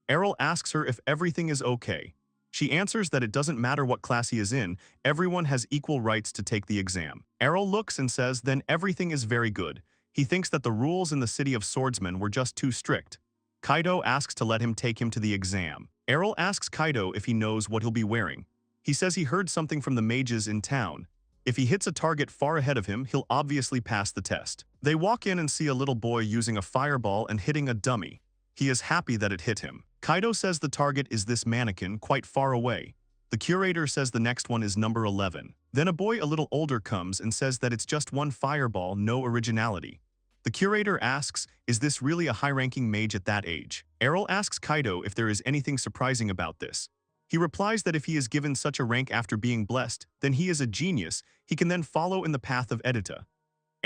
Arel asks her if everything is okay. She answers that it doesn't matter what class he is in, everyone has equal rights to take the exam. Arel looks and says then everything is very good. He thinks that the rules in the city of swordsmen were just too strict. Kaido asks to let him take him to the exam. Arel asks Kaido if he knows what he'll be wearing. He says he heard something from the mages in town. If he hits a target far ahead of him, he'll obviously pass the test. They walk in and see a little boy using a fireball and hitting a dummy. He is happy that it hit him. Kaido says the target is this mannequin quite far away. The curator says the next one is number 11. Then a boy a little older comes and says that it's just one fireball, no originality. The curator asks, is this really a high-ranking mage at that age? Arel asks Kaido if there is anything surprising about this. He replies that if he is given such a rank after being blessed, then he is a genius. He can then follow in the path of Edita.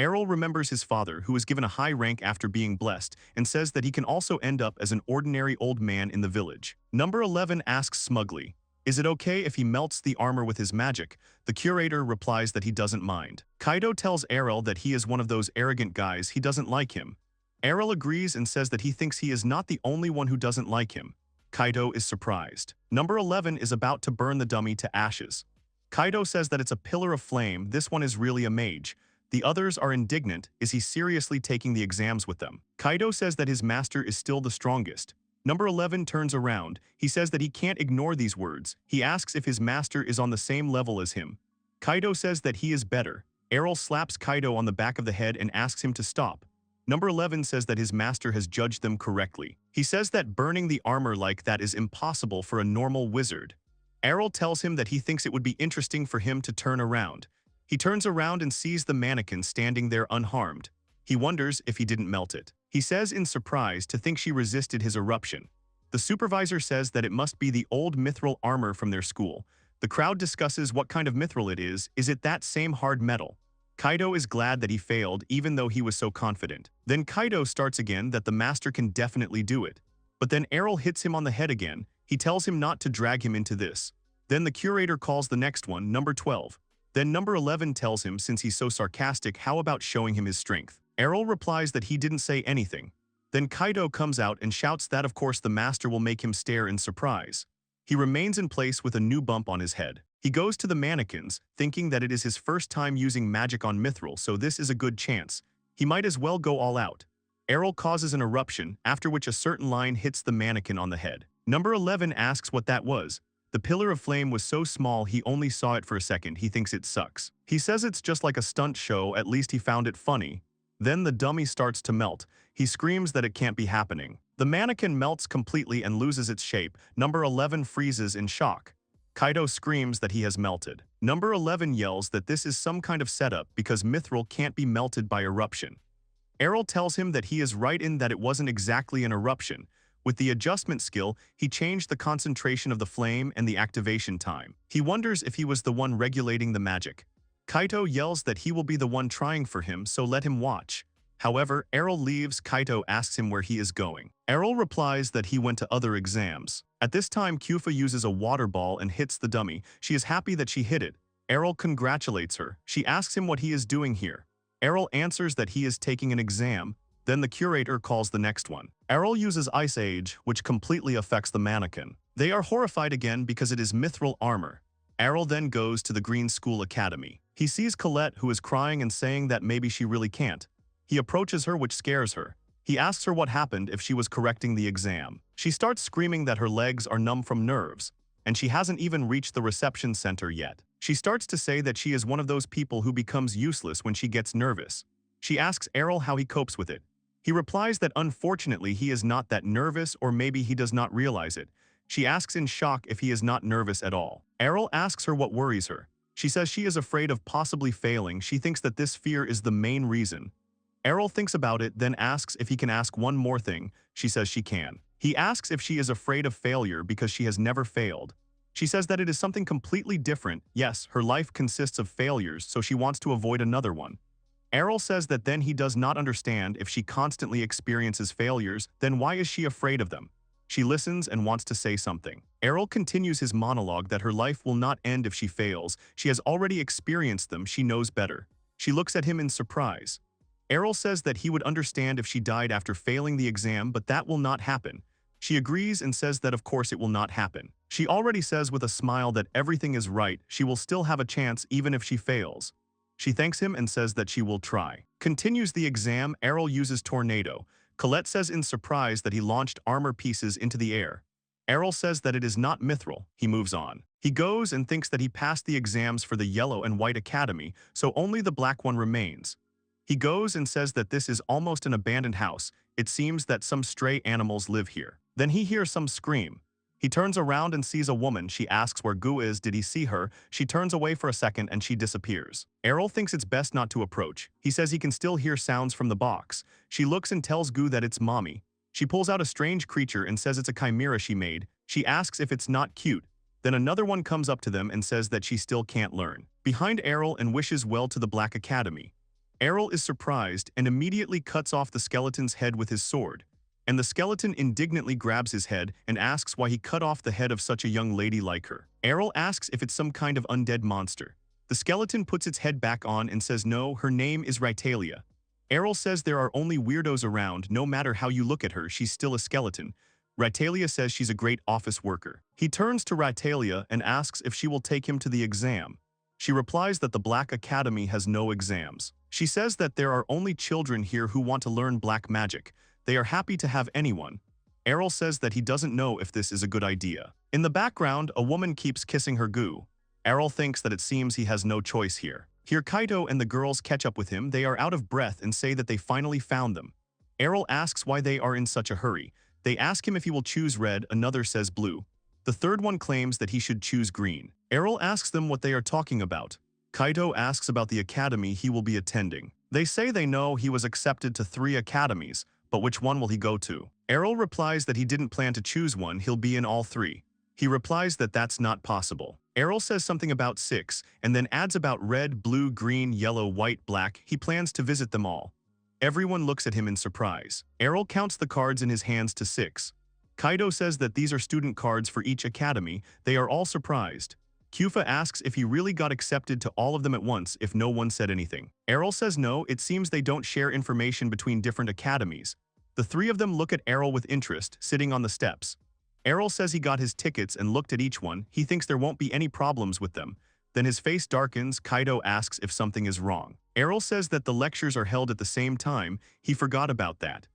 Arel remembers his father, who was given a high rank after being blessed, and says that he can also end up as an ordinary old man in the village. Number 11 asks smugly, "Is it okay if he melts the armor with his magic?" The curator replies that he doesn't mind. Kaido tells Arel that he is one of those arrogant guys, he doesn't like him. Arel agrees and says that he thinks he is not the only one who doesn't like him. Kaido is surprised. Number 11 is about to burn the dummy to ashes. Kaido says that it's a pillar of flame, this one is really a mage. The others are indignant, is he seriously taking the exams with them? Kaido says that his master is still the strongest. Number 11 turns around, he says that he can't ignore these words. He asks if his master is on the same level as him. Kaido says that he is better. Arel slaps Kaido on the back of the head and asks him to stop. Number 11 says that his master has judged them correctly. He says that burning the armor like that is impossible for a normal wizard. Arel tells him that he thinks it would be interesting for him to turn around. He turns around and sees the mannequin standing there unharmed. He wonders if he didn't melt it. He says in surprise to think she resisted his eruption. The supervisor says that it must be the old mithril armor from their school. The crowd discusses what kind of mithril it is it that same hard metal? Kaido is glad that he failed even though he was so confident. Then Kaido starts again that the master can definitely do it. But then Arel hits him on the head again. He tells him not to drag him into this. Then the curator calls the next one, number 12. Then number 11 tells him since he's so sarcastic, how about showing him his strength? Arel replies that he didn't say anything. Then Kaido comes out and shouts that of course the master will make him stare in surprise. He remains in place with a new bump on his head. He goes to the mannequins, thinking that it is his first time using magic on mithril, so this is a good chance. He might as well go all out. Arel causes an eruption, after which a certain line hits the mannequin on the head. Number 11 asks what that was. The pillar of flame was so small he only saw it for a second, he thinks it sucks. He says it's just like a stunt show, at least he found it funny. Then the dummy starts to melt. He screams that it can't be happening. The mannequin melts completely and loses its shape. Number 11 freezes in shock. Kaido screams that he has melted. Number 11 yells that this is some kind of setup because mithril can't be melted by eruption. Arel tells him that he is right in that it wasn't exactly an eruption. With the adjustment skill, he changed the concentration of the flame and the activation time. He wonders if he was the one regulating the magic. Kaido yells that he will be the one trying for him, so let him watch. However, Arel leaves. Kaido asks him where he is going. Arel replies that he went to other exams. At this time, Kyufa uses a water ball and hits the dummy. She is happy that she hit it. Arel congratulates her. She asks him what he is doing here. Arel answers that he is taking an exam. Then the curator calls the next one. Arel uses Ice Age, which completely affects the mannequin. They are horrified again because it is mithril armor. Arel then goes to the Green School Academy. He sees Colette, who is crying and saying that maybe she really can't. He approaches her, which scares her. He asks her what happened if she was correcting the exam. She starts screaming that her legs are numb from nerves, and she hasn't even reached the reception center yet. She starts to say that she is one of those people who becomes useless when she gets nervous. She asks Arel how he copes with it. He replies that unfortunately he is not that nervous, or maybe he does not realize it. She asks in shock if he is not nervous at all. Arel asks her what worries her. She says she is afraid of possibly failing. She thinks that this fear is the main reason. Arel thinks about it, then asks if he can ask one more thing. She says she can. He asks if she is afraid of failure because she has never failed. She says that it is something completely different. Yes, her life consists of failures, so she wants to avoid another one. Arel says that then he does not understand if she constantly experiences failures, then why is she afraid of them? She listens and wants to say something. Arel continues his monologue that her life will not end if she fails. She has already experienced them, she knows better. She looks at him in surprise. Arel says that he would understand if she died after failing the exam, but that will not happen. She agrees and says that of course it will not happen. She already says with a smile that everything is right, she will still have a chance even if she fails. She thanks him and says that she will try. Continues the exam. Arel uses Tornado. Colette says in surprise that he launched armor pieces into the air. Arel says that it is not mithril. He moves on. He goes and thinks that he passed the exams for the Yellow and White Academy, so only the black one remains. He goes and says that this is almost an abandoned house. It seems that some stray animals live here. Then he hears some scream. He turns around and sees a woman. She asks where Gu is. Did he see her? She turns away for a second and she disappears. Arel thinks it's best not to approach. He says he can still hear sounds from the box. She looks and tells Gu that it's mommy. She pulls out a strange creature and says it's a chimera she made. She asks if it's not cute. Then another one comes up to them and says that she still can't learn. Behind Arel and wishes well to the Black Academy. Arel is surprised and immediately cuts off the skeleton's head with his sword, and the skeleton indignantly grabs his head and asks why he cut off the head of such a young lady like her. Arel asks if it's some kind of undead monster. The skeleton puts its head back on and says no, her name is Ritalia. Arel says there are only weirdos around, no matter how you look at her, she's still a skeleton. Ritalia says she's a great office worker. He turns to Ritalia and asks if she will take him to the exam. She replies that the Black Academy has no exams. She says that there are only children here who want to learn black magic. They are happy to have anyone. Arel says that he doesn't know if this is a good idea. In the background, a woman keeps kissing her goo. Arel thinks that it seems he has no choice here. Here Kaito and the girls catch up with him. They are out of breath and say that they finally found them. Arel asks why they are in such a hurry. They ask him if he will choose red, another says blue. The third one claims that he should choose green. Arel asks them what they are talking about. Kaito asks about the academy he will be attending. They say they know he was accepted to 3 academies, but which one will he go to? Arel replies that he didn't plan to choose one, he'll be in all 3. He replies that that's not possible. Arel says something about 6, and then adds about red, blue, green, yellow, white, black. He plans to visit them all. Everyone looks at him in surprise. Arel counts the cards in his hands to 6. Kaito says that these are student cards for each academy. They are all surprised. Kyufa asks if he really got accepted to all of them at once if no one said anything. Arel says no, it seems they don't share information between different academies. The 3 of them look at Arel with interest, sitting on the steps. Arel says he got his tickets and looked at each one. He thinks there won't be any problems with them. Then his face darkens. Kaito asks if something is wrong. Arel says that the lectures are held at the same time. He forgot about that.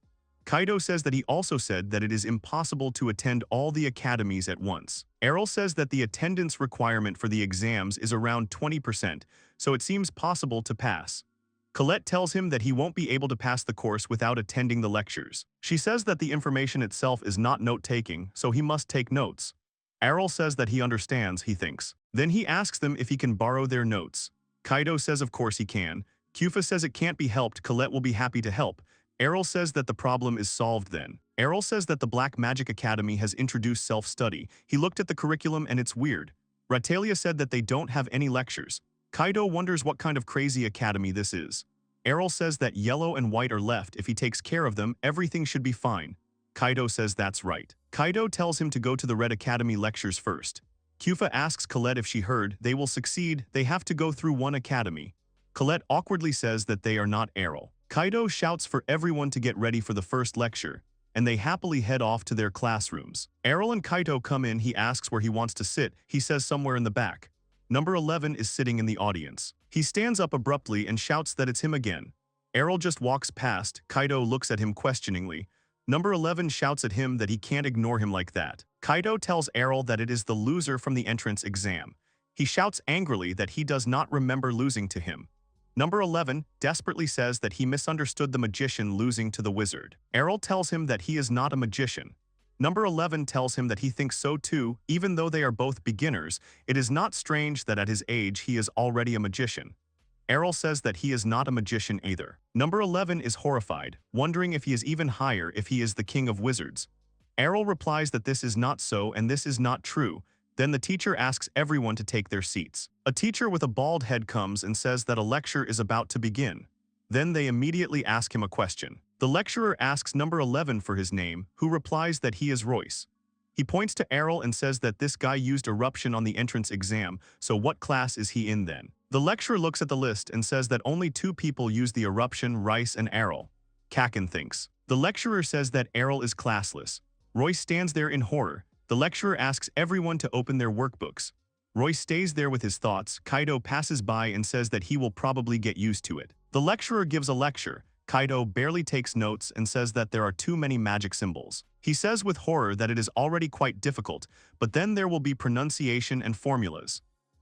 Kaito says that he also said that it is impossible to attend all the academies at once. Arel says that the attendance requirement for the exams is around 20%, so it seems possible to pass. Colette tells him that he won't be able to pass the course without attending the lectures. She says that the information itself is not note-taking, so he must take notes. Arel says that he understands, he thinks. Then he asks them if he can borrow their notes. Kaito says of course he can. Kyufa says it can't be helped, Colette will be happy to help. Arel says that the problem is solved then. Arel says that the Black Magic Academy has introduced self-study. He looked at the curriculum and it's weird. Ritalia said that they don't have any lectures. Kaito wonders what kind of crazy academy this is. Arel says that yellow and white are left. If he takes care of them, everything should be fine. Kaito says that's right. Kaito tells him to go to the Red Academy lectures first. Kyufa asks Colette if she heard. They will succeed. They have to go through one academy. Colette awkwardly says that they are not Arel. Kaito shouts for everyone to get ready for the first lecture, and they happily head off to their classrooms. Arel and Kaito come in. He asks where he wants to sit. He says somewhere in the back. Number 11 is sitting in the audience. He stands up abruptly and shouts that it's him again. Arel just walks past. Kaito looks at him questioningly. Number 11 shouts at him that he can't ignore him like that. Kaito tells Arel that it is the loser from the entrance exam. He shouts angrily that he does not remember losing to him. Number 11 desperately says that he misunderstood the magician losing to the wizard. Arel tells him that he is not a magician. Number 11 tells him that he thinks so too, even though they are both beginners. It is not strange that at his age he is already a magician. Arel says that he is not a magician either. Number 11 is horrified, wondering if he is even higher if he is the king of wizards. Arel replies that this is not so and this is not true. Then the teacher asks everyone to take their seats. A teacher with a bald head comes and says that a lecture is about to begin. Then they immediately ask him a question. The lecturer asks number 11 for his name, who replies that he is Royce. He points to Arel and says that this guy used eruption on the entrance exam, so what class is he in then? The lecturer looks at the list and says that only 2 people use the eruption, Rice and Arel. Kaken thinks. The lecturer says that Arel is classless. Royce stands there in horror. The lecturer asks everyone to open their workbooks. Royce stays there with his thoughts. Kaito passes by and says that he will probably get used to it. The lecturer gives a lecture. Kaito barely takes notes and says that there are too many magic symbols. He says with horror that it is already quite difficult, but then there will be pronunciation and formulas.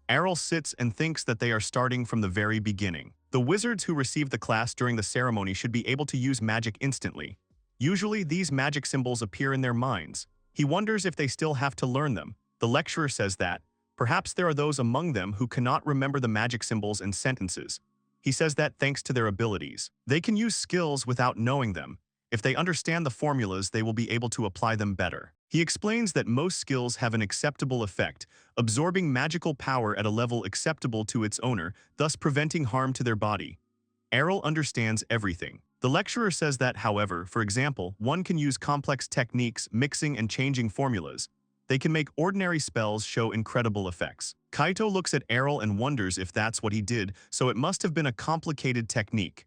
Arel sits and thinks that they are starting from the very beginning. The wizards who receive the class during the ceremony should be able to use magic instantly. Usually these magic symbols appear in their minds. He wonders if they still have to learn them. The lecturer says that perhaps there are those among them who cannot remember the magic symbols and sentences. He says that thanks to their abilities, they can use skills without knowing them. If they understand the formulas, they will be able to apply them better. He explains that most skills have an acceptable effect, absorbing magical power at a level acceptable to its owner, thus preventing harm to their body. Arel understands everything. The lecturer says that, however, for example, one can use complex techniques, mixing and changing formulas. They can make ordinary spells show incredible effects. Kaito looks at Arel and wonders if that's what he did, so it must have been a complicated technique.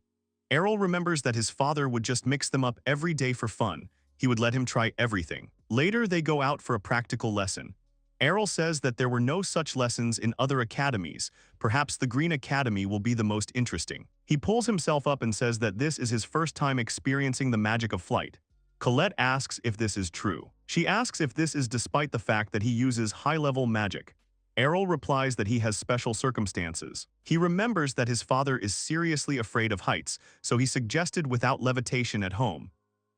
Arel remembers that his father would just mix them up every day for fun. He would let him try everything. Later, they go out for a practical lesson. Arel says that there were no such lessons in other academies. Perhaps the Green Academy will be the most interesting. He pulls himself up and says that this is his first time experiencing the magic of flight. Colette asks if this is true. She asks if this is despite the fact that he uses high-level magic. Arel replies that he has special circumstances. He remembers that his father is seriously afraid of heights, so he suggested without levitation at home.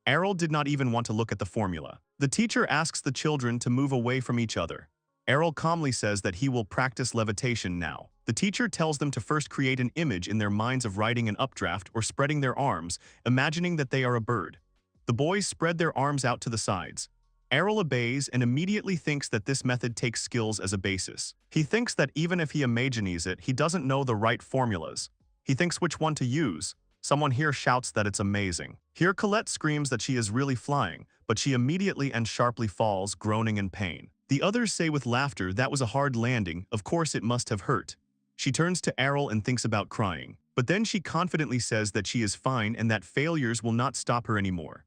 Arel did not even want to look at the formula. The teacher asks the children to move away from each other. Arel calmly says that he will practice levitation now. The teacher tells them to first create an image in their minds of riding an updraft or spreading their arms, imagining that they are a bird. The boys spread their arms out to the sides. Arel obeys and immediately thinks that this method takes skills as a basis. He thinks that even if he imagines it, he doesn't know the right formulas. He thinks which one to use. Someone here shouts that it's amazing. Here Colette screams that she is really flying, but she immediately and sharply falls, groaning in pain. The others say with laughter that was a hard landing, of course it must have hurt. She turns to Arel and thinks about crying, but then she confidently says that she is fine and that failures will not stop her anymore.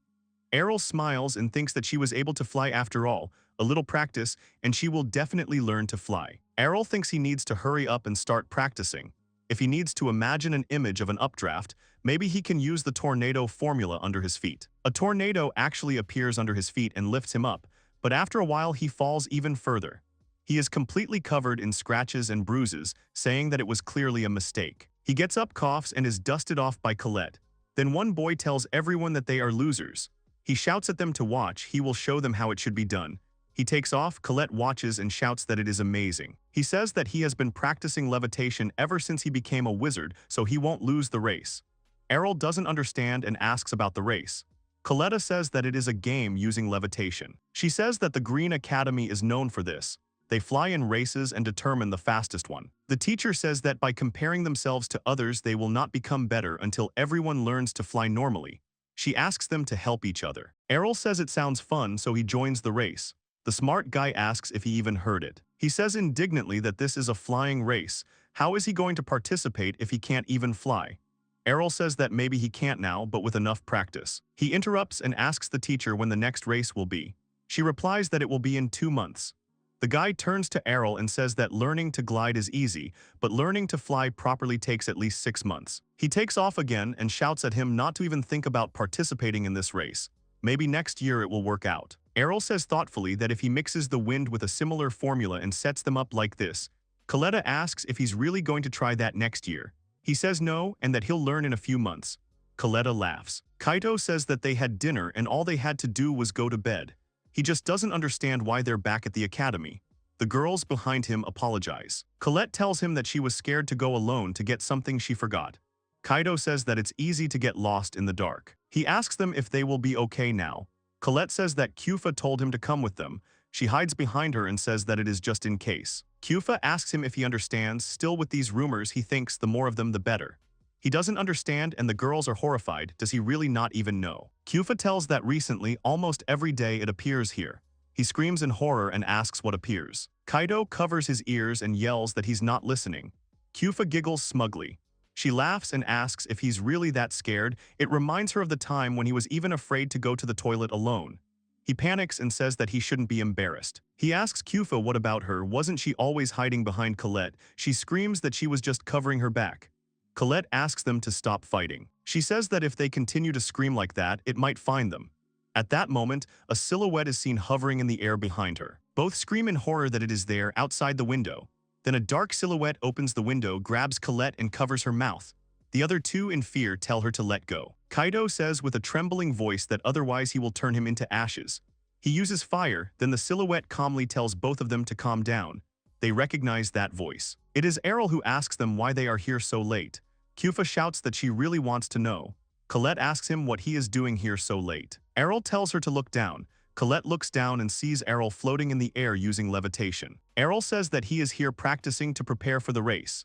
Arel smiles and thinks that she was able to fly after all, a little practice, and she will definitely learn to fly. Arel thinks he needs to hurry up and start practicing. If he needs to imagine an image of an updraft, maybe he can use the tornado formula under his feet. A tornado actually appears under his feet and lifts him up, but after a while he falls even further. He is completely covered in scratches and bruises, saying that it was clearly a mistake. He gets up, coughs, and is dusted off by Colette. Then one boy tells everyone that they are losers. He shouts at them to watch, he will show them how it should be done. He takes off, Colette watches and shouts that it is amazing. He says that he has been practicing levitation ever since he became a wizard, so he won't lose the race. Arel doesn't understand and asks about the race. Colette says that it is a game using levitation. She says that the Green Academy is known for this. They fly in races and determine the fastest one. The teacher says that by comparing themselves to others they will not become better until everyone learns to fly normally. She asks them to help each other. Arel says it sounds fun, so he joins the race. The smart guy asks if he even heard it. He says indignantly that this is a flying race. How is he going to participate if he can't even fly? Arel says that maybe he can't now, but with enough practice. He interrupts and asks the teacher when the next race will be. She replies that it will be in 2 months. The guy turns to Arel and says that learning to glide is easy, but learning to fly properly takes at least 6 months. He takes off again and shouts at him not to even think about participating in this race. Maybe next year it will work out. Arel says thoughtfully that if he mixes the wind with a similar formula and sets them up like this. Colette asks if he's really going to try that next year. He says no and that he'll learn in a few months. Colette laughs. Kaito says that they had dinner and all they had to do was go to bed. He just doesn't understand why they're back at the academy. The girls behind him apologize. Colette tells him that she was scared to go alone to get something she forgot. Kaito says that it's easy to get lost in the dark. He asks them if they will be okay now. Colette says that Kyufa told him to come with them. She hides behind her and says that it is just in case. Kyufa asks him if he understands. Still with these rumors, he thinks the more of them the better. He doesn't understand and the girls are horrified. Does he really not even know? Kyufa tells that recently, almost every day it appears here. He screams in horror and asks what appears. Kaito covers his ears and yells that he's not listening. Kyufa giggles smugly. She laughs and asks if he's really that scared. It reminds her of the time when he was even afraid to go to the toilet alone. He panics and says that he shouldn't be embarrassed. He asks Kyufa what about her, wasn't she always hiding behind Colette? She screams that she was just covering her back. Colette asks them to stop fighting. She says that if they continue to scream like that, it might find them. At that moment, a silhouette is seen hovering in the air behind her. Both scream in horror that it is there outside the window. Then a dark silhouette opens the window, grabs Colette and covers her mouth. The other two, in fear, tell her to let go. Kaito says with a trembling voice that otherwise he will turn him into ashes. He uses fire, then the silhouette calmly tells both of them to calm down. They recognize that voice. It is Arel who asks them why they are here so late. Kyufa shouts that she really wants to know. Colette asks him what he is doing here so late. Arel tells her to look down. Colette looks down and sees Arel floating in the air using levitation. Arel says that he is here practicing to prepare for the race.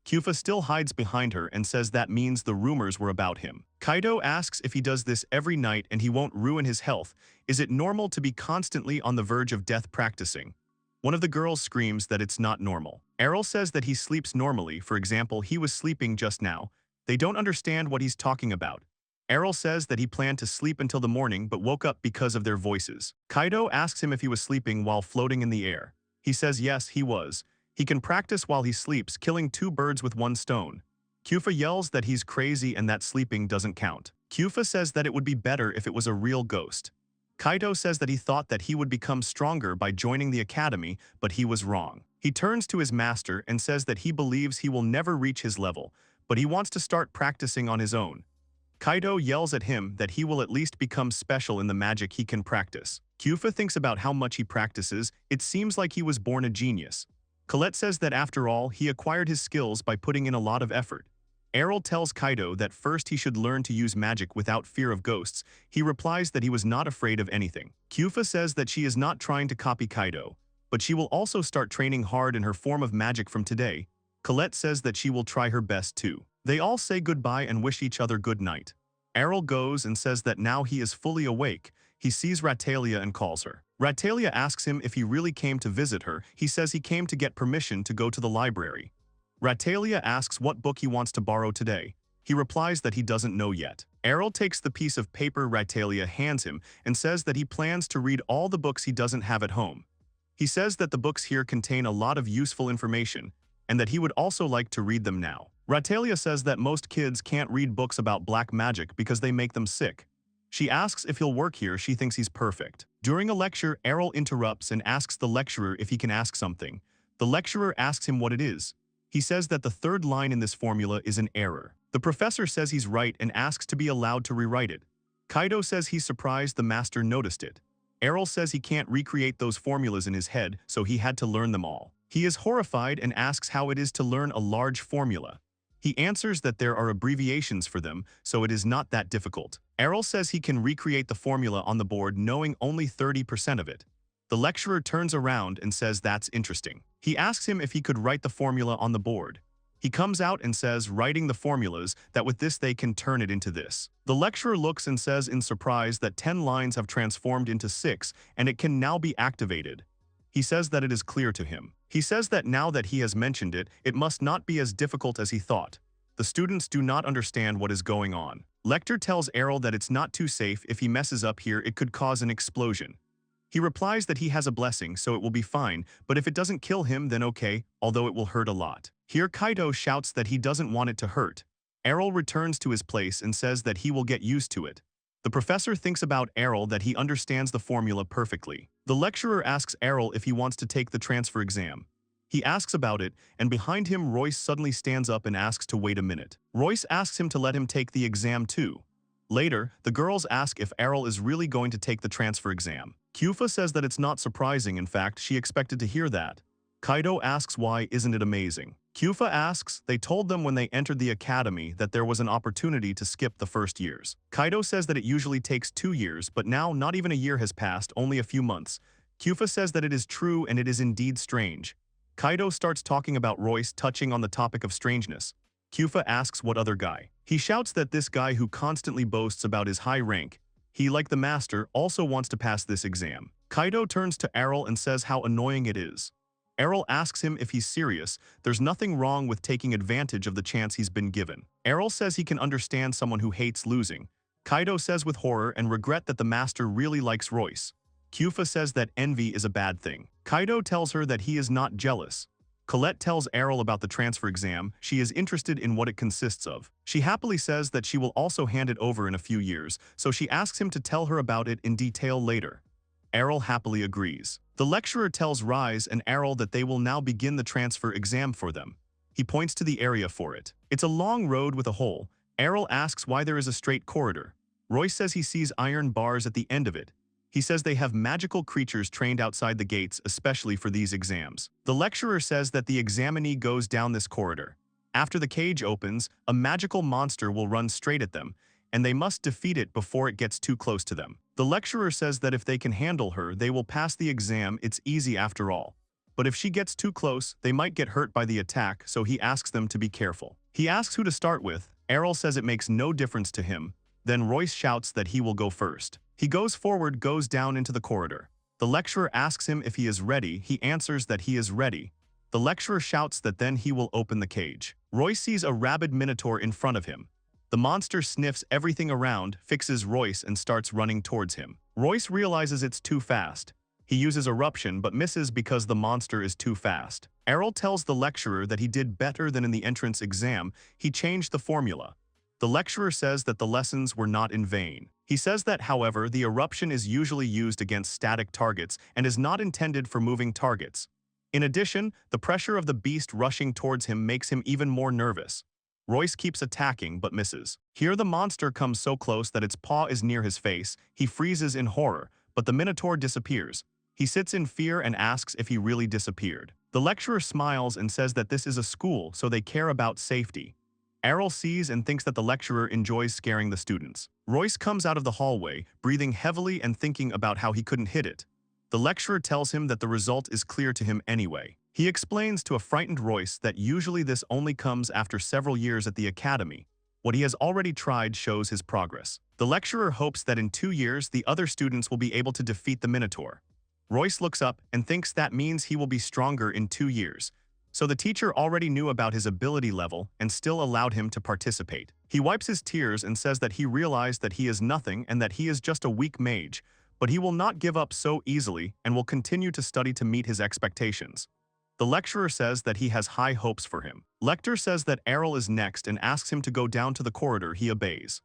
Kyufa still hides behind her and says that means the rumors were about him. Kaido asks if he does this every night and he won't ruin his health. Is it normal to be constantly on the verge of death practicing? One of the girls screams that it's not normal. Arel says that he sleeps normally, for example, he was sleeping just now. They don't understand what he's talking about. Arel says that he planned to sleep until the morning but woke up because of their voices. Kaido asks him if he was sleeping while floating in the air. He says yes, he was. He can practice while he sleeps, killing 2 birds with 1 stone. Kyufa yells that he's crazy and that sleeping doesn't count. Kyufa says that it would be better if it was a real ghost. Kaido says that he thought that he would become stronger by joining the academy, but he was wrong. He turns to his master and says that he believes he will never reach his level, but he wants to start practicing on his own. Kaido yells at him that he will at least become special in the magic he can practice. Kyufa thinks about how much he practices. It seems like he was born a genius. Colette says that after all, he acquired his skills by putting in a lot of effort. Arel tells Kaido that first he should learn to use magic without fear of ghosts. He replies that he was not afraid of anything. Kyufa says that she is not trying to copy Kaido, but she will also start training hard in her form of magic from today. Colette says that she will try her best too. They all say goodbye and wish each other good night. Arel goes and says that now he is fully awake. He sees Ratalia and calls her. Ratalia asks him if he really came to visit her. He says he came to get permission to go to the library. Ratalia asks what book he wants to borrow today. He replies that he doesn't know yet. Arel takes the piece of paper Ratalia hands him and says that he plans to read all the books he doesn't have at home. He says that the books here contain a lot of useful information and that he would also like to read them now. Ratalia says that most kids can't read books about black magic because they make them sick. She asks if he'll work here. She thinks he's perfect. During a lecture, Arel interrupts and asks the lecturer if he can ask something. The lecturer asks him what it is. He says that the 3rd line in this formula is an error. The professor says he's right and asks to be allowed to rewrite it. Kaido says he's surprised the master noticed it. Arel says he can't recreate those formulas in his head, so he had to learn them all. He is horrified and asks how it is to learn a large formula. He answers that there are abbreviations for them, so it is not that difficult. Arel says he can recreate the formula on the board knowing only 30% of it. The lecturer turns around and says that's interesting. He asks him if he could write the formula on the board. He comes out and says, writing the formulas, that with this they can turn it into this. The lecturer looks and says in surprise that 10 lines have transformed into 6 and it can now be activated. He says that it is clear to him. He says that now that he has mentioned it, it must not be as difficult as he thought. The students do not understand what is going on. Lecter tells Arel that it's not too safe. If he messes up here, it could cause an explosion. He replies that he has a blessing, so it will be fine, but if it doesn't kill him, then okay, although it will hurt a lot. Here Kaido shouts that he doesn't want it to hurt. Arel returns to his place and says that he will get used to it. The professor thinks about Arel that he understands the formula perfectly. The lecturer asks Arel if he wants to take the transfer exam. He asks about it, and behind him Royce suddenly stands up and asks to wait a minute. Royce asks him to let him take the exam too. Later, the girls ask if Arel is really going to take the transfer exam. Kyufa says that it's not surprising, in fact, she expected to hear that. Kaido asks why isn't it amazing. Kyufa asks, they told them when they entered the academy that there was an opportunity to skip the first years. Kaido says that it usually takes 2 years, but now not even a year has passed, only a few months. Kyufa says that it is true and it is indeed strange. Kaido starts talking about Royce, touching on the topic of strangeness. Kyufa asks what other guy. He shouts that this guy who constantly boasts about his high rank, he, like the master, also wants to pass this exam. Kaido turns to Arel and says how annoying it is. Arel asks him if he's serious. There's nothing wrong with taking advantage of the chance he's been given. Arel says he can understand someone who hates losing. Kaido says with horror and regret that the master really likes Royce. Kyufa says that envy is a bad thing. Kaido tells her that he is not jealous. Colette tells Arel about the transfer exam. She is interested in what it consists of. She happily says that she will also hand it over in a few years, so she asks him to tell her about it in detail later. Arel happily agrees. The lecturer tells Rise and Arel that they will now begin the transfer exam for them. He points to the area for it. It's a long road with a hole. Arel asks why there is a straight corridor. Royce says he sees iron bars at the end of it. He says they have magical creatures trained outside the gates, especially for these exams. The lecturer says that the examinee goes down this corridor. After the cage opens, a magical monster will run straight at them, and they must defeat it before it gets too close to them. The lecturer says that if they can handle her, they will pass the exam. It's easy after all. but if she gets too close, they might get hurt by the attack, so he asks them to be careful. He asks who to start with. Arel says it makes no difference to him. Then Royce shouts that he will go first. He goes forward, goes down into the corridor. The lecturer asks him if he is ready. He answers that he is ready. The lecturer shouts that then he will open the cage. Royce sees a rabid minotaur in front of him. The monster sniffs everything around, fixes Royce, and starts running towards him. Royce realizes it's too fast. He uses eruption but misses because the monster is too fast. Arel tells the lecturer that he did better than in the entrance exam. He changed the formula. The lecturer says that the lessons were not in vain. He says that, however, the eruption is usually used against static targets and is not intended for moving targets. In addition, the pressure of the beast rushing towards him makes him even more nervous. Royce keeps attacking but misses. Here the monster comes so close that its paw is near his face. He freezes in horror, but the minotaur disappears. He sits in fear and asks if he really disappeared. The lecturer smiles and says that this is a school, so they care about safety. Arel sees and thinks that the lecturer enjoys scaring the students. Royce comes out of the hallway, breathing heavily and thinking about how he couldn't hit it. The lecturer tells him that the result is clear to him anyway. He explains to a frightened Royce that usually this only comes after several years at the academy. What he has already tried shows his progress. The lecturer hopes that in 2 years the other students will be able to defeat the minotaur. Royce looks up and thinks that means he will be stronger in 2 years. So the teacher already knew about his ability level and still allowed him to participate. He wipes his tears and says that he realized that he is nothing and that he is just a weak mage, but he will not give up so easily and will continue to study to meet his expectations. The lecturer says that he has high hopes for him. Lecter says that Arel is next and asks him to go down to the corridor. He obeys.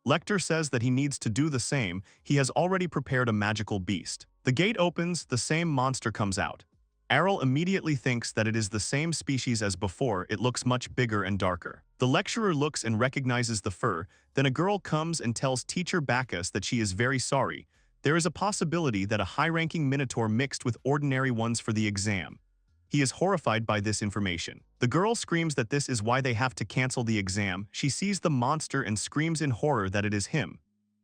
Lecter says that he needs to do the same. He has already prepared a magical beast. The gate opens, the same monster comes out. Arel immediately thinks that it is the same species as before. It looks much bigger and darker. The lecturer looks and recognizes the fur. Then a girl comes and tells teacher Bacchus that she is very sorry. There is a possibility that a high-ranking minotaur mixed with ordinary ones for the exam. He is horrified by this information. The girl screams that this is why they have to cancel the exam. She sees the monster and screams in horror that it is him.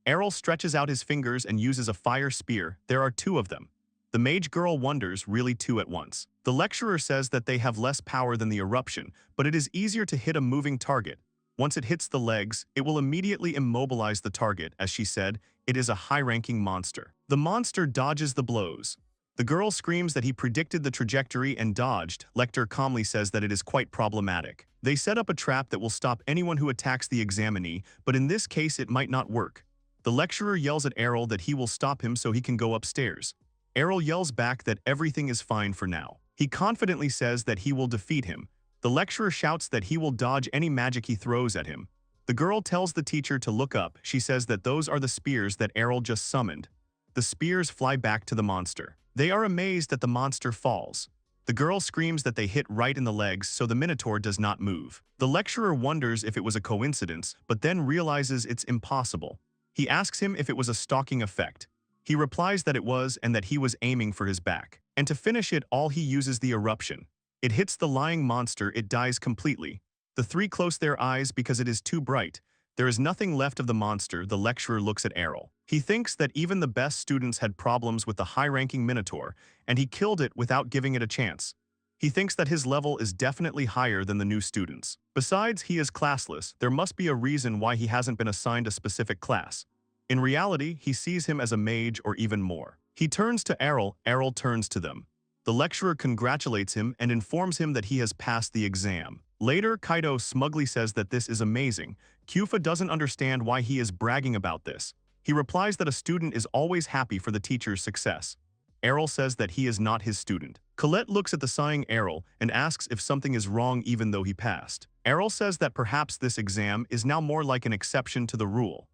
Arel stretches out his fingers and uses a fire spear. There are 2 of them. The mage girl wonders, really 2 at once. The lecturer says that they have less power than the eruption, but it is easier to hit a moving target. Once it hits the legs, it will immediately immobilize the target. As she said, it is a high-ranking monster. The monster dodges the blows. The girl screams that he predicted the trajectory and dodged. Lecter calmly says that it is quite problematic. They set up a trap that will stop anyone who attacks the examinee, but in this case it might not work. The lecturer yells at Arel that he will stop him so he can go upstairs. Arel yells back that everything is fine for now. He confidently says that he will defeat him. The lecturer shouts that he will dodge any magic he throws at him. The girl tells the teacher to look up. She says that those are the spears that Arel just summoned. The spears fly back to the monster. They are amazed that the monster falls. The girl screams that they hit right in the legs, so the minotaur does not move. The lecturer wonders if it was a coincidence, but then realizes it's impossible. He asks him if it was a stalking effect. He replies that it was and that he was aiming for his back. And to finish it all, he uses the eruption. It hits the lying monster. It dies completely. The 3 close their eyes because it is too bright. There is nothing left of the monster. The lecturer looks at Arel. He thinks that even the best students had problems with the high-ranking minotaur, and he killed it without giving it a chance. He thinks that his level is definitely higher than the new students. Besides, he is classless. There must be a reason why he hasn't been assigned a specific class. In reality, he sees him as a mage or even more. He turns to Arel. Arel turns to them. The lecturer congratulates him and informs him that he has passed the exam. Later, Kaido smugly says that this is amazing. Kyufa doesn't understand why he is bragging about this. He replies that a student is always happy for the teacher's success. Arel says that he is not his student. Colette looks at the sighing Arel and asks if something is wrong even though he passed. Arel says that perhaps this exam is now more like an exception to the rule.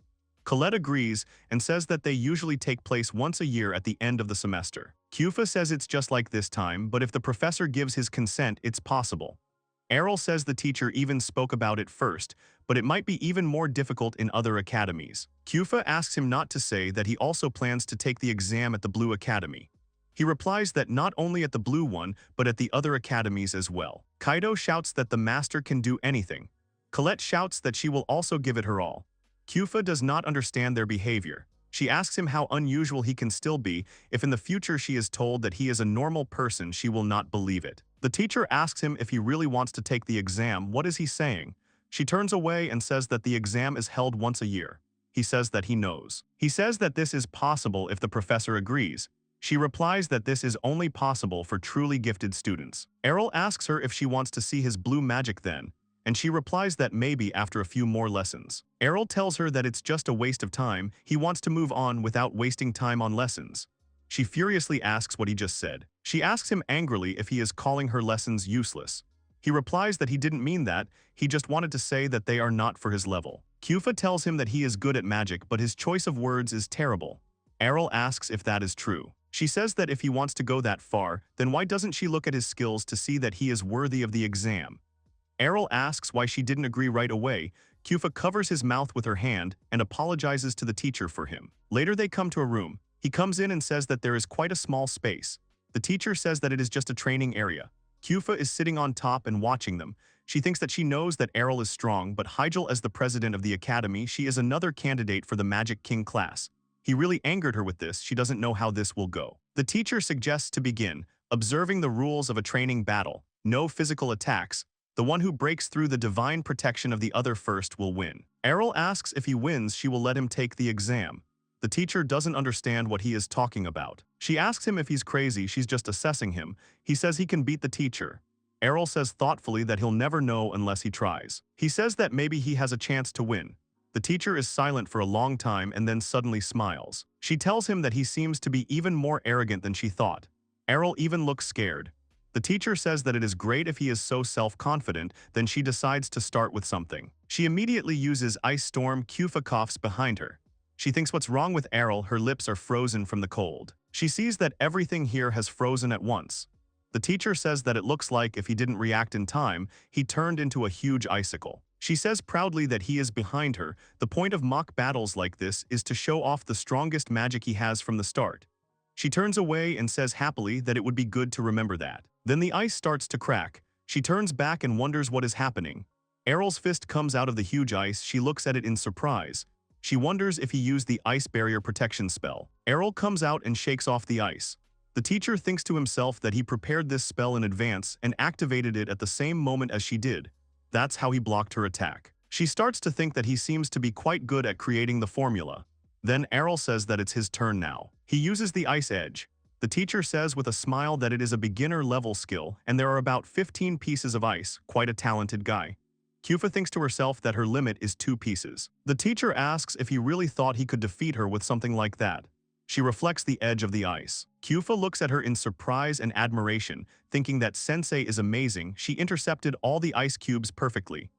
Colette agrees and says that they usually take place once a year at the end of the semester. Kyufa says it's just like this time, but if the professor gives his consent, it's possible. Arel says the teacher even spoke about it first, but it might be even more difficult in other academies. Kyufa asks him not to say that he also plans to take the exam at the Blue Academy. He replies that not only at the Blue one, but at the other academies as well. Kaido shouts that the master can do anything. Colette shouts that she will also give it her all. Kyufa does not understand their behavior. She asks him how unusual he can still be. If in the future she is told that he is a normal person, she will not believe it. The teacher asks him if he really wants to take the exam. What is he saying? She turns away and says that the exam is held once a year. He says that he knows. He says that this is possible if the professor agrees. She replies that this is only possible for truly gifted students. Arel asks her if she wants to see his blue magic then, and she replies that maybe after a few more lessons. Arel tells her that it's just a waste of time. He wants to move on without wasting time on lessons. She furiously asks what he just said. She asks him angrily if he is calling her lessons useless. He replies that he didn't mean that, he just wanted to say that they are not for his level. Kufa tells him that he is good at magic, but his choice of words is terrible. Arel asks if that is true. She says that if he wants to go that far, then why doesn't she look at his skills to see that he is worthy of the exam? Arel asks why she didn't agree right away. Kufa covers his mouth with her hand and apologizes to the teacher for him. Later they come to a room. He comes in and says that there is quite a small space. The teacher says that it is just a training area. Kufa is sitting on top and watching them. She thinks that she knows that Arel is strong, but Hyjal, as the president of the academy, she is another candidate for the Magic King class. He really angered her with this. She doesn't know how this will go. The teacher suggests to begin, observing the rules of a training battle. No physical attacks. The one who breaks through the divine protection of the other first will win. Arel asks if he wins, she will let him take the exam. The teacher doesn't understand what he is talking about. She asks him if he's crazy, she's just assessing him. He says he can beat the teacher. Arel says thoughtfully that he'll never know unless he tries. He says that maybe he has a chance to win. The teacher is silent for a long time and then suddenly smiles. She tells him that he seems to be even more arrogant than she thought. Arel even looks scared. The teacher says that it is great if he is so self-confident, then she decides to start with something. She immediately uses Ice Storm. Kufa coughs behind her. She thinks what's wrong with Arel, her lips are frozen from the cold. She sees that everything here has frozen at once. The teacher says that it looks like if he didn't react in time, he turned into a huge icicle. She says proudly that he is behind her. The point of mock battles like this is to show off the strongest magic he has from the start. She turns away and says happily that it would be good to remember that. Then the ice starts to crack. She turns back and wonders what is happening. Arel's fist comes out of the huge ice. She looks at it in surprise. She wonders if he used the ice barrier protection spell. Arel comes out and shakes off the ice. The teacher thinks to himself that he prepared this spell in advance and activated it at the same moment as she did. That's how he blocked her attack. She starts to think that he seems to be quite good at creating the formula. Then Arel says that it's his turn now. He uses the ice edge. The teacher says with a smile that it is a beginner-level skill and there are about 15 pieces of ice, quite a talented guy. Kufa thinks to herself that her limit is 2 pieces. The teacher asks if he really thought he could defeat her with something like that. She reflects the edge of the ice. Kufa looks at her in surprise and admiration, thinking that Sensei is amazing. She intercepted all the ice cubes perfectly.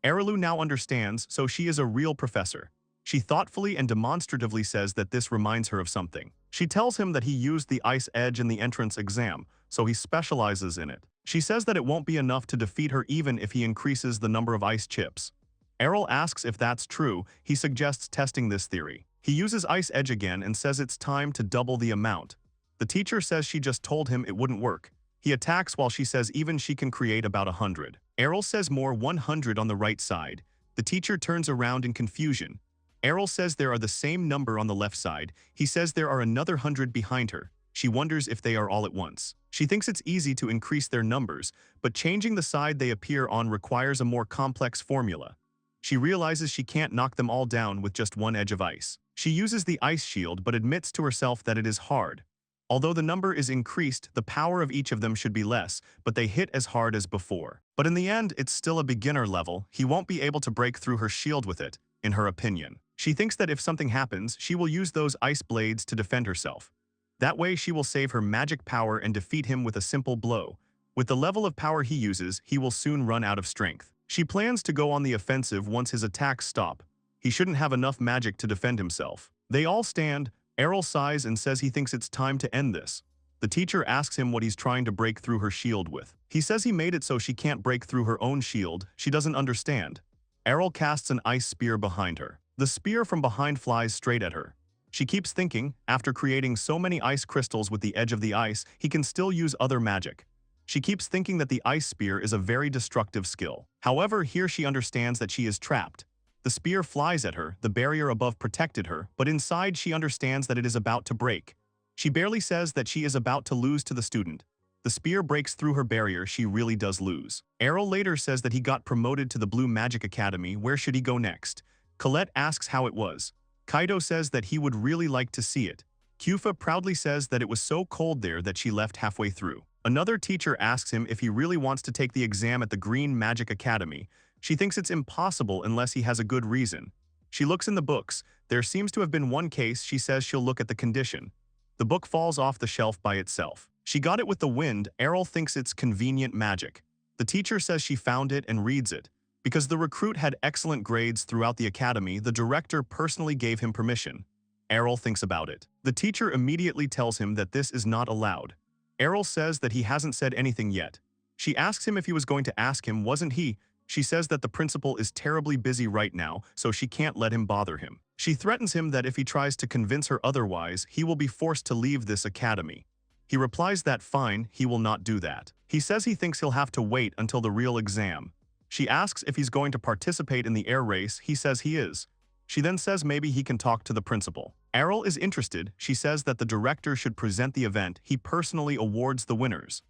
Arelu now understands, so she is a real professor. She thoughtfully and demonstratively says that this reminds her of something. She tells him that he used the ice edge in the entrance exam, so he specializes in it. She says that it won't be enough to defeat her even if he increases the number of ice chips. Arel asks if that's true. He suggests testing this theory. He uses ice edge again and says it's time to double the amount. The teacher says she just told him it wouldn't work. He attacks while she says even she can create about 100. Arel says more 100 on the right side. The teacher turns around in confusion. Arel says there are the same number on the left side. He says there are another 100 behind her. She wonders if they are all at once. She thinks it's easy to increase their numbers, but changing the side they appear on requires a more complex formula. She realizes she can't knock them all down with just one edge of ice. She uses the ice shield but admits to herself that it is hard. Although the number is increased, the power of each of them should be less, but they hit as hard as before. But in the end, it's still a beginner level. He won't be able to break through her shield with it, in her opinion. She thinks that if something happens, she will use those ice blades to defend herself. That way she will save her magic power and defeat him with a simple blow. With the level of power he uses, he will soon run out of strength. She plans to go on the offensive once his attacks stop. He shouldn't have enough magic to defend himself. They all stand. Arel sighs and says he thinks it's time to end this. The teacher asks him what he's trying to break through her shield with. He says he made it so she can't break through her own shield. She doesn't understand. Arel casts an ice spear behind her. The spear from behind flies straight at her. She keeps thinking, after creating so many ice crystals with the edge of the ice, he can still use other magic. She keeps thinking that the ice spear is a very destructive skill. However, here she understands that she is trapped. The spear flies at her, the barrier above protected her, but inside she understands that it is about to break. She barely says that she is about to lose to the student. The spear breaks through her barrier, she really does lose. Arel later says that he got promoted to the Blue Magic Academy, where should he go next? Colette asks how it was. Kaido says that he would really like to see it. Kyufa proudly says that it was so cold there that she left halfway through. Another teacher asks him if he really wants to take the exam at the Green Magic Academy. She thinks it's impossible unless he has a good reason. She looks in the books. There seems to have been one case. She says she'll look at the condition. The book falls off the shelf by itself. She got it with the wind. Arel thinks it's convenient magic. The teacher says she found it and reads it. Because the recruit had excellent grades throughout the academy, the director personally gave him permission. Arel thinks about it. The teacher immediately tells him that this is not allowed. Arel says that he hasn't said anything yet. She asks him if he was going to ask him, wasn't he? She says that the principal is terribly busy right now, so she can't let him bother him. She threatens him that if he tries to convince her otherwise, he will be forced to leave this academy. He replies that fine, he will not do that. He says he thinks he'll have to wait until the real exam. She asks if he's going to participate in the air race. He says he is. She then says maybe he can talk to the principal. Arel is interested. She says that the director should present the event. He personally awards the winners.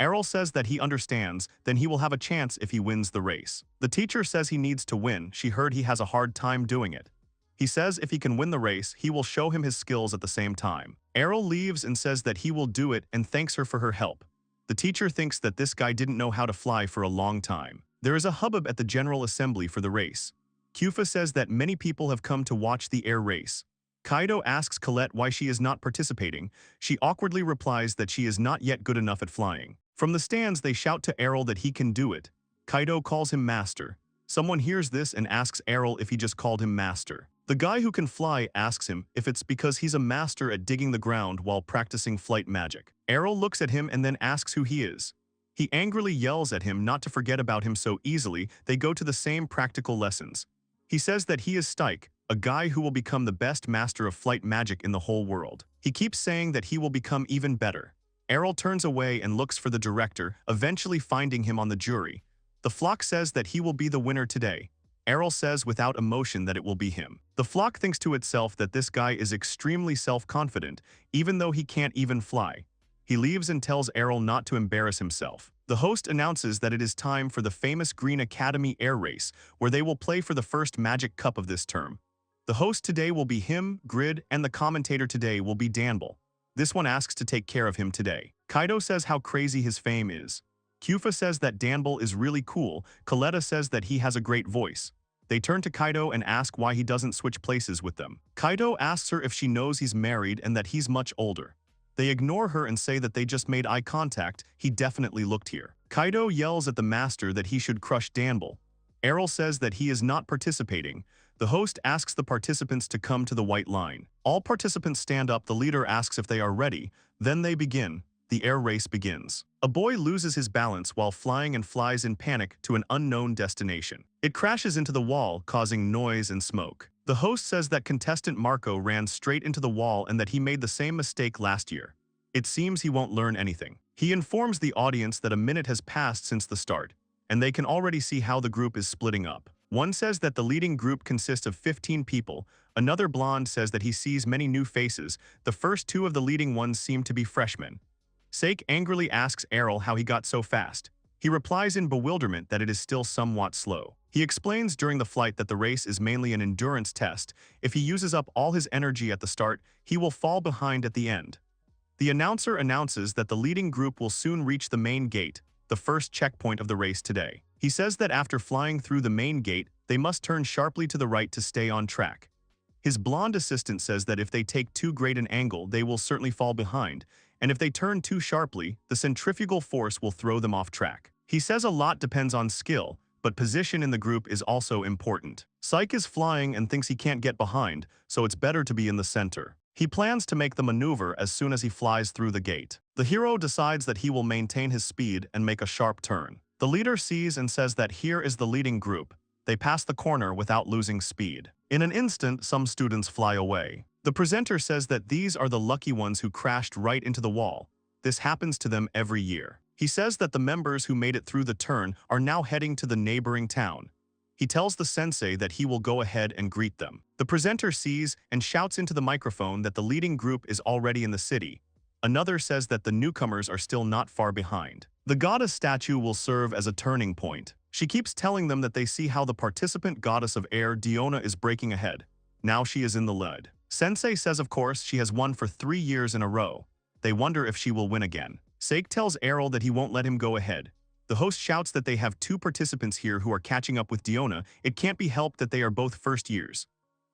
Arel says that he understands, then he will have a chance if he wins the race. The teacher says he needs to win. She heard he has a hard time doing it. He says if he can win the race, he will show him his skills at the same time. Arel leaves and says that he will do it and thanks her for her help. The teacher thinks that this guy didn't know how to fly for a long time. There is a hubbub at the General Assembly for the race. Kyufa says that many people have come to watch the air race. Kaido asks Colette why she is not participating. She awkwardly replies that she is not yet good enough at flying. From the stands, they shout to Arel that he can do it. Kaido calls him master. Someone hears this and asks Arel if he just called him master. The guy who can fly asks him if it's because he's a master at digging the ground while practicing flight magic. Arel looks at him and then asks who he is. He angrily yells at him not to forget about him so easily. They go to the same practical lessons. He says that he is Stike, a guy who will become the best master of flight magic in the whole world. He keeps saying that he will become even better. Arel turns away and looks for the director, eventually finding him on the jury. The flock says that he will be the winner today. Arel says without emotion that it will be him. The flock thinks to itself that this guy is extremely self-confident, even though he can't even fly. He leaves and tells Arel not to embarrass himself. The host announces that it is time for the famous Green Academy air race, where they will play for the first Magic Cup of this term. The host today will be him, Grid, and the commentator today will be Danble. This one asks to take care of him today. Kaido says how crazy his fame is. Kyufa says that Danble is really cool. Coletta says that he has a great voice. They turn to Kaido and ask why he doesn't switch places with them. Kaido asks her if she knows he's married and that he's much older. They ignore her and say that they just made eye contact. He definitely looked here. Kaido yells at the master that he should crush Danble. Arel says that he is not participating. The host asks the participants to come to the white line. All participants stand up. The leader asks if they are ready. Then they begin. The air race begins. A boy loses his balance while flying and flies in panic to an unknown destination. It crashes into the wall, causing noise and smoke. The host says that contestant Marco ran straight into the wall and that he made the same mistake last year. It seems he won't learn anything. He informs the audience that a minute has passed since the start, and they can already see how the group is splitting up. One says that the leading group consists of 15 people. Another blonde says that he sees many new faces. The first two of the leading ones seem to be freshmen. Sake angrily asks Arel how he got so fast. He replies in bewilderment that it is still somewhat slow. He explains during the flight that the race is mainly an endurance test. If he uses up all his energy at the start, he will fall behind at the end. The announcer announces that the leading group will soon reach the main gate, the first checkpoint of the race today. He says that after flying through the main gate, they must turn sharply to the right to stay on track. His blonde assistant says that if they take too great an angle, they will certainly fall behind, and if they turn too sharply, the centrifugal force will throw them off track. He says a lot depends on skill, but position in the group is also important. Psyche is flying and thinks he can't get behind, so it's better to be in the center. He plans to make the maneuver as soon as he flies through the gate. The hero decides that he will maintain his speed and make a sharp turn. The leader sees and says that here is the leading group. They pass the corner without losing speed. In an instant, some students fly away. The presenter says that these are the lucky ones who crashed right into the wall. This happens to them every year. He says that the members who made it through the turn are now heading to the neighboring town. He tells the sensei that he will go ahead and greet them. The presenter sees and shouts into the microphone that the leading group is already in the city. Another says that the newcomers are still not far behind. The goddess statue will serve as a turning point. She keeps telling them that they see how the participant goddess of air, Diona, is breaking ahead. Now she is in the lead. Sensei says of course she has won for 3 years in a row. They wonder if she will win again. Sake tells Arel that he won't let him go ahead. The host shouts that they have 2 participants here who are catching up with Diona. It can't be helped that they are both first years.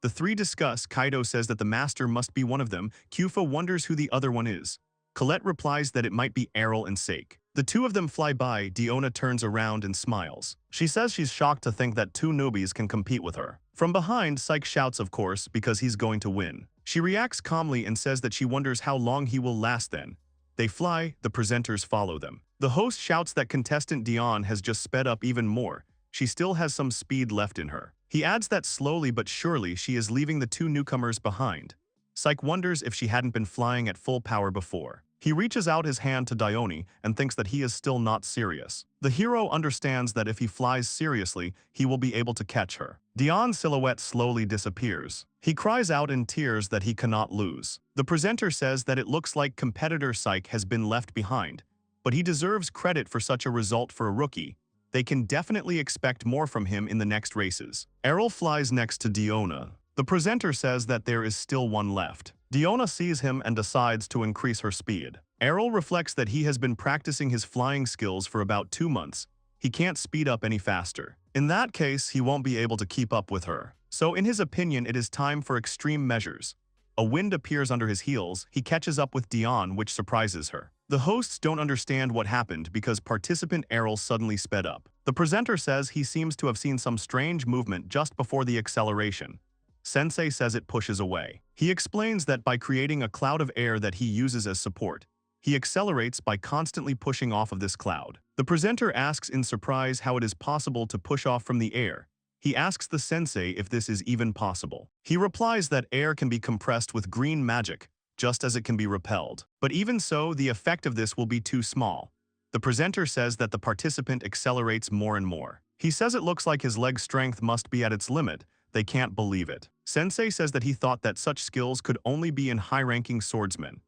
The 3 discuss. Kaido says that the master must be one of them. Kyufa wonders who the other one is. Colette replies that it might be Arel and Sake. The 2 of them fly by. Diona turns around and smiles. She says she's shocked to think that 2 newbies can compete with her. From behind, Sake shouts of course because he's going to win. She reacts calmly and says that she wonders how long he will last then. They fly, the presenters follow them. The host shouts that contestant Dion has just sped up even more. She still has some speed left in her. He adds that slowly but surely she is leaving the 2 newcomers behind. Psyche wonders if she hadn't been flying at full power before. He reaches out his hand to Dione and thinks that he is still not serious. The hero understands that if he flies seriously, he will be able to catch her. Dion's silhouette slowly disappears. He cries out in tears that he cannot lose. The presenter says that it looks like competitor Psyche has been left behind, but he deserves credit for such a result for a rookie. They can definitely expect more from him in the next races. Arel flies next to Diona. The presenter says that there is still one left. Diona sees him and decides to increase her speed. Arel reflects that he has been practicing his flying skills for about 2 months. He can't speed up any faster. In that case, he won't be able to keep up with her. So in his opinion, it is time for extreme measures. A wind appears under his heels. He catches up with Dion, which surprises her. The hosts don't understand what happened because participant Arel suddenly sped up. The presenter says he seems to have seen some strange movement just before the acceleration. Sensei says it pushes away. He explains that by creating a cloud of air that he uses as support, he accelerates by constantly pushing off of this cloud. The presenter asks in surprise how it is possible to push off from the air. He asks the sensei if this is even possible. He replies that air can be compressed with green magic, just as it can be repelled. But even so, the effect of this will be too small. The presenter says that the participant accelerates more and more. He says it looks like his leg strength must be at its limit. They can't believe it. Sensei says that he thought that such skills could only be in high-ranking swordsmen.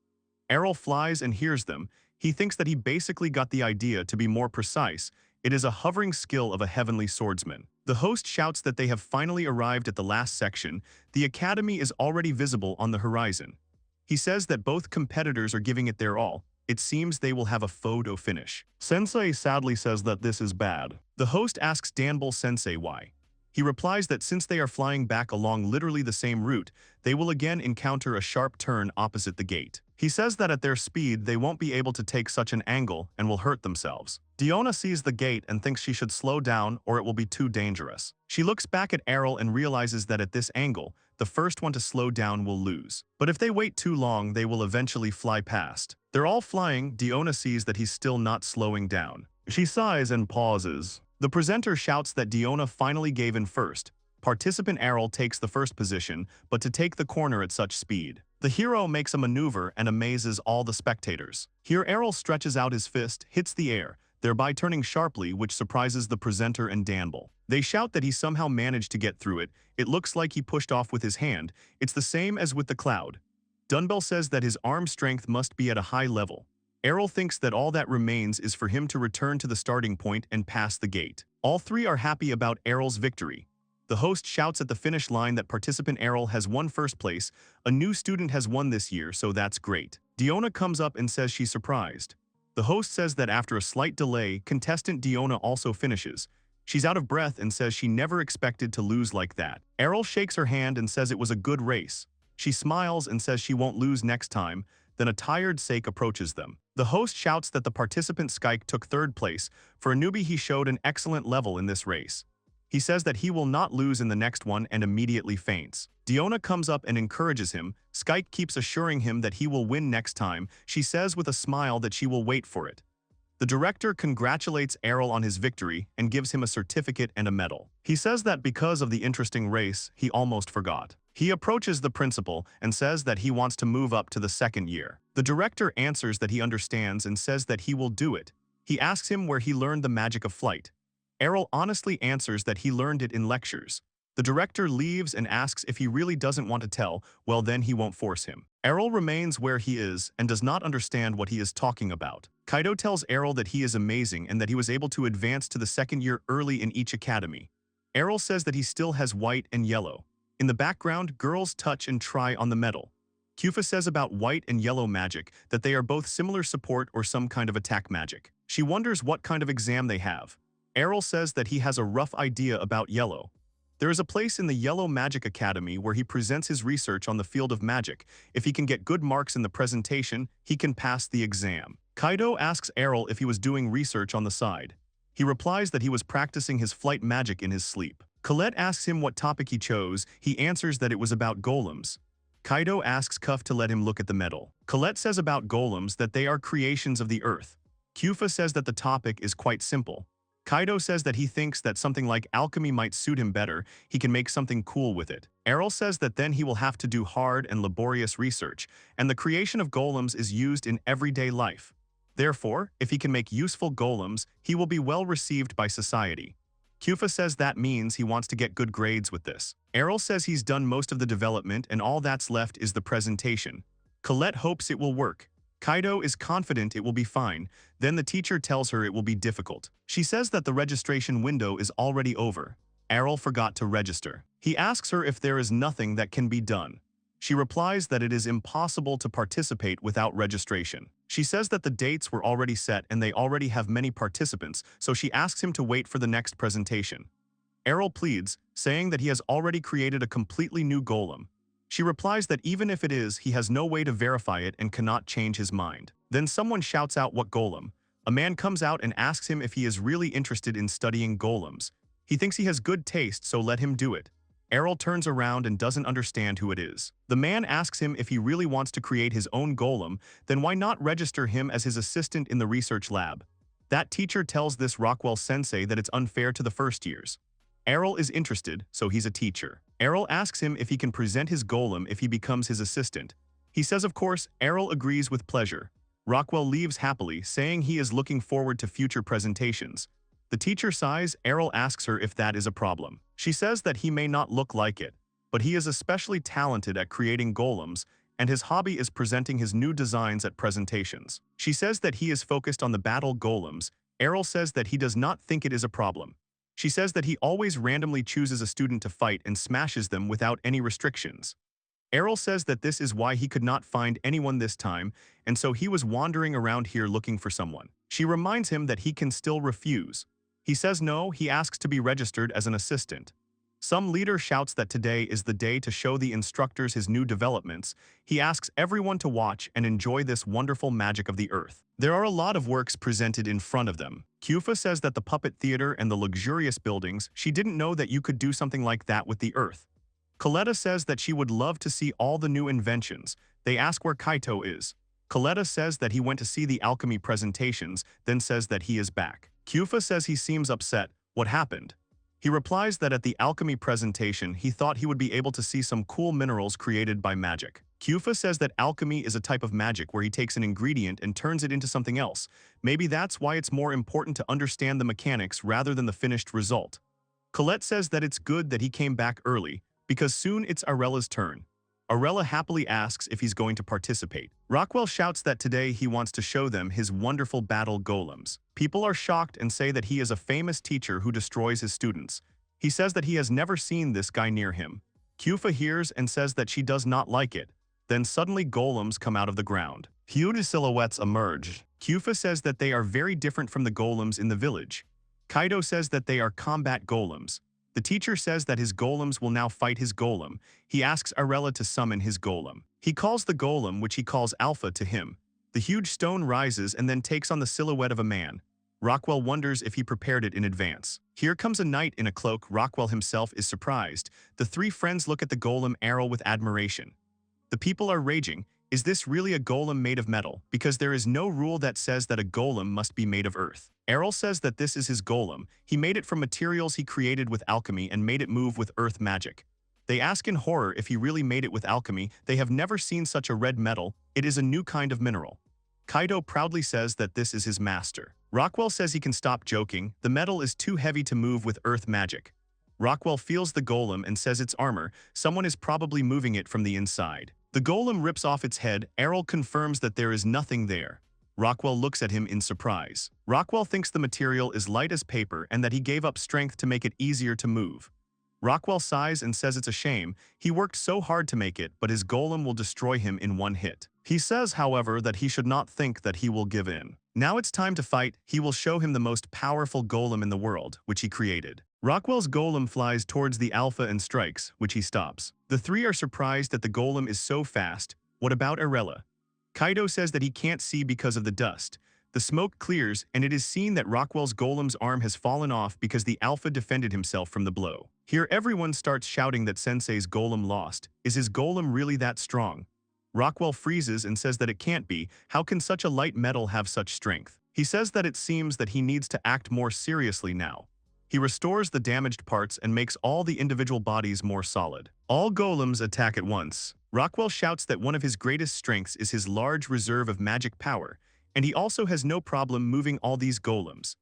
Arel flies and hears them. He thinks that he basically got the idea. To be more precise, it is a hovering skill of a heavenly swordsman. The host shouts that they have finally arrived at the last section. The academy is already visible on the horizon. He says that both competitors are giving it their all. It seems they will have a photo finish. Sensei sadly says that this is bad. The host asks Danbul Sensei why. He replies that since they are flying back along literally the same route, they will again encounter a sharp turn opposite the gate. He says that at their speed they won't be able to take such an angle and will hurt themselves. Diona sees the gate and thinks she should slow down or it will be too dangerous. She looks back at Arel and realizes that at this angle, the first one to slow down will lose. But if they wait too long, they will eventually fly past. They're all flying. Diona sees that he's still not slowing down. She sighs and pauses. The presenter shouts that Diona finally gave in first. Participant Arel takes the first position, but to take the corner at such speed. The hero makes a maneuver and amazes all the spectators. Here Arel stretches out his fist, hits the air, thereby turning sharply, which surprises the presenter and Danbul. They shout that he somehow managed to get through it. It looks like he pushed off with his hand. It's the same as with the cloud. Dunbell says that his arm strength must be at a high level. Arel thinks that all that remains is for him to return to the starting point and pass the gate. All 3 are happy about Arel's victory. The host shouts at the finish line that participant Arel has won first place. A new student has won this year, so that's great. Diona comes up and says she's surprised. The host says that after a slight delay, contestant Diona also finishes. She's out of breath and says she never expected to lose like that. Arel shakes her hand and says it was a good race. She smiles and says she won't lose next time. Then a tired Sake approaches them. The host shouts that the participant Skyke took 3rd place. For a newbie, he showed an excellent level in this race. He says that he will not lose in the next one and immediately faints. Diona comes up and encourages him. Skyke keeps assuring him that he will win next time. She says with a smile that she will wait for it. The director congratulates Arel on his victory and gives him a certificate and a medal. He says that because of the interesting race, he almost forgot. He approaches the principal and says that he wants to move up to the 2nd year. The director answers that he understands and says that he will do it. He asks him where he learned the magic of flight. Arel honestly answers that he learned it in lectures. The director leaves and asks if he really doesn't want to tell, well then he won't force him. Arel remains where he is and does not understand what he is talking about. Kaido tells Arel that he is amazing and that he was able to advance to the second year early in each academy. Arel says that he still has white and yellow. In the background, girls touch and try on the metal. Kufa says about white and yellow magic that they are both similar support or some kind of attack magic. She wonders what kind of exam they have. Arel says that he has a rough idea about yellow. There is a place in the Yellow Magic Academy where he presents his research on the field of magic. If he can get good marks in the presentation, he can pass the exam. Kaido asks Arel if he was doing research on the side. He replies that he was practicing his flight magic in his sleep. Colette asks him what topic he chose. He answers that it was about golems. Kaido asks Cuff to let him look at the medal. Colette says about golems that they are creations of the earth. Kufa says that the topic is quite simple. Kaido says that he thinks that something like alchemy might suit him better, he can make something cool with it. Arel says that then he will have to do hard and laborious research, and the creation of golems is used in everyday life. Therefore, if he can make useful golems, he will be well received by society. Kufa says that means he wants to get good grades with this. Arel says he's done most of the development and all that's left is the presentation. Colette hopes it will work. Kaido is confident it will be fine, then the teacher tells her it will be difficult. She says that the registration window is already over. Arel forgot to register. He asks her if there is nothing that can be done. She replies that it is impossible to participate without registration. She says that the dates were already set and they already have many participants, so she asks him to wait for the next presentation. Arel pleads, saying that he has already created a completely new golem. She replies that even if it is, he has no way to verify it and cannot change his mind. Then someone shouts out what golem. A man comes out and asks him if he is really interested in studying golems. He thinks he has good taste, so let him do it. Arel turns around and doesn't understand who it is. The man asks him if he really wants to create his own golem, then why not register him as his assistant in the research lab? That teacher tells this Rockwell sensei that it's unfair to the first years. Arel is interested, so he's a teacher. Arel asks him if he can present his golem if he becomes his assistant. He says of course, Arel agrees with pleasure. Rockwell leaves happily, saying he is looking forward to future presentations. The teacher sighs. Arel asks her if that is a problem. She says that he may not look like it, but he is especially talented at creating golems, and his hobby is presenting his new designs at presentations. She says that he is focused on the battle golems. Arel says that he does not think it is a problem. She says that he always randomly chooses a student to fight and smashes them without any restrictions. Arel says that this is why he could not find anyone this time, and so he was wandering around here looking for someone. She reminds him that he can still refuse. He says no, he asks to be registered as an assistant. Some leader shouts that today is the day to show the instructors his new developments. He asks everyone to watch and enjoy this wonderful magic of the earth. There are a lot of works presented in front of them. Kufa says that the puppet theater and the luxurious buildings, she didn't know that you could do something like that with the earth. Coletta says that she would love to see all the new inventions. They ask where Kaito is. Coletta says that he went to see the alchemy presentations, then says that he is back. Kufa says he seems upset. What happened? He replies that at the alchemy presentation, he thought he would be able to see some cool minerals created by magic. Kufa says that alchemy is a type of magic where he takes an ingredient and turns it into something else. Maybe that's why it's more important to understand the mechanics rather than the finished result. Colette says that it's good that he came back early, because soon it's Arella's turn. Arella happily asks if he's going to participate. Rockwell shouts that today he wants to show them his wonderful battle golems. People are shocked and say that he is a famous teacher who destroys his students. He says that he has never seen this guy near him. Kufa hears and says that she does not like it. Then suddenly golems come out of the ground. Huge silhouettes emerge. Kufa says that they are very different from the golems in the village. Kaido says that they are combat golems. The teacher says that his golems will now fight his golem. He asks Arella to summon his golem. He calls the golem, which he calls Alpha, to him. The huge stone rises and then takes on the silhouette of a man. Rockwell wonders if he prepared it in advance. Here comes a knight in a cloak. Rockwell himself is surprised. The three friends look at the golem Arel with admiration. The people are raging. Is this really a golem made of metal? Because there is no rule that says that a golem must be made of earth. Arel says that this is his golem. He made it from materials he created with alchemy and made it move with earth magic. They ask in horror if he really made it with alchemy. They have never seen such a red metal. It is a new kind of mineral. Kaido proudly says that this is his master. Rockwell says he can stop joking, the metal is too heavy to move with earth magic. Rockwell feels the golem and says it's armor, someone is probably moving it from the inside. The golem rips off its head, Arel confirms that there is nothing there. Rockwell looks at him in surprise. Rockwell thinks the material is light as paper and that he gave up strength to make it easier to move. Rockwell sighs and says it's a shame, he worked so hard to make it, but his golem will destroy him in one hit. He says, however, that he should not think that he will give in. Now it's time to fight, he will show him the most powerful golem in the world, which he created. Rockwell's golem flies towards the alpha and strikes, which he stops. The three are surprised that the golem is so fast. What about Arella? Kaido says that he can't see because of the dust. The smoke clears, and it is seen that Rockwell's golem's arm has fallen off because the alpha defended himself from the blow. Here everyone starts shouting that Sensei's golem lost. Is his golem really that strong? Rockwell freezes and says that it can't be, how can such a light metal have such strength? He says that it seems that he needs to act more seriously now. He restores the damaged parts and makes all the individual bodies more solid. All golems attack at once. Rockwell shouts that one of his greatest strengths is his large reserve of magic power, and he also has no problem moving all these golems.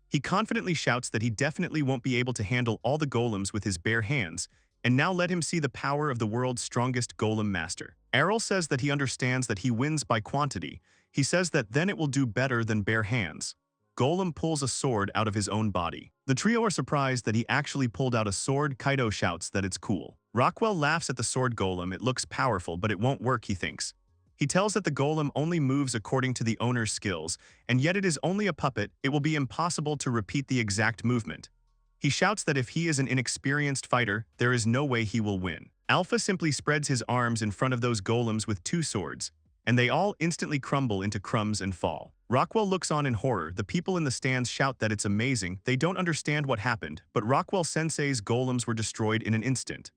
He confidently shouts that he definitely won't be able to handle all the golems with his bare hands, and now let him see the power of the world's strongest golem master. Arel says that he understands that he wins by quantity. He says that then it will do better than bare hands. Golem pulls a sword out of his own body. The trio are surprised that he actually pulled out a sword. Kaido shouts that it's cool. Rockwell laughs at the sword golem. It looks powerful, but it won't work, he thinks. He tells that the golem only moves according to the owner's skills, and yet it is only a puppet, it will be impossible to repeat the exact movement. He shouts that if he is an inexperienced fighter, there is no way he will win. Alpha simply spreads his arms in front of those golems with two swords, and they all instantly crumble into crumbs and fall. Rockwell looks on in horror. The people in the stands shout that it's amazing. They don't understand what happened, but Rockwell Sensei's golems were destroyed in an instant.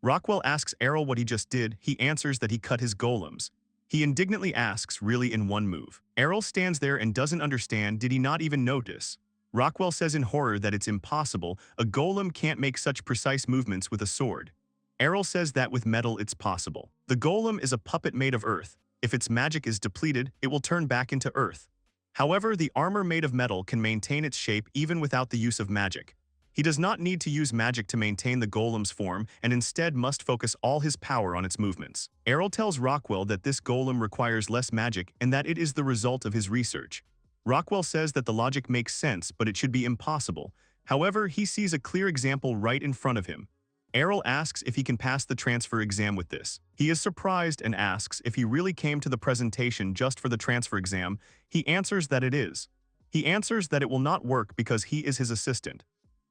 Rockwell asks Arel what he just did. He answers that he cut his golems. He indignantly asks, really in one move? Arel stands there and doesn't understand. Did he not even notice? Rockwell says in horror that it's impossible. A golem can't make such precise movements with a sword. Arel says that with metal it's possible. The golem is a puppet made of earth. If its magic is depleted, it will turn back into earth. However, the armor made of metal can maintain its shape even without the use of magic. He does not need to use magic to maintain the golem's form and instead must focus all his power on its movements. Arel tells Rockwell that this golem requires less magic and that it is the result of his research. Rockwell says that the logic makes sense, but it should be impossible. However, he sees a clear example right in front of him. Arel asks if he can pass the transfer exam with this. He is surprised and asks if he really came to the presentation just for the transfer exam. He answers that it is. He answers that it will not work because he is his assistant.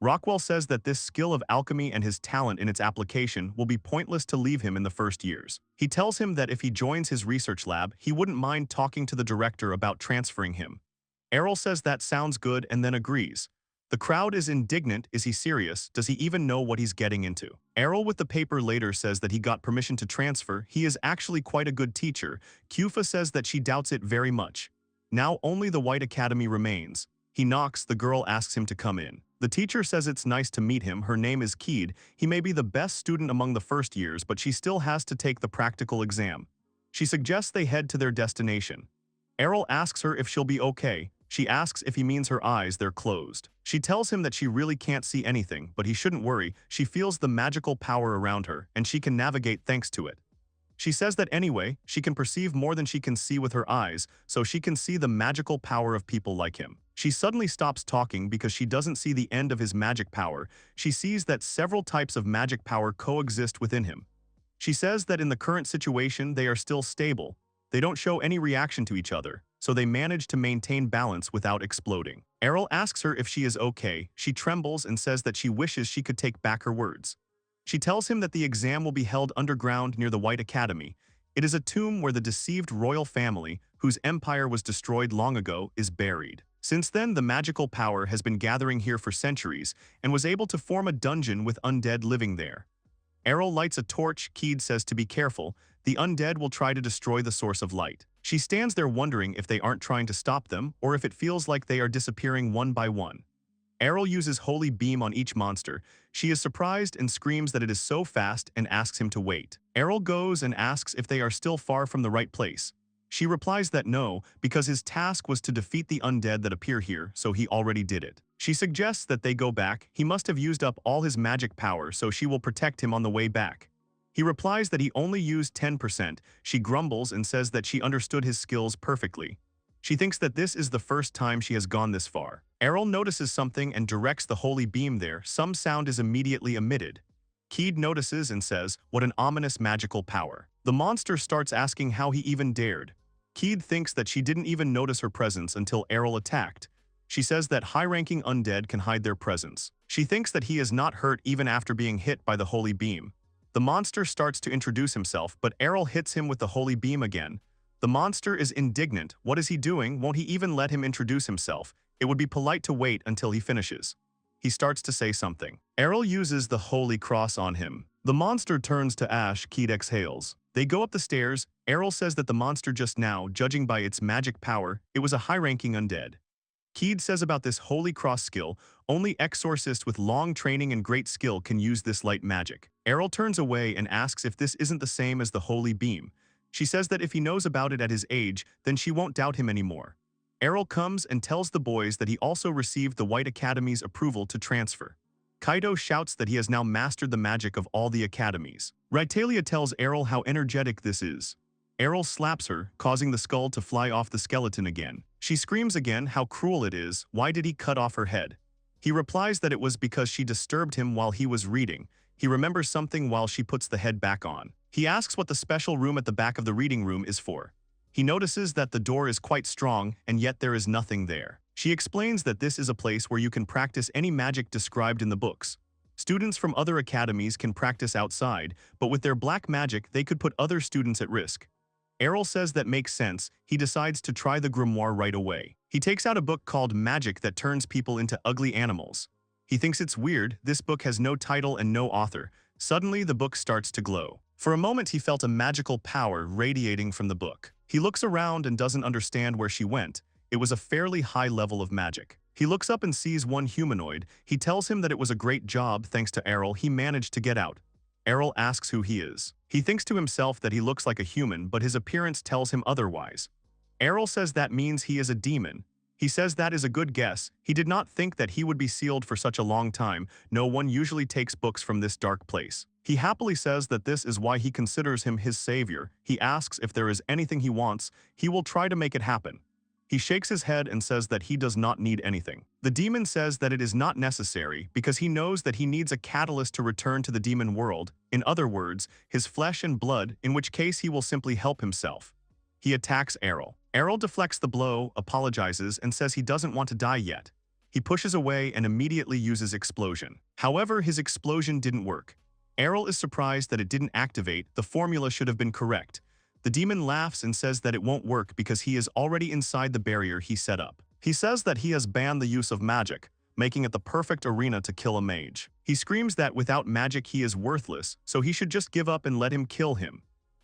Rockwell says that this skill of alchemy and his talent in its application will be pointless to leave him in the first years. He tells him that if he joins his research lab, he wouldn't mind talking to the director about transferring him. Arel says that sounds good and then agrees. The crowd is indignant. Is he serious? Does he even know what he's getting into? Arel with the paper later says that he got permission to transfer. He is actually quite a good teacher. Kyufa says that she doubts it very much. Now only the White Academy remains. He knocks, the girl asks him to come in. The teacher says it's nice to meet him. Her name is Keed. He may be the best student among the first years, but she still has to take the practical exam. She suggests they head to their destination. Arel asks her if she'll be okay. She asks if he means her eyes, they're closed. She tells him that she really can't see anything, but he shouldn't worry. She feels the magical power around her, and she can navigate thanks to it. She says that anyway, she can perceive more than she can see with her eyes, so she can see the magical power of people like him. She suddenly stops talking because she doesn't see the end of his magic power. She sees that several types of magic power coexist within him. She says that in the current situation, they are still stable. They don't show any reaction to each other, so they manage to maintain balance without exploding. Arel asks her if she is okay. She trembles and says that she wishes she could take back her words. She tells him that the exam will be held underground near the White Academy. It is a tomb where the deceived royal family, whose empire was destroyed long ago, is buried. Since then, the magical power has been gathering here for centuries and was able to form a dungeon with undead living there. Arel lights a torch. Keed says to be careful. The undead will try to destroy the source of light. She stands there wondering if they aren't trying to stop them or if it feels like they are disappearing one by one. Arel uses Holy Beam on each monster. She is surprised and screams that it is so fast and asks him to wait. Arel goes and asks if they are still far from the right place. She replies that no, because his task was to defeat the undead that appear here, so he already did it. She suggests that they go back. He must have used up all his magic power, so she will protect him on the way back. He replies that he only used 10%. She grumbles and says that she understood his skills perfectly. She thinks that this is the first time she has gone this far. Arel notices something and directs the holy beam there. Some sound is immediately emitted. Keed notices and says, "What an ominous magical power." The monster starts asking how he even dared. Keed thinks that she didn't even notice her presence until Arel attacked. She says that high-ranking undead can hide their presence. She thinks that he is not hurt even after being hit by the holy beam. The monster starts to introduce himself, but Arel hits him with the holy beam again. The monster is indignant. What is he doing? Won't he even let him introduce himself? It would be polite to wait until he finishes. He starts to say something. Arel uses the holy cross on him. The monster turns to ash. Keed exhales. They go up the stairs. Arel says that the monster just now, judging by its magic power, it was a high-ranking undead. Keed says about this holy cross skill, only exorcists with long training and great skill can use this light magic. Arel turns away and asks if this isn't the same as the holy beam. She says that if he knows about it at his age, then she won't doubt him anymore. Arel comes and tells the boys that he also received the White Academy's approval to transfer. Kaido shouts that he has now mastered the magic of all the academies. Raitalia tells Arel how energetic this is. Arel slaps her, causing the skull to fly off the skeleton again. She screams again how cruel it is. Why did he cut off her head? He replies that it was because she disturbed him while he was reading. He remembers something while she puts the head back on. He asks what the special room at the back of the reading room is for. He notices that the door is quite strong, and yet there is nothing there. She explains that this is a place where you can practice any magic described in the books. Students from other academies can practice outside, but with their black magic, they could put other students at risk. Arel says that makes sense. He decides to try the grimoire right away. He takes out a book called Magic that turns people into ugly animals. He thinks it's weird. This book has no title and no author. Suddenly, the book starts to glow. For a moment, he felt a magical power radiating from the book. He looks around and doesn't understand where she went. It was a fairly high level of magic. He looks up and sees one humanoid. He tells him that it was a great job. Thanks to Arel, he managed to get out. Arel asks who he is. He thinks to himself that he looks like a human, but his appearance tells him otherwise. Arel says that means he is a demon. He says that is a good guess. He did not think that he would be sealed for such a long time. No one usually takes books from this dark place. He happily says that this is why he considers him his savior. He asks if there is anything he wants. He will try to make it happen. He shakes his head and says that he does not need anything. The demon says that it is not necessary because he knows that he needs a catalyst to return to the demon world. In other words, his flesh and blood, in which case he will simply help himself. He attacks Arel. Arel deflects the blow, apologizes, and says he doesn't want to die yet. He pushes away and immediately uses explosion. However, his explosion didn't work. Arel is surprised that it didn't activate. The formula should have been correct. The demon laughs and says that it won't work because he is already inside the barrier he set up. He says that he has banned the use of magic, making it the perfect arena to kill a mage. He screams that without magic he is worthless, so he should just give up and let him kill him.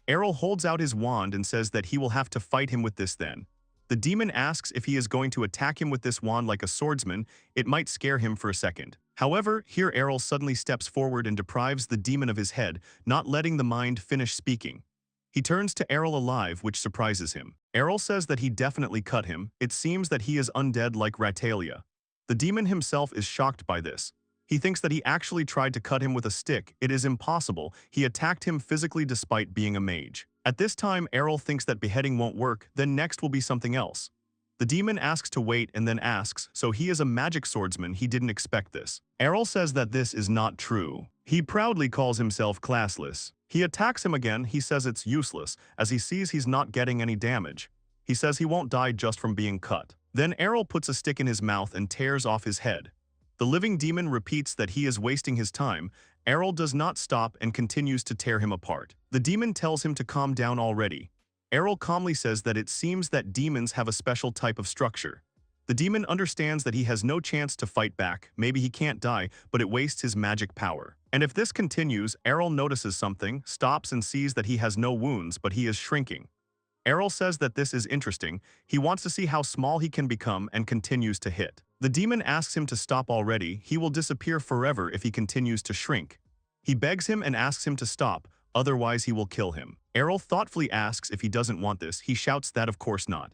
Arel holds out his wand and says that he will have to fight him with this then. The demon asks if he is going to attack him with this wand like a swordsman. It might scare him for a second. However, here Arel suddenly steps forward and deprives the demon of his head, not letting the mind finish speaking. He turns to Arel alive, which surprises him. Arel says that he definitely cut him. It seems that he is undead like Raitalia. The demon himself is shocked by this. He thinks that he actually tried to cut him with a stick. It is impossible. He attacked him physically despite being a mage. At this time, Arel thinks that beheading won't work, then next will be something else. The demon asks to wait and then asks, so he is a magic swordsman. He didn't expect this. Arel says that this is not true. He proudly calls himself Classless. He attacks him again. He says it's useless, as he sees he's not getting any damage. He says he won't die just from being cut. Then Arel puts a stick in his mouth and tears off his head. The living demon repeats that he is wasting his time. Arel does not stop and continues to tear him apart. The demon tells him to calm down already. Arel calmly says that it seems that demons have a special type of structure. The demon understands that he has no chance to fight back. Maybe he can't die, but it wastes his magic power. And if this continues, Arel notices something, stops and sees that he has no wounds, but he is shrinking. Arel says that this is interesting. He wants to see how small he can become and continues to hit. The demon asks him to stop already. He will disappear forever if he continues to shrink. He begs him and asks him to stop. otherwise he will kill him. Arel thoughtfully asks if he doesn't want this. He shouts that of course not.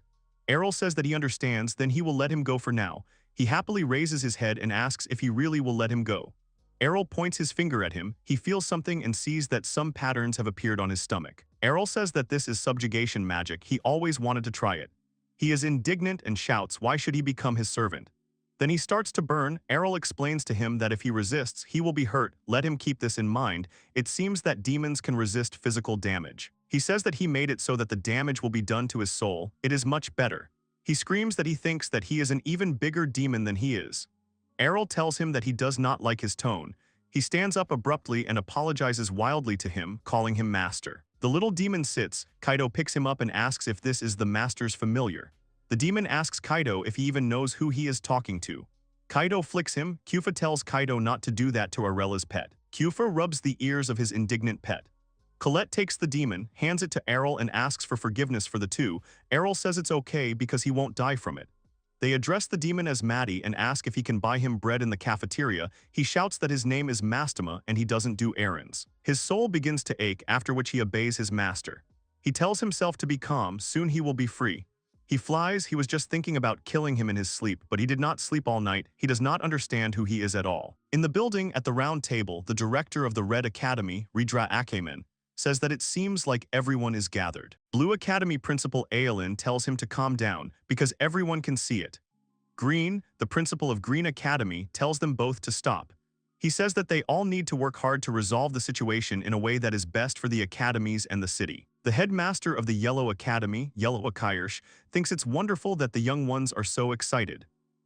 Arel says that he understands, then he will let him go for now. He happily raises his head and asks if he really will let him go. Arel points his finger at him. He feels something and sees that some patterns have appeared on his stomach. Arel says that this is subjugation magic. He always wanted to try it. He is indignant and shouts, why should he become his servant? Then he starts to burn. Arel explains to him that if he resists, he will be hurt. Let him keep this in mind. It seems that demons can resist physical damage. He says that he made it so that the damage will be done to his soul. It is much better. He screams that he thinks that he is an even bigger demon than he is. Arel tells him that he does not like his tone. He stands up abruptly and apologizes wildly to him, calling him master. The little demon sits. Kaido picks him up and asks if this is the master's familiar. The demon asks Kaido if he even knows who he is talking to. Kaido flicks him. Kyufa tells Kaido not to do that to Arela's pet. Kyufa rubs the ears of his indignant pet. Colette takes the demon, hands it to Arel and asks for forgiveness for the two. Arel says it's okay because he won't die from it. They address the demon as Maddie and ask if he can buy him bread in the cafeteria. He shouts that his name is Mastema and he doesn't do errands. His soul begins to ache, after which he obeys his master. He tells himself to be calm, soon he will be free. He flies. He was just thinking about killing him in his sleep, but he did not sleep all night. He does not understand who he is at all. In the building, at the round table, the director of the Red Academy, Ridra Akemen, says that it seems like everyone is gathered. Blue Academy Principal Aelin tells him to calm down, because everyone can see it. Green, the principal of Green Academy, tells them both to stop. He says that they all need to work hard to resolve the situation in a way that is best for the academies and the city. The headmaster of the Yellow Academy, Yellow Akirsh, thinks it's wonderful that the young ones are so excited.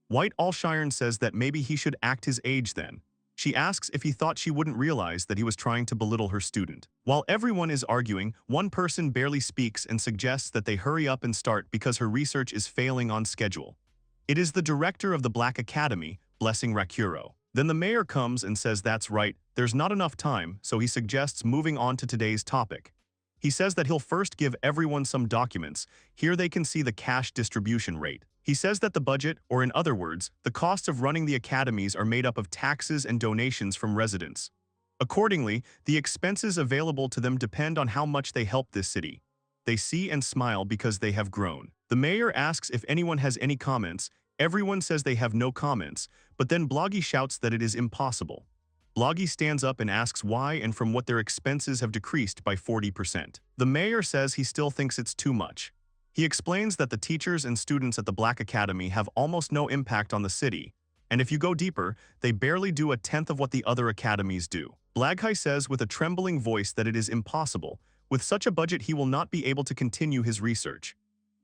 White Alshirn says that maybe he should act his age then. She asks if he thought she wouldn't realize that he was trying to belittle her student. While everyone is arguing, one person barely speaks and suggests that they hurry up and start because her research is failing on schedule. It is the director of the Black Academy, Blessing Rakuro. Then the mayor comes and says that's right, there's not enough time, so he suggests moving on to today's topic. He says that he'll first give everyone some documents. Here they can see the cash distribution rate. He says that the budget, or in other words, the costs of running the academies are made up of taxes and donations from residents. Accordingly, the expenses available to them depend on how much they help this city. They see and smile because they have grown. The mayor asks if anyone has any comments. Everyone says they have no comments, but then Bloggy shouts that it is impossible. Bloggy stands up and asks why and from what their expenses have decreased by 40%. The mayor says he still thinks it's too much. He explains that the teachers and students at the Black Academy have almost no impact on the city, and if you go deeper, they barely do a tenth of what the other academies do. Blaghai says with a trembling voice that it is impossible. With such a budget he will not be able to continue his research.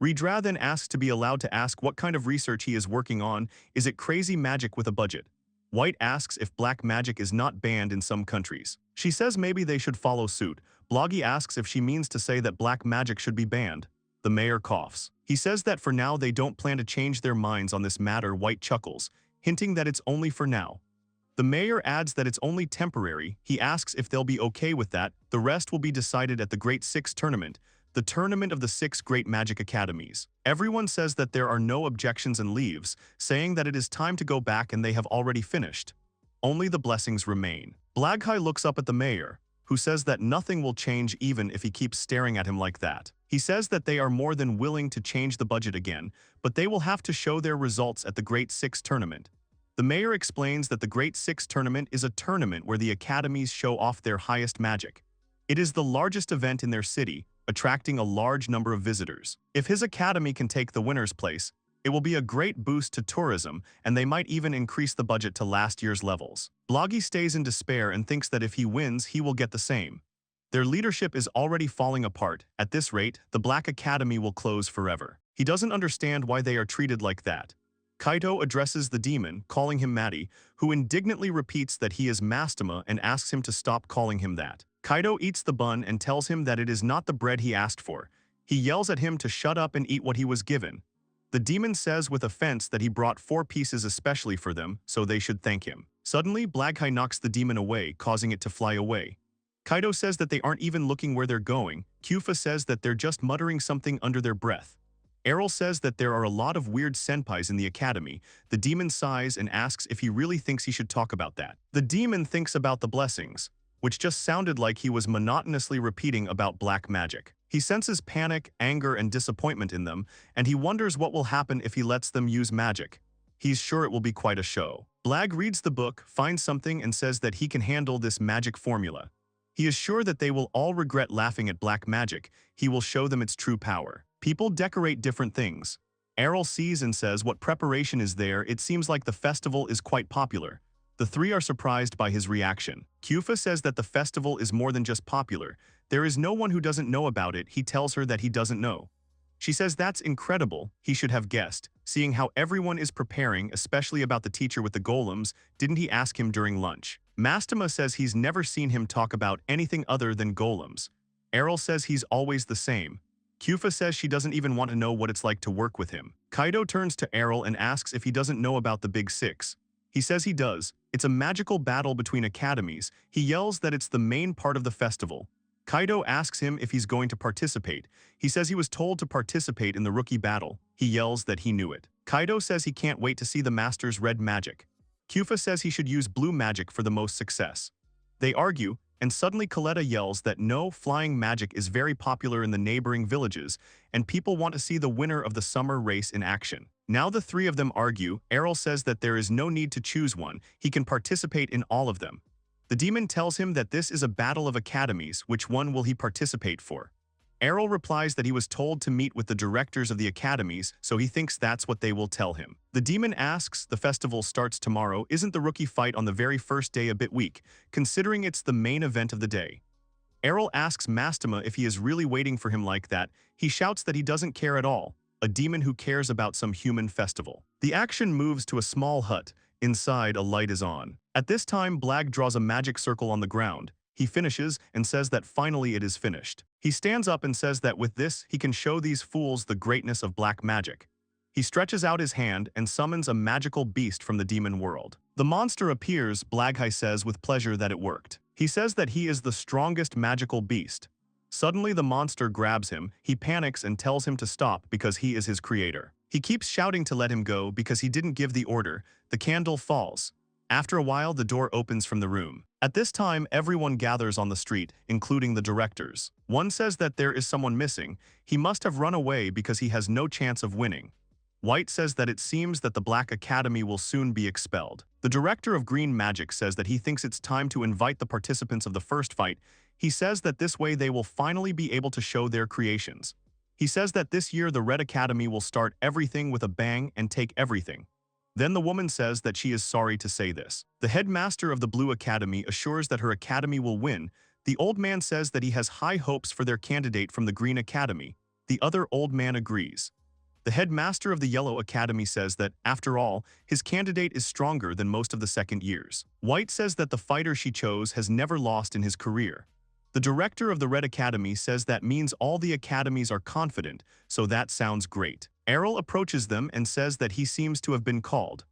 Ridra then asks to be allowed to ask what kind of research he is working on. Is it crazy magic with a budget? White asks if black magic is not banned in some countries. She says maybe they should follow suit. Bloggy asks if she means to say that black magic should be banned. The mayor coughs. He says that for now they don't plan to change their minds on this matter. White chuckles, hinting that it's only for now. The mayor adds that it's only temporary. He asks if they'll be okay with that. The rest will be decided at the Great Six Tournament, the tournament of the 6 great magic academies. Everyone says that there are no objections and leaves, saying that it is time to go back and they have already finished. Only the blessings remain. Blaghai looks up at the mayor, who says that nothing will change even if he keeps staring at him like that. He says that they are more than willing to change the budget again, but they will have to show their results at the Great Six Tournament. The mayor explains that the Great Six Tournament is a tournament where the academies show off their highest magic. It is the largest event in their city, attracting a large number of visitors. If his academy can take the winner's place, it will be a great boost to tourism, and they might even increase the budget to last year's levels. Bloggy stays in despair and thinks that if he wins, he will get the same. Their leadership is already falling apart. At this rate, the Black Academy will close forever. He doesn't understand why they are treated like that. Kaito addresses the demon, calling him Maddie, who indignantly repeats that he is Mastema and asks him to stop calling him that. Kaito eats the bun and tells him that it is not the bread he asked for. He yells at him to shut up and eat what he was given. The demon says with offense that he brought 4 pieces especially for them, so they should thank him. Suddenly, Blaghai knocks the demon away, causing it to fly away. Kaito says that they aren't even looking where they're going. Kyufa says that they're just muttering something under their breath. Arel says that there are a lot of weird senpais in the academy. The demon sighs and asks if he really thinks he should talk about that. The demon thinks about the blessings. which just sounded like he was monotonously repeating about black magic. He senses panic, anger, and disappointment in them, and he wonders what will happen if he lets them use magic. He's sure it will be quite a show. Blag reads the book, finds something, and says that he can handle this magic formula. He is sure that they will all regret laughing at black magic. He will show them its true power. People decorate different things. Arel sees and says what preparation is there. It seems like the festival is quite popular. The three are surprised by his reaction. Kufa says that the festival is more than just popular. There is no one who doesn't know about it. He tells her that he doesn't know. She says that's incredible, he should have guessed. Seeing how everyone is preparing, especially about the teacher with the golems, didn't he ask him during lunch? Mastema says he's never seen him talk about anything other than golems. Arel says he's always the same. Kufa says she doesn't even want to know what it's like to work with him. Kaido turns to Arel and asks if he doesn't know about the Big Six. He says he does. It's a magical battle between academies. He yells that it's the main part of the festival. Kaido asks him if he's going to participate. He says he was told to participate in the rookie battle. He yells that he knew it. Kaido says he can't wait to see the master's red magic. Kufa says he should use blue magic for the most success. They argue, and suddenly Coletta yells that no, flying magic is very popular in the neighboring villages, and people want to see the winner of the summer race in action. Now the three of them argue. Arel says that there is no need to choose one. He can participate in all of them. The demon tells him that this is a battle of academies. Which one will he participate for? Arel replies that he was told to meet with the directors of the academies, so he thinks that's what they will tell him. The demon asks, the festival starts tomorrow, isn't the rookie fight on the very first day a bit weak, considering it's the main event of the day? Arel asks Mastema if he is really waiting for him like that. He shouts that he doesn't care at all, a demon who cares about some human festival. The action moves to a small hut. Inside, a light is on. At this time, Blag draws a magic circle on the ground. He finishes and says that finally it is finished. He stands up and says that with this, he can show these fools the greatness of black magic. He stretches out his hand and summons a magical beast from the demon world. The monster appears. Blaghai says with pleasure that it worked. He says that he is the strongest magical beast. Suddenly the monster grabs him. He panics and tells him to stop because he is his creator. He keeps shouting to let him go because he didn't give the order. The candle falls. After a while, the door opens from the room. At this time, everyone gathers on the street, including the directors. One says that there is someone missing. He must have run away because he has no chance of winning. White says that it seems that the Black Academy will soon be expelled. The director of Green Magic says that he thinks it's time to invite the participants of the first fight. He says that this way they will finally be able to show their creations. He says that this year the Red Academy will start everything with a bang and take everything. Then the woman says that she is sorry to say this. The headmaster of the Blue Academy assures that her academy will win. The old man says that he has high hopes for their candidate from the Green Academy. The other old man agrees. The headmaster of the Yellow Academy says that, after all, his candidate is stronger than most of the second years. White says that the fighter she chose has never lost in his career. The director of the Red Academy says that means all the academies are confident, so that sounds great. Arel approaches them and says that he seems to have been called.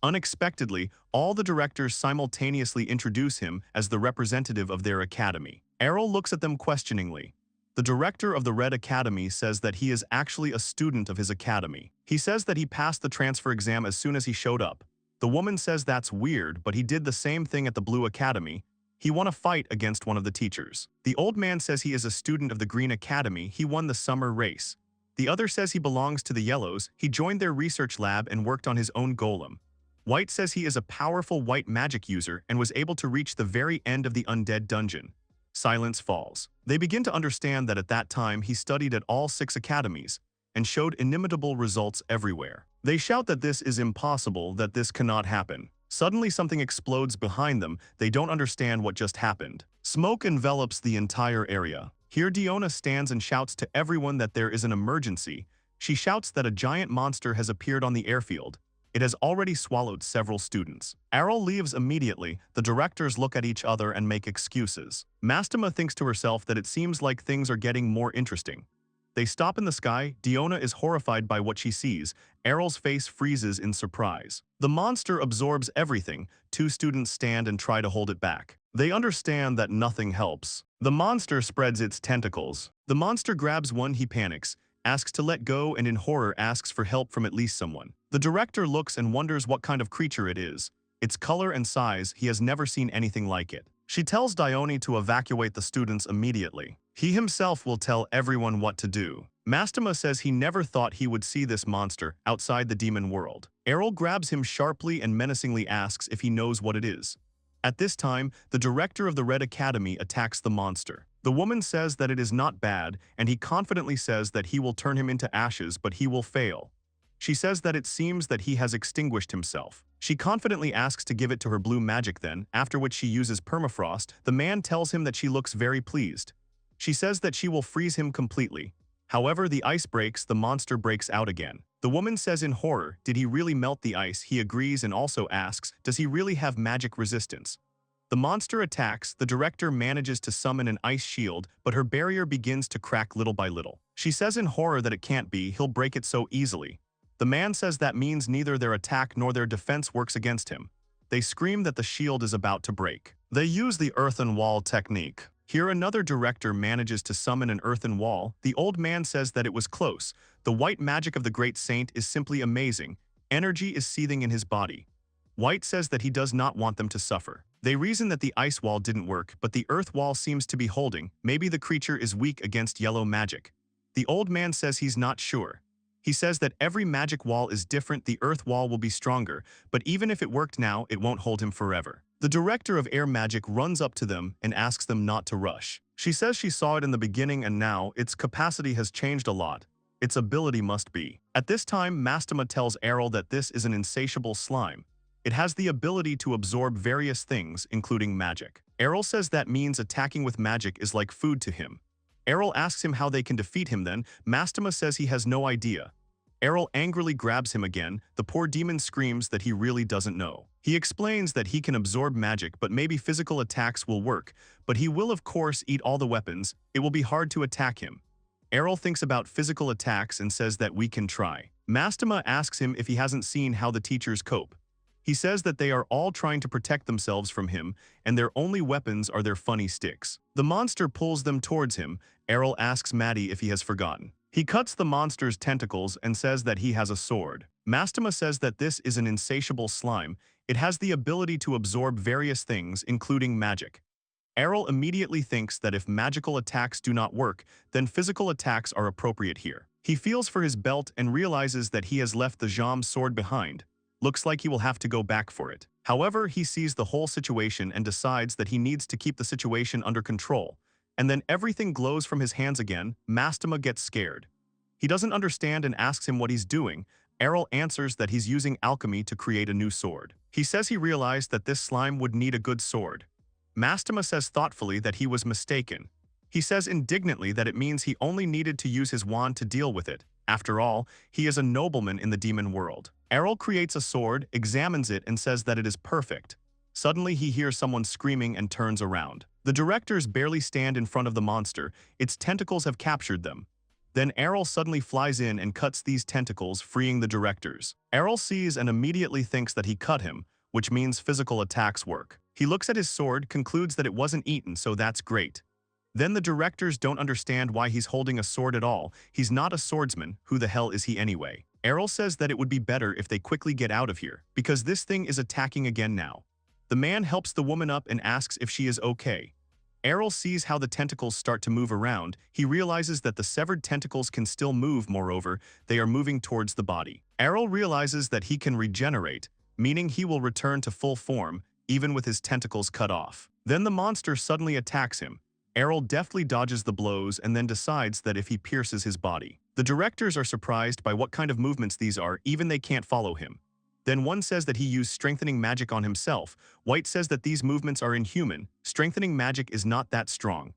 Unexpectedly, all the directors simultaneously introduce him as the representative of their academy. Arel looks at them questioningly. The director of the Red Academy says that he is actually a student of his academy. He says that he passed the transfer exam as soon as he showed up. The woman says that's weird, but he did the same thing at the Blue Academy. He won a fight against one of the teachers. The old man says he is a student of the Green Academy. He won the summer race. The other says he belongs to the Yellows. He joined their research lab and worked on his own golem. White says he is a powerful white magic user and was able to reach the very end of the undead dungeon. Silence falls. They begin to understand that at that time he studied at all 6 academies and showed inimitable results everywhere. They shout that this is impossible, that this cannot happen. Suddenly something explodes behind them. They don't understand what just happened. Smoke envelops the entire area. Here Diona stands and shouts to everyone that there is an emergency. She shouts that a giant monster has appeared on the airfield. It has already swallowed several students. Arel leaves immediately. The directors look at each other and make excuses. Mastema thinks to herself that it seems like things are getting more interesting. They stop in the sky. Diona is horrified by what she sees. Arel's face freezes in surprise. The monster absorbs everything. 2 students stand and try to hold it back. They understand that nothing helps. The monster spreads its tentacles. The monster grabs one. He panics, asks to let go, and in horror asks for help from at least someone. The director looks and wonders what kind of creature it is. Its color and size, he has never seen anything like it. She tells Dione to evacuate the students immediately. He himself will tell everyone what to do. Mastema says he never thought he would see this monster outside the demon world. Arel grabs him sharply and menacingly asks if he knows what it is. At this time, the director of the Red Academy attacks the monster. The woman says that it is not bad, and he confidently says that he will turn him into ashes, but he will fail. She says that it seems that he has extinguished himself. She confidently asks to give it to her blue magic then, after which she uses permafrost. The man tells him that she looks very pleased. She says that she will freeze him completely. However, the ice breaks, the monster breaks out again. The woman says in horror, did he really melt the ice? He agrees and also asks, does he really have magic resistance? The monster attacks, the director manages to summon an ice shield, but her barrier begins to crack little by little. She says in horror that it can't be, he'll break it so easily. The man says that means neither their attack nor their defense works against him. They scream that the shield is about to break. They use the earthen wall technique. Here another director manages to summon an earthen wall. The old man says that it was close. The white magic of the great saint is simply amazing. Energy is seething in his body. White says that he does not want them to suffer. They reason that the ice wall didn't work, but the earth wall seems to be holding. Maybe the creature is weak against yellow magic. The old man says he's not sure. He says that every magic wall is different, the earth wall will be stronger, but even if it worked now, it won't hold him forever. The director of air magic runs up to them and asks them not to rush. She says she saw it in the beginning and now its capacity has changed a lot. Its ability must be. At this time, Mastema tells Arel that this is an insatiable slime. It has the ability to absorb various things, including magic. Arel says that means attacking with magic is like food to him. Arel asks him how they can defeat him then. Mastema says he has no idea. Arel angrily grabs him again. The poor demon screams that he really doesn't know. He explains that he can absorb magic, but maybe physical attacks will work, but he will of course eat all the weapons. It will be hard to attack him. Arel thinks about physical attacks and says that we can try. Mastema asks him if he hasn't seen how the teachers cope. He says that they are all trying to protect themselves from him, and their only weapons are their funny sticks. The monster pulls them towards him. Arel asks Maddie if he has forgotten. He cuts the monster's tentacles and says that he has a sword. Mastema says that this is an insatiable slime. It has the ability to absorb various things, including magic. Arel immediately thinks that if magical attacks do not work, then physical attacks are appropriate here. He feels for his belt and realizes that he has left the Jam's sword behind. Looks like he will have to go back for it. However, he sees the whole situation and decides that he needs to keep the situation under control. And then everything glows from his hands again. Mastema gets scared. He doesn't understand and asks him what he's doing. Arel answers that he's using alchemy to create a new sword. He says he realized that this slime would need a good sword. Mastema says thoughtfully that he was mistaken. He says indignantly that it means he only needed to use his wand to deal with it. After all, he is a nobleman in the demon world. Arel creates a sword, examines it, and says that it is perfect. Suddenly he hears someone screaming and turns around. The directors barely stand in front of the monster. Its tentacles have captured them. Then Arel suddenly flies in and cuts these tentacles, freeing the directors. Arel sees and immediately thinks that he cut him, which means physical attacks work. He looks at his sword, concludes that it wasn't eaten, so that's great. Then the directors don't understand why he's holding a sword at all. He's not a swordsman. Who the hell is he anyway? Arel says that it would be better if they quickly get out of here, because this thing is attacking again now. The man helps the woman up and asks if she is okay. Arel sees how the tentacles start to move around. He realizes that the severed tentacles can still move, moreover, they are moving towards the body. Arel realizes that he can regenerate, meaning he will return to full form, even with his tentacles cut off. Then the monster suddenly attacks him. Arel deftly dodges the blows and then decides that if he pierces his body. The directors are surprised by what kind of movements these are, even they can't follow him. Then one says that he used strengthening magic on himself. White says that these movements are inhuman. Strengthening magic is not that strong.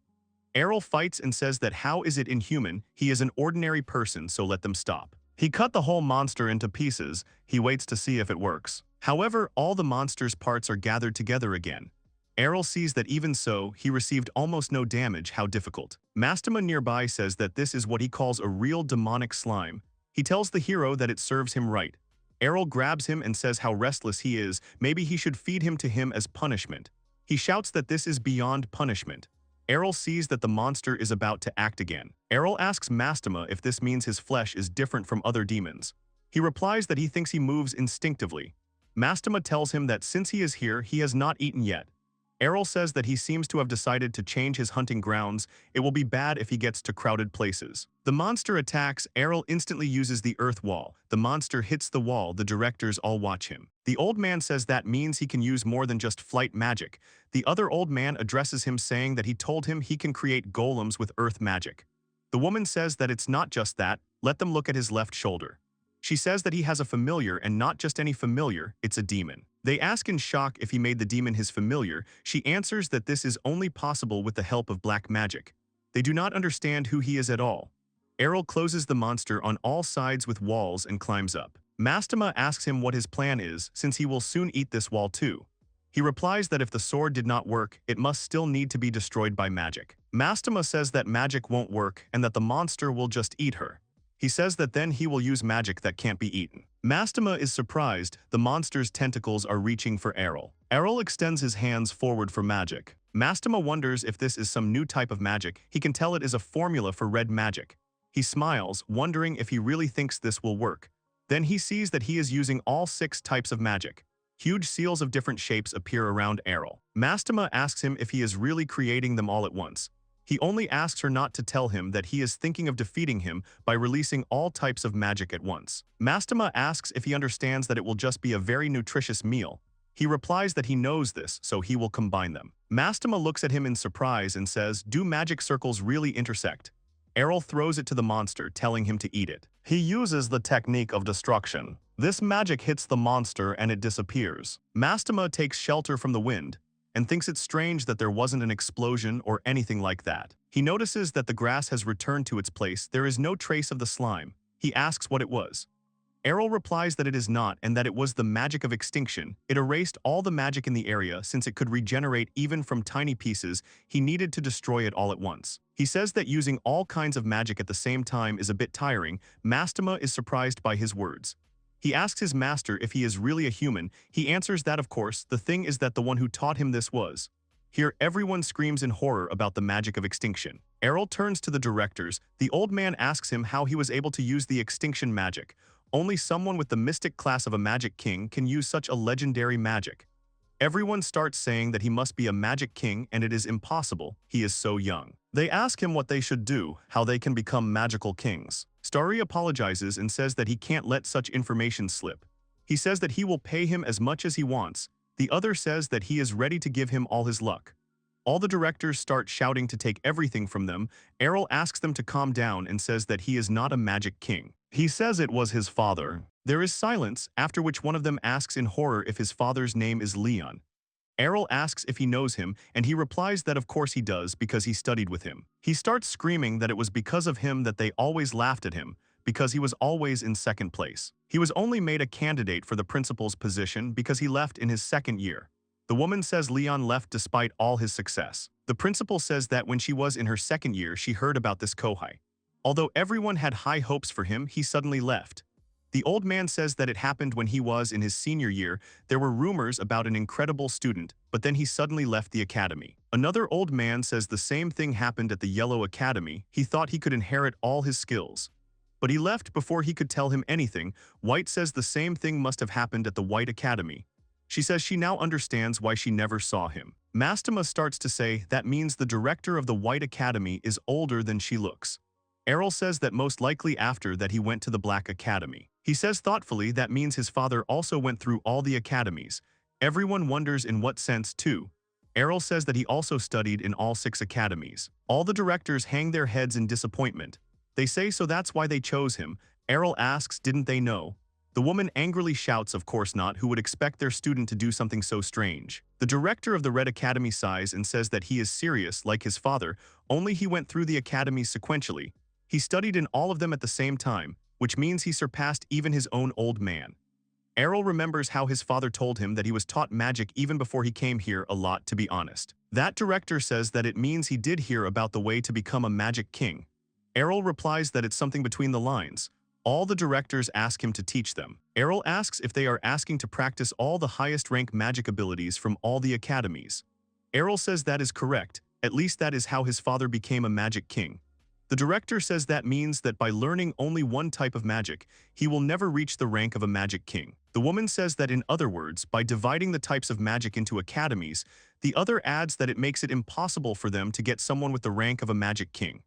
Arel fights and says that how is it inhuman? He is an ordinary person, so let them stop. He cut the whole monster into pieces. He waits to see if it works. However, all the monster's parts are gathered together again. Arel sees that even so, he received almost no damage. How difficult. Mastema nearby says that this is what he calls a real demonic slime. He tells the hero that it serves him right. Arel grabs him and says how restless he is. Maybe he should feed him to him as punishment. He shouts that this is beyond punishment. Arel sees that the monster is about to act again. Arel asks Mastema if this means his flesh is different from other demons. He replies that he thinks he moves instinctively. Mastema tells him that since he is here, he has not eaten yet. Arel says that he seems to have decided to change his hunting grounds. It will be bad if he gets to crowded places. The monster attacks. Arel instantly uses the earth wall. The monster hits the wall. The directors all watch him. The old man says that means he can use more than just flight magic. The other old man addresses him saying that he told him he can create golems with earth magic. The woman says that it's not just that. Let them look at his left shoulder. She says that he has a familiar, and not just any familiar, it's a demon. They ask in shock if he made the demon his familiar. She answers that this is only possible with the help of black magic. They do not understand who he is at all. Arel closes the monster on all sides with walls and climbs up. Mastema asks him what his plan is, since he will soon eat this wall too. He replies that if the sword did not work, it must still need to be destroyed by magic. Mastema says that magic won't work and that the monster will just eat her. He says that then he will use magic that can't be eaten. Mastema is surprised. The monster's tentacles are reaching for Arel. Arel extends his hands forward for magic. Mastema wonders if this is some new type of magic. He can tell it is a formula for red magic. He smiles, wondering if he really thinks this will work. Then he sees that he is using all 6 types of magic. Huge seals of different shapes appear around Arel. Mastema asks him if he is really creating them all at once. He only asks her not to tell him that he is thinking of defeating him by releasing all types of magic at once. Mastema asks if he understands that it will just be a very nutritious meal. He replies that he knows this, so he will combine them. Mastema looks at him in surprise and says, "Do magic circles really intersect?" Arel throws it to the monster, telling him to eat it. He uses the technique of destruction. This magic hits the monster and it disappears. Mastema takes shelter from the wind and thinks it strange that there wasn't an explosion or anything like that. He notices that the grass has returned to its place. There is no trace of the slime. He asks what it was. Arel replies that it is not and that it was the magic of extinction. It erased all the magic in the area since it could regenerate even from tiny pieces. He needed to destroy it all at once. He says that using all kinds of magic at the same time is a bit tiring. Mastema is surprised by his words. He asks his master if he is really a human. He answers that of course, the thing is that the one who taught him this was. Here everyone screams in horror about the magic of extinction. Arel turns to the directors. The old man asks him how he was able to use the extinction magic. Only someone with the mystic class of a magic king can use such a legendary magic. Everyone starts saying that he must be a magic king and it is impossible, he is so young. They ask him what they should do, how they can become magical kings. Starry apologizes and says that he can't let such information slip. He says that he will pay him as much as he wants. The other says that he is ready to give him all his luck. All the directors start shouting to take everything from them. Arel asks them to calm down and says that he is not a magic king. He says it was his father. There is silence, after which one of them asks in horror if his father's name is Leon. Arel asks if he knows him, and he replies that of course he does because he studied with him. He starts screaming that it was because of him that they always laughed at him, because he was always in second place. He was only made a candidate for the principal's position because he left in his 2nd year. The woman says Leon left despite all his success. The principal says that when she was in her 2nd year, she heard about this Kohai. Although everyone had high hopes for him, he suddenly left. The old man says that it happened when he was in his senior year. There were rumors about an incredible student, but then he suddenly left the academy. Another old man says the same thing happened at the Yellow Academy. He thought he could inherit all his skills. But he left before he could tell him anything. White says the same thing must have happened at the White Academy. She says she now understands why she never saw him. Mastema starts to say that means the director of the White Academy is older than she looks. Arel says that most likely after that he went to the Black Academy. He says thoughtfully that means his father also went through all the academies. Everyone wonders in what sense too. Arel says that he also studied in all 6 academies. All the directors hang their heads in disappointment. They say so that's why they chose him. Arel asks, didn't they know? The woman angrily shouts, of course not, who would expect their student to do something so strange. The director of the Red Academy sighs and says that he is serious like his father, only he went through the academies sequentially. He studied in all of them at the same time, which means he surpassed even his own old man. Arel remembers how his father told him that he was taught magic even before he came here a lot, to be honest. That director says that it means he did hear about the way to become a magic king. Arel replies that it's something between the lines. All the directors ask him to teach them. Arel asks if they are asking to practice all the highest rank magic abilities from all the academies. Arel says that is correct, at least that is how his father became a magic king. The director says that means that by learning only one type of magic, he will never reach the rank of a magic king. The woman says that in other words, by dividing the types of magic into academies, the other adds that it makes it impossible for them to get someone with the rank of a magic king.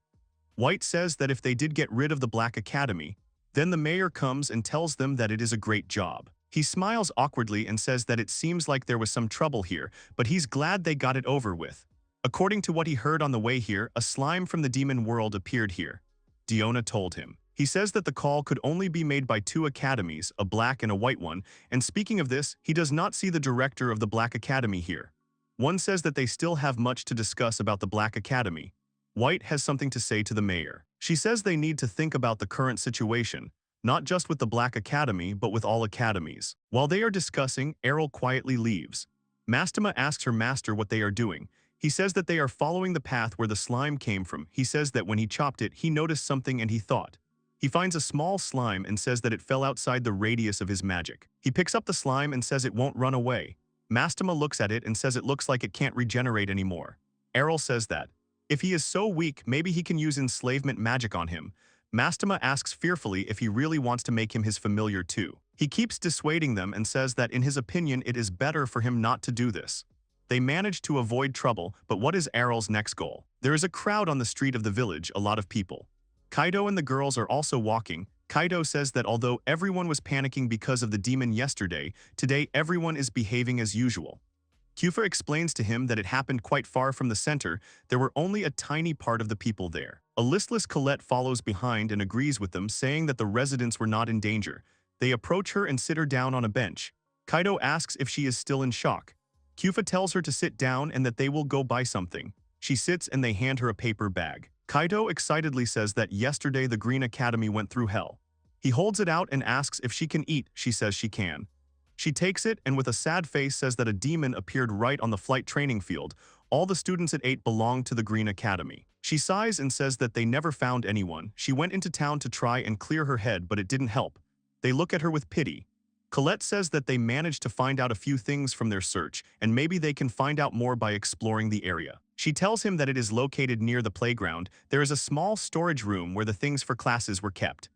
White says that if they did get rid of the Black Academy, then the mayor comes and tells them that it is a great job. He smiles awkwardly and says that it seems like there was some trouble here, but he's glad they got it over with. According to what he heard on the way here, a slime from the demon world appeared here. Diona told him. He says that the call could only be made by 2 academies, a black and a white one, and speaking of this, he does not see the director of the Black Academy here. One says that they still have much to discuss about the Black Academy. White has something to say to the mayor. She says they need to think about the current situation, not just with the Black Academy but with all academies. While they are discussing, Arel quietly leaves. Mastema asks her master what they are doing. He says that they are following the path where the slime came from. He says that when he chopped it, he noticed something and he thought. He finds a small slime and says that it fell outside the radius of his magic. He picks up the slime and says it won't run away. Mastema looks at it and says it looks like it can't regenerate anymore. Arel says that if he is so weak, maybe he can use enslavement magic on him. Mastema asks fearfully if he really wants to make him his familiar too. He keeps dissuading them and says that in his opinion it is better for him not to do this. They manage to avoid trouble, but what is Arel's next goal? There is a crowd on the street of the village, a lot of people. Kaido and the girls are also walking. Kaido says that although everyone was panicking because of the demon yesterday, today everyone is behaving as usual. Kyufa explains to him that it happened quite far from the center, there were only a tiny part of the people there. A listless Colette follows behind and agrees with them, saying that the residents were not in danger. They approach her and sit her down on a bench. Kaido asks if she is still in shock. Kyufa tells her to sit down and that they will go buy something. She sits and they hand her a paper bag. Kaido excitedly says that yesterday the Green Academy went through hell. He holds it out and asks if she can eat. She says she can. She takes it and with a sad face says that a demon appeared right on the flight training field. All the students at 8 belong to the Green Academy. She sighs and says that they never found anyone. She went into town to try and clear her head, but it didn't help. They look at her with pity. Colette says that they managed to find out a few things from their search, and maybe they can find out more by exploring the area. She tells him that it is located near the playground. There is a small storage room where the things for classes were kept.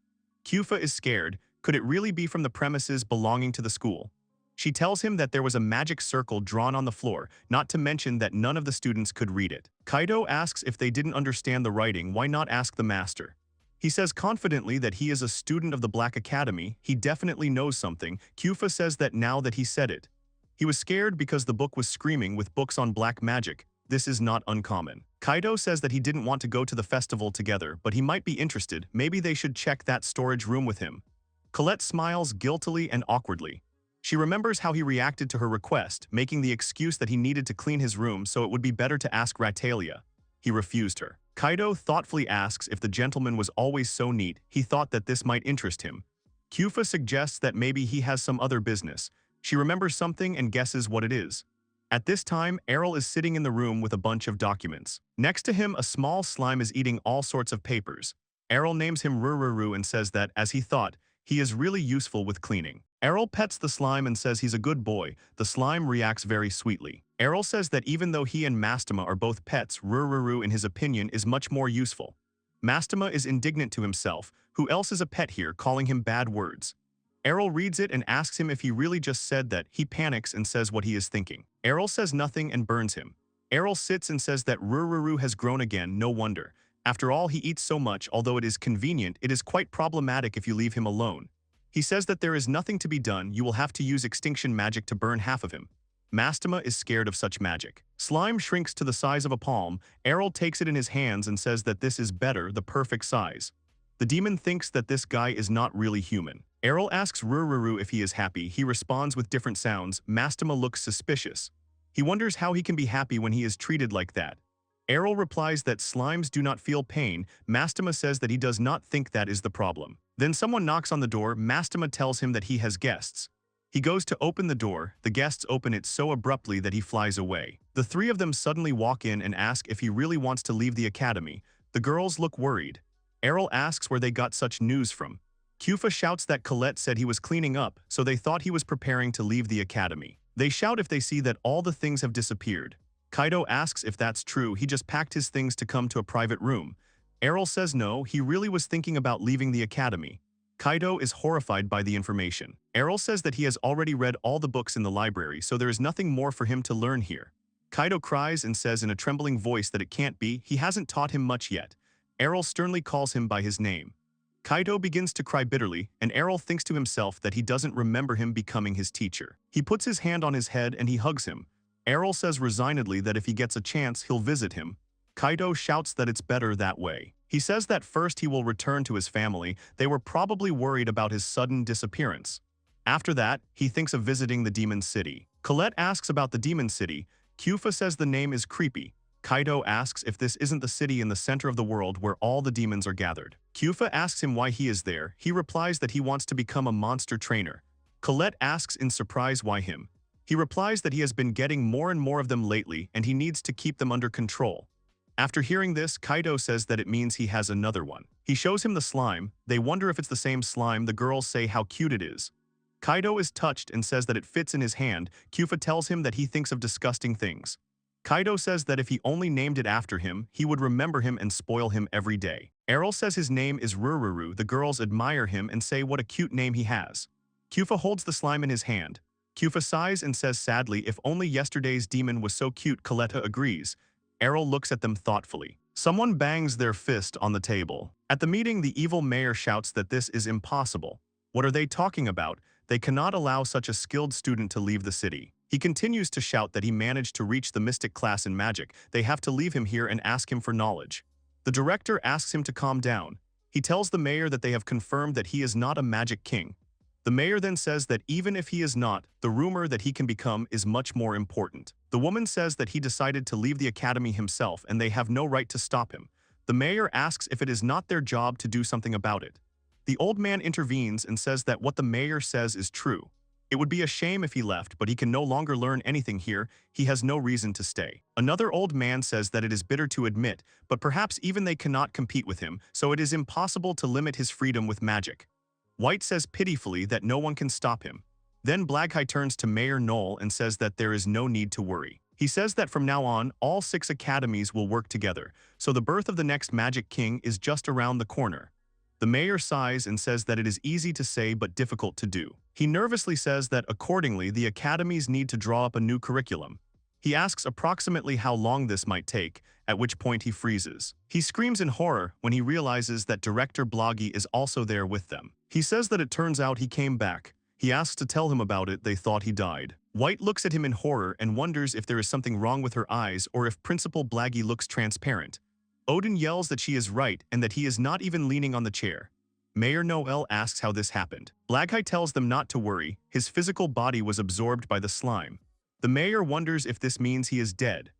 Kyufa is scared. Could it really be from the premises belonging to the school? She tells him that there was a magic circle drawn on the floor, not to mention that none of the students could read it. Kaido asks if they didn't understand the writing, why not ask the master? He says confidently that he is a student of the Black Academy, he definitely knows something. Kyufa says that now that he said it. He was scared because the book was screaming with books on black magic. This is not uncommon. Kaido says that he didn't want to go to the festival together, but he might be interested. Maybe they should check that storage room with him. Colette smiles guiltily and awkwardly. She remembers how he reacted to her request, making the excuse that he needed to clean his room so it would be better to ask Ratalia. He refused her. Kaido thoughtfully asks if the gentleman was always so neat. He thought that this might interest him. Kyufa suggests that maybe he has some other business. She remembers something and guesses what it is. At this time, Arel is sitting in the room with a bunch of documents. Next to him, a small slime is eating all sorts of papers. Arel names him Rururu and says that, as he thought, he is really useful with cleaning. Arel pets the slime and says he's a good boy. The slime reacts very sweetly. Arel says that even though he and Mastema are both pets, Rururu in his opinion is much more useful. Mastema is indignant to himself. Who else is a pet here, calling him bad words? Arel reads it and asks him if he really just said that. He panics and says what he is thinking. Arel says nothing and burns him. Arel sits and says that Rururu has grown again, no wonder. After all, he eats so much, although it is convenient, it is quite problematic if you leave him alone. He says that there is nothing to be done, you will have to use extinction magic to burn half of him. Mastema is scared of such magic. Slime shrinks to the size of a palm. Arel takes it in his hands and says that this is better, the perfect size. The demon thinks that this guy is not really human. Arel asks Rururu if he is happy. He responds with different sounds. Mastema looks suspicious. He wonders how he can be happy when he is treated like that. Arel replies that slimes do not feel pain. Mastema says that he does not think that is the problem. Then someone knocks on the door. Mastema tells him that he has guests. He goes to open the door. The guests open it so abruptly that he flies away. The three of them suddenly walk in and ask if he really wants to leave the academy. The girls look worried. Arel asks where they got such news from. Kyufa shouts that Colette said he was cleaning up, so they thought he was preparing to leave the academy. They shout if they see that all the things have disappeared. Kaido asks if that's true. He just packed his things to come to a private room. Arel says no, he really was thinking about leaving the academy. Kaido is horrified by the information. Arel says that he has already read all the books in the library, so there is nothing more for him to learn here. Kaido cries and says in a trembling voice that it can't be, he hasn't taught him much yet. Arel sternly calls him by his name. Kaido begins to cry bitterly, and Arel thinks to himself that he doesn't remember him becoming his teacher. He puts his hand on his head and he hugs him. Arel says resignedly that if he gets a chance, he'll visit him. Kaido shouts that it's better that way. He says that first he will return to his family. They were probably worried about his sudden disappearance. After that, he thinks of visiting the Demon City. Colette asks about the Demon City. Kyufa says the name is creepy. Kaido asks if this isn't the city in the center of the world where all the demons are gathered. Kyufa asks him why he is there. He replies that he wants to become a monster trainer. Colette asks in surprise why him. He replies that he has been getting more and more of them lately and he needs to keep them under control. After hearing this, Kaido says that it means he has another one. He shows him the slime. They wonder if it's the same slime. The girls say how cute it is. Kaido is touched and says that it fits in his hand. Kyufa tells him that he thinks of disgusting things. Kaido says that if he only named it after him, he would remember him and spoil him every day. Arel says his name is Rururu. The girls admire him and say what a cute name he has. Kyufa holds the slime in his hand. Kyufa sighs and says sadly, if only yesterday's demon was so cute. Coletta agrees. Arel looks at them thoughtfully. Someone bangs their fist on the table. At the meeting, the evil mayor shouts that this is impossible. What are they talking about? They cannot allow such a skilled student to leave the city. He continues to shout that he managed to reach the mystic class in magic. They have to leave him here and ask him for knowledge. The director asks him to calm down. He tells the mayor that they have confirmed that he is not a magic king. The mayor then says that even if he is not, the rumor that he can become is much more important. The woman says that he decided to leave the academy himself and they have no right to stop him. The mayor asks if it is not their job to do something about it. The old man intervenes and says that what the mayor says is true. It would be a shame if he left, but he can no longer learn anything here. He has no reason to stay. Another old man says that it is bitter to admit, but perhaps even they cannot compete with him, so it is impossible to limit his freedom with magic. White says pitifully that no one can stop him. Then Blaghai turns to Mayor Knoll and says that there is no need to worry. He says that from now on, all 6 academies will work together, so the birth of the next Magic King is just around the corner. The mayor sighs and says that it is easy to say but difficult to do. He nervously says that accordingly the academies need to draw up a new curriculum. He asks approximately how long this might take, at which point he freezes. He screams in horror when he realizes that Director Bloggy is also there with them. He says that it turns out he came back. He asks to tell him about it. They thought he died. White looks at him in horror and wonders if there is something wrong with her eyes or if Principal Blaggy looks transparent. Odin yells that she is right and that he is not even leaning on the chair. Mayor Noel asks how this happened. Blaghai tells them not to worry. His physical body was absorbed by the slime. The mayor wonders if this means he is dead.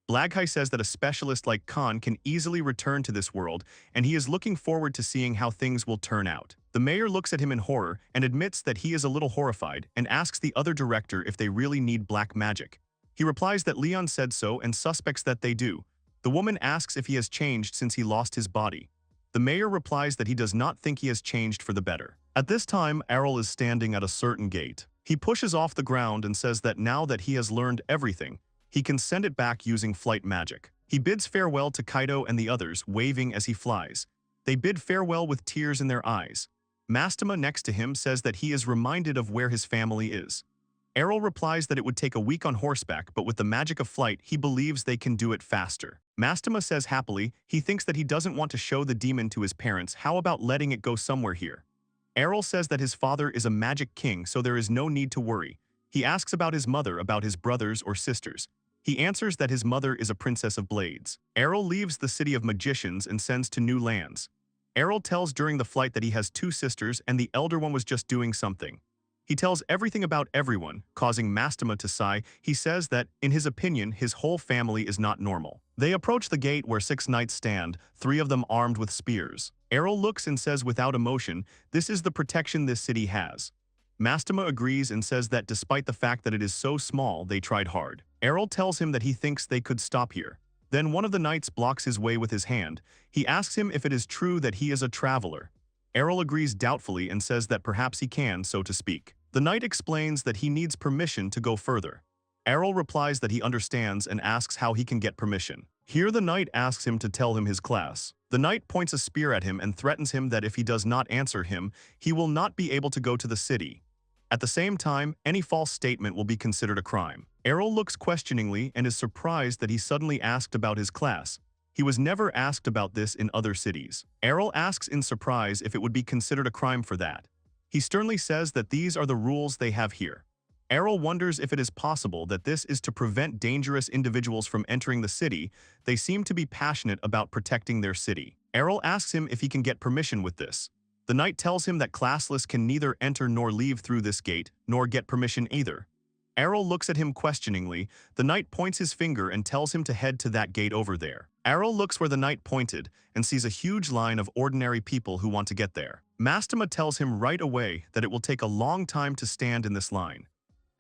Blaghai says that a specialist like Khan can easily return to this world, and he is looking forward to seeing how things will turn out. The mayor looks at him in horror and admits that he is a little horrified and asks the other director if they really need black magic. He replies that Leon said so and suspects that they do. The woman asks if he has changed since he lost his body. The mayor replies that he does not think he has changed for the better. At this time, Arel is standing at a certain gate. He pushes off the ground and says that now that he has learned everything, he can send it back using flight magic. He bids farewell to Kaido and the others, waving as he flies. They bid farewell with tears in their eyes. Mastema next to him says that he is reminded of where his family is. Arel replies that it would take a week on horseback, but with the magic of flight, he believes they can do it faster. Mastema says happily, he thinks that he doesn't want to show the demon to his parents. How about letting it go somewhere here? Arel says that his father is a magic king, so there is no need to worry. He asks about his mother, about his brothers or sisters. He answers that his mother is a princess of blades. Arel leaves the city of magicians and sends to new lands. Arel tells during the flight that he has 2 sisters and the elder one was just doing something. He tells everything about everyone, causing Mastema to sigh. He says that, in his opinion, his whole family is not normal. They approach the gate where 6 knights stand, 3 of them armed with spears. Arel looks and says without emotion, this is the protection this city has. Mastema agrees and says that despite the fact that it is so small, they tried hard. Arel tells him that he thinks they could stop here. Then one of the knights blocks his way with his hand. He asks him if it is true that he is a traveler. Arel agrees doubtfully and says that perhaps he can, so to speak. The knight explains that he needs permission to go further. Arel replies that he understands and asks how he can get permission. Here the knight asks him to tell him his class. The knight points a spear at him and threatens him that if he does not answer him, he will not be able to go to the city. At the same time, any false statement will be considered a crime. Arel looks questioningly and is surprised that he suddenly asked about his class. He was never asked about this in other cities. Arel asks in surprise if it would be considered a crime for that. He sternly says that these are the rules they have here. Arel wonders if it is possible that this is to prevent dangerous individuals from entering the city. They seem to be passionate about protecting their city. Arel asks him if he can get permission with this. The knight tells him that Classless can neither enter nor leave through this gate, nor get permission either. Arel looks at him questioningly. The knight points his finger and tells him to head to that gate over there. Arel looks where the knight pointed and sees a huge line of ordinary people who want to get there. Mastema tells him right away that it will take a long time to stand in this line.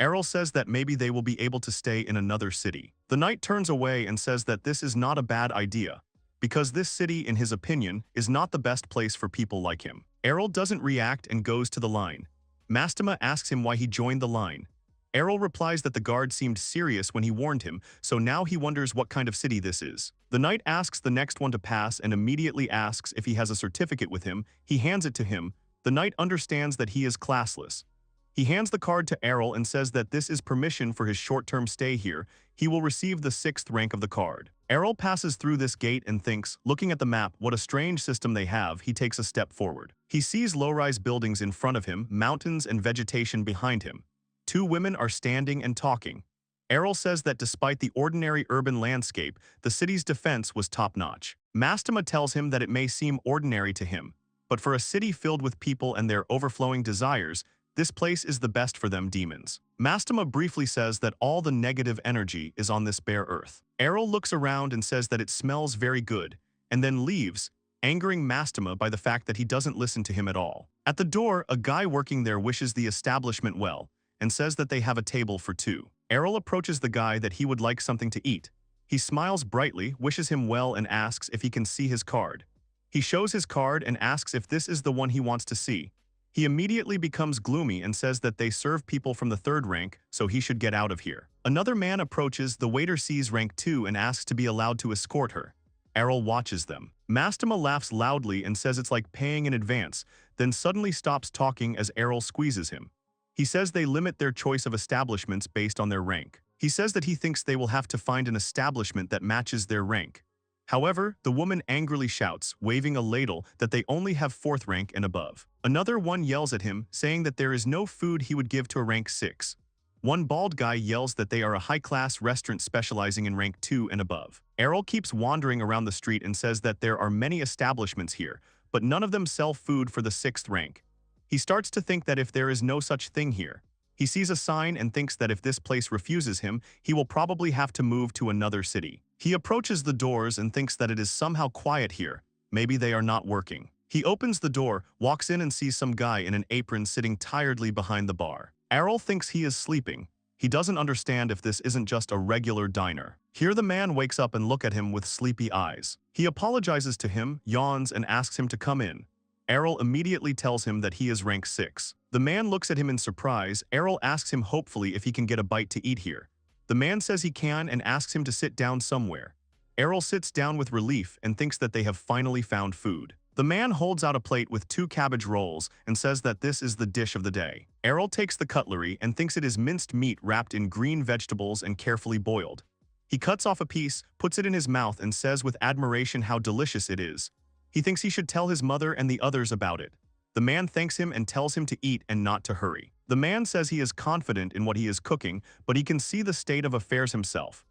Arel says that maybe they will be able to stay in another city. The knight turns away and says that this is not a bad idea, because this city, in his opinion, is not the best place for people like him. Arel doesn't react and goes to the line. Mastema asks him why he joined the line. Arel replies that the guard seemed serious when he warned him, so now he wonders what kind of city this is. The knight asks the next one to pass and immediately asks if he has a certificate with him. He hands it to him. The knight understands that he is classless. He hands the card to Arel and says that this is permission for his short-term stay here. He will receive the 6th rank of the card. Arel passes through this gate and thinks, looking at the map, what a strange system they have. He takes a step forward. He sees low-rise buildings in front of him, mountains and vegetation behind him. 2 women are standing and talking. Arel says that despite the ordinary urban landscape, the city's defense was top-notch. Mastema tells him that it may seem ordinary to him, but for a city filled with people and their overflowing desires, this place is the best for them demons. Mastema briefly says that all the negative energy is on this bare earth. Arel looks around and says that it smells very good, and then leaves, angering Mastema by the fact that he doesn't listen to him at all. At the door, a guy working there wishes the establishment well, and says that they have a table for 2. Arel approaches the guy that he would like something to eat. He smiles brightly, wishes him well and asks if he can see his card. He shows his card and asks if this is the one he wants to see. He immediately becomes gloomy and says that they serve people from the 3rd rank, so he should get out of here. Another man approaches, the waiter sees rank 2 and asks to be allowed to escort her. Arel watches them. Mastema laughs loudly and says it's like paying in advance, then suddenly stops talking as Arel squeezes him. He says they limit their choice of establishments based on their rank. He says that he thinks they will have to find an establishment that matches their rank. However, the woman angrily shouts, waving a ladle, that they only have 4th rank and above. Another one yells at him, saying that there is no food he would give to a rank 6. One bald guy yells that they are a high-class restaurant specializing in rank 2 and above. Arel keeps wandering around the street and says that there are many establishments here, but none of them sell food for the 6th rank. He starts to think that if there is no such thing here, he sees a sign and thinks that if this place refuses him, he will probably have to move to another city. He approaches the doors and thinks that it is somehow quiet here. Maybe they are not working. He opens the door, walks in and sees some guy in an apron sitting tiredly behind the bar. Arel thinks he is sleeping. He doesn't understand if this isn't just a regular diner. Here the man wakes up and looks at him with sleepy eyes. He apologizes to him, yawns and asks him to come in. Arel immediately tells him that he is rank 6. The man looks at him in surprise. Arel asks him hopefully if he can get a bite to eat here. The man says he can and asks him to sit down somewhere. Arel sits down with relief and thinks that they have finally found food. The man holds out a plate with 2 cabbage rolls and says that this is the dish of the day. Arel takes the cutlery and thinks it is minced meat wrapped in green vegetables and carefully boiled. He cuts off a piece, puts it in his mouth and says with admiration how delicious it is. He thinks he should tell his mother and the others about it. The man thanks him and tells him to eat and not to hurry. The man says he is confident in what he is cooking, but he can see the state of affairs himself.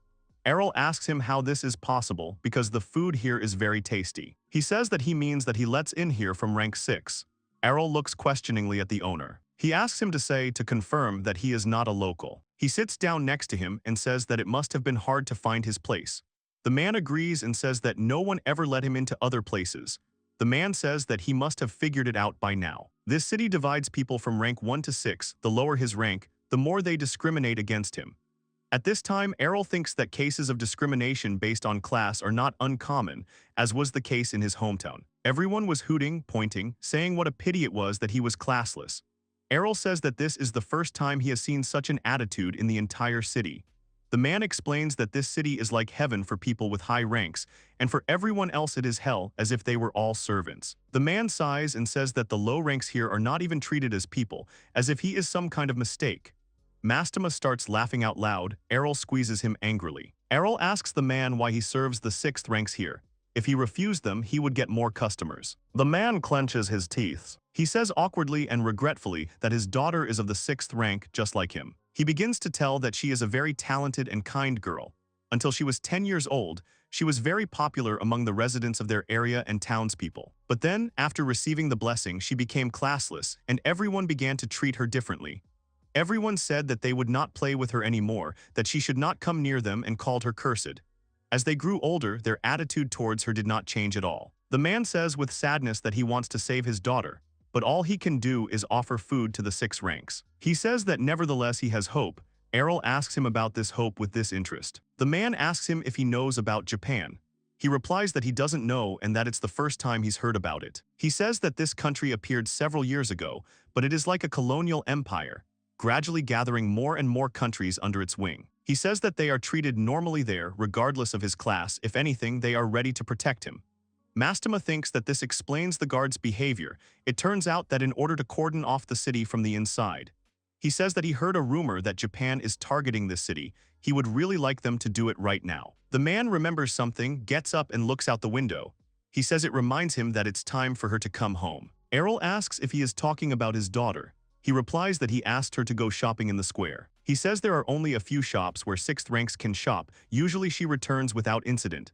Arel asks him how this is possible because the food here is very tasty. He says that he means that he lets in here from rank 6. Arel looks questioningly at the owner. He asks him to confirm that he is not a local. He sits down next to him and says that it must have been hard to find his place. The man agrees and says that no one ever let him into other places. The man says that he must have figured it out by now. This city divides people from rank 1 to 6. The lower his rank, the more they discriminate against him. At this time, Arel thinks that cases of discrimination based on class are not uncommon, as was the case in his hometown. Everyone was hooting, pointing, saying what a pity it was that he was classless. Arel says that this is the first time he has seen such an attitude in the entire city. The man explains that this city is like heaven for people with high ranks, and for everyone else it is hell, as if they were all servants. The man sighs and says that the low ranks here are not even treated as people, as if he is some kind of mistake. Mastema starts laughing out loud. Arel squeezes him angrily. Arel asks the man why he serves the 6th ranks here. If he refused them, he would get more customers. The man clenches his teeth. He says awkwardly and regretfully that his daughter is of the 6th rank just like him. He begins to tell that she is a very talented and kind girl. Until she was 10 years old, she was very popular among the residents of their area and townspeople. But then, after receiving the blessing, she became classless, and everyone began to treat her differently. Everyone said that they would not play with her anymore, that she should not come near them, and called her cursed. As they grew older, their attitude towards her did not change at all. The man says with sadness that he wants to save his daughter, but all he can do is offer food to the 6 ranks. He says that nevertheless he has hope. Arel asks him about this hope with this interest. The man asks him if he knows about Japan. He replies that he doesn't know and that it's the first time he's heard about it. He says that this country appeared several years ago, but it is like a colonial empire, gradually gathering more and more countries under its wing. He says that they are treated normally there, regardless of his class. If anything, they are ready to protect him. Mastema thinks that this explains the guard's behavior. It turns out that in order to cordon off the city from the inside. He says that he heard a rumor that Japan is targeting this city. He would really like them to do it right now. The man remembers something, gets up and looks out the window. He says it reminds him that it's time for her to come home. Arel asks if he is talking about his daughter. He replies that he asked her to go shopping in the square. He says there are only a few shops where 6th ranks can shop. Usually she returns without incident.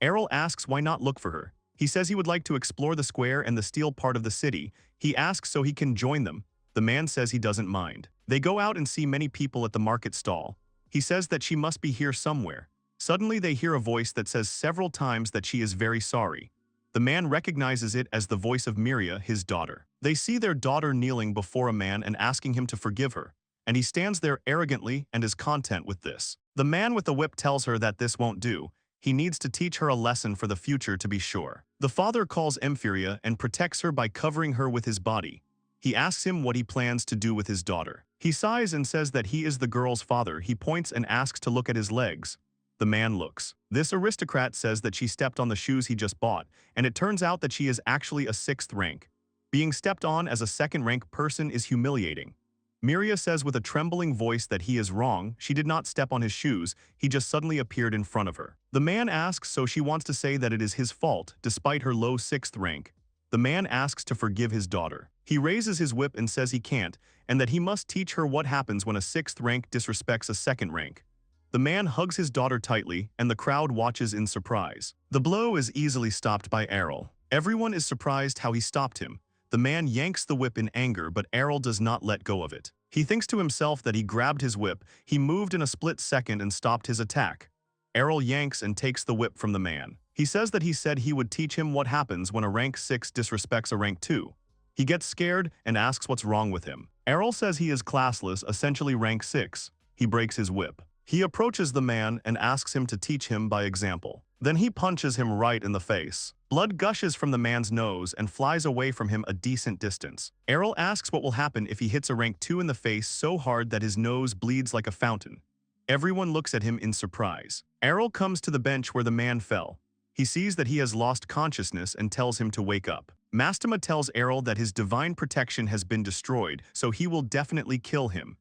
Arel asks why not look for her. He says he would like to explore the square and the steel part of the city. He asks so he can join them. The man says he doesn't mind. They go out and see many people at the market stall. He says that she must be here somewhere. Suddenly they hear a voice that says several times that she is very sorry. The man recognizes it as the voice of Miria, his daughter. They see their daughter kneeling before a man and asking him to forgive her, and he stands there arrogantly and is content with this. The man with the whip tells her that this won't do. He needs to teach her a lesson for the future to be sure. The father calls Emphyria and protects her by covering her with his body. He asks him what he plans to do with his daughter. He sighs and says that he is the girl's father. He points and asks to look at his legs. The man looks. This aristocrat says that she stepped on the shoes he just bought, and it turns out that she is actually a 6th rank. Being stepped on as a 2nd rank person is humiliating. Miria says with a trembling voice that he is wrong. She did not step on his shoes, he just suddenly appeared in front of her. The man asks so she wants to say that it is his fault, despite her low 6th rank. The man asks to forgive his daughter. He raises his whip and says he can't, and that he must teach her what happens when a 6th rank disrespects a 2nd rank. The man hugs his daughter tightly, and the crowd watches in surprise. The blow is easily stopped by Arel. Everyone is surprised how he stopped him. The man yanks the whip in anger, but Arel does not let go of it. He thinks to himself that he grabbed his whip. He moved in a split second and stopped his attack. Arel yanks and takes the whip from the man. He says that he said he would teach him what happens when a rank 6 disrespects a rank 2. He gets scared and asks what's wrong with him. Arel says he is classless, essentially rank 6. He breaks his whip. He approaches the man and asks him to teach him by example. Then he punches him right in the face. Blood gushes from the man's nose and flies away from him a decent distance. Arel asks what will happen if he hits a rank 2 in the face so hard that his nose bleeds like a fountain. Everyone looks at him in surprise. Arel comes to the bench where the man fell. He sees that he has lost consciousness and tells him to wake up. Mastema tells Arel that his divine protection has been destroyed, so he will definitely kill him.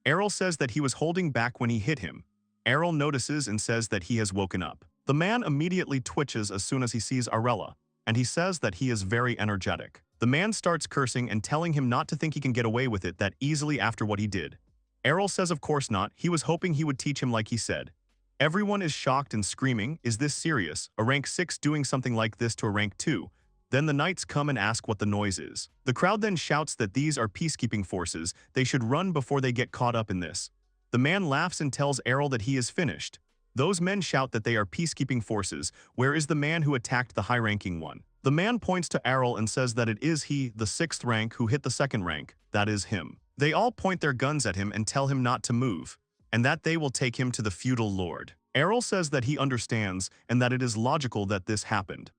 Arel says that he was holding back when he hit him. Arel notices and says that he has woken up. The man immediately twitches as soon as he sees Arella, and he says that he is very energetic. The man starts cursing and telling him not to think he can get away with it that easily after what he did. Arel says of course not, he was hoping he would teach him like he said. Everyone is shocked and screaming, is this serious? A rank 6 doing something like this to a rank 2? Then the knights come and ask what the noise is. The crowd then shouts that these are peacekeeping forces, they should run before they get caught up in this. The man laughs and tells Arel that he is finished. Those men shout that they are peacekeeping forces. Where is the man who attacked the high-ranking one? The man points to Arel and says that it is he, the 6th rank, who hit the 2nd rank. That is him. They all point their guns at him and tell him not to move, and that they will take him to the feudal lord. Arel says that he understands and that it is logical that this happened.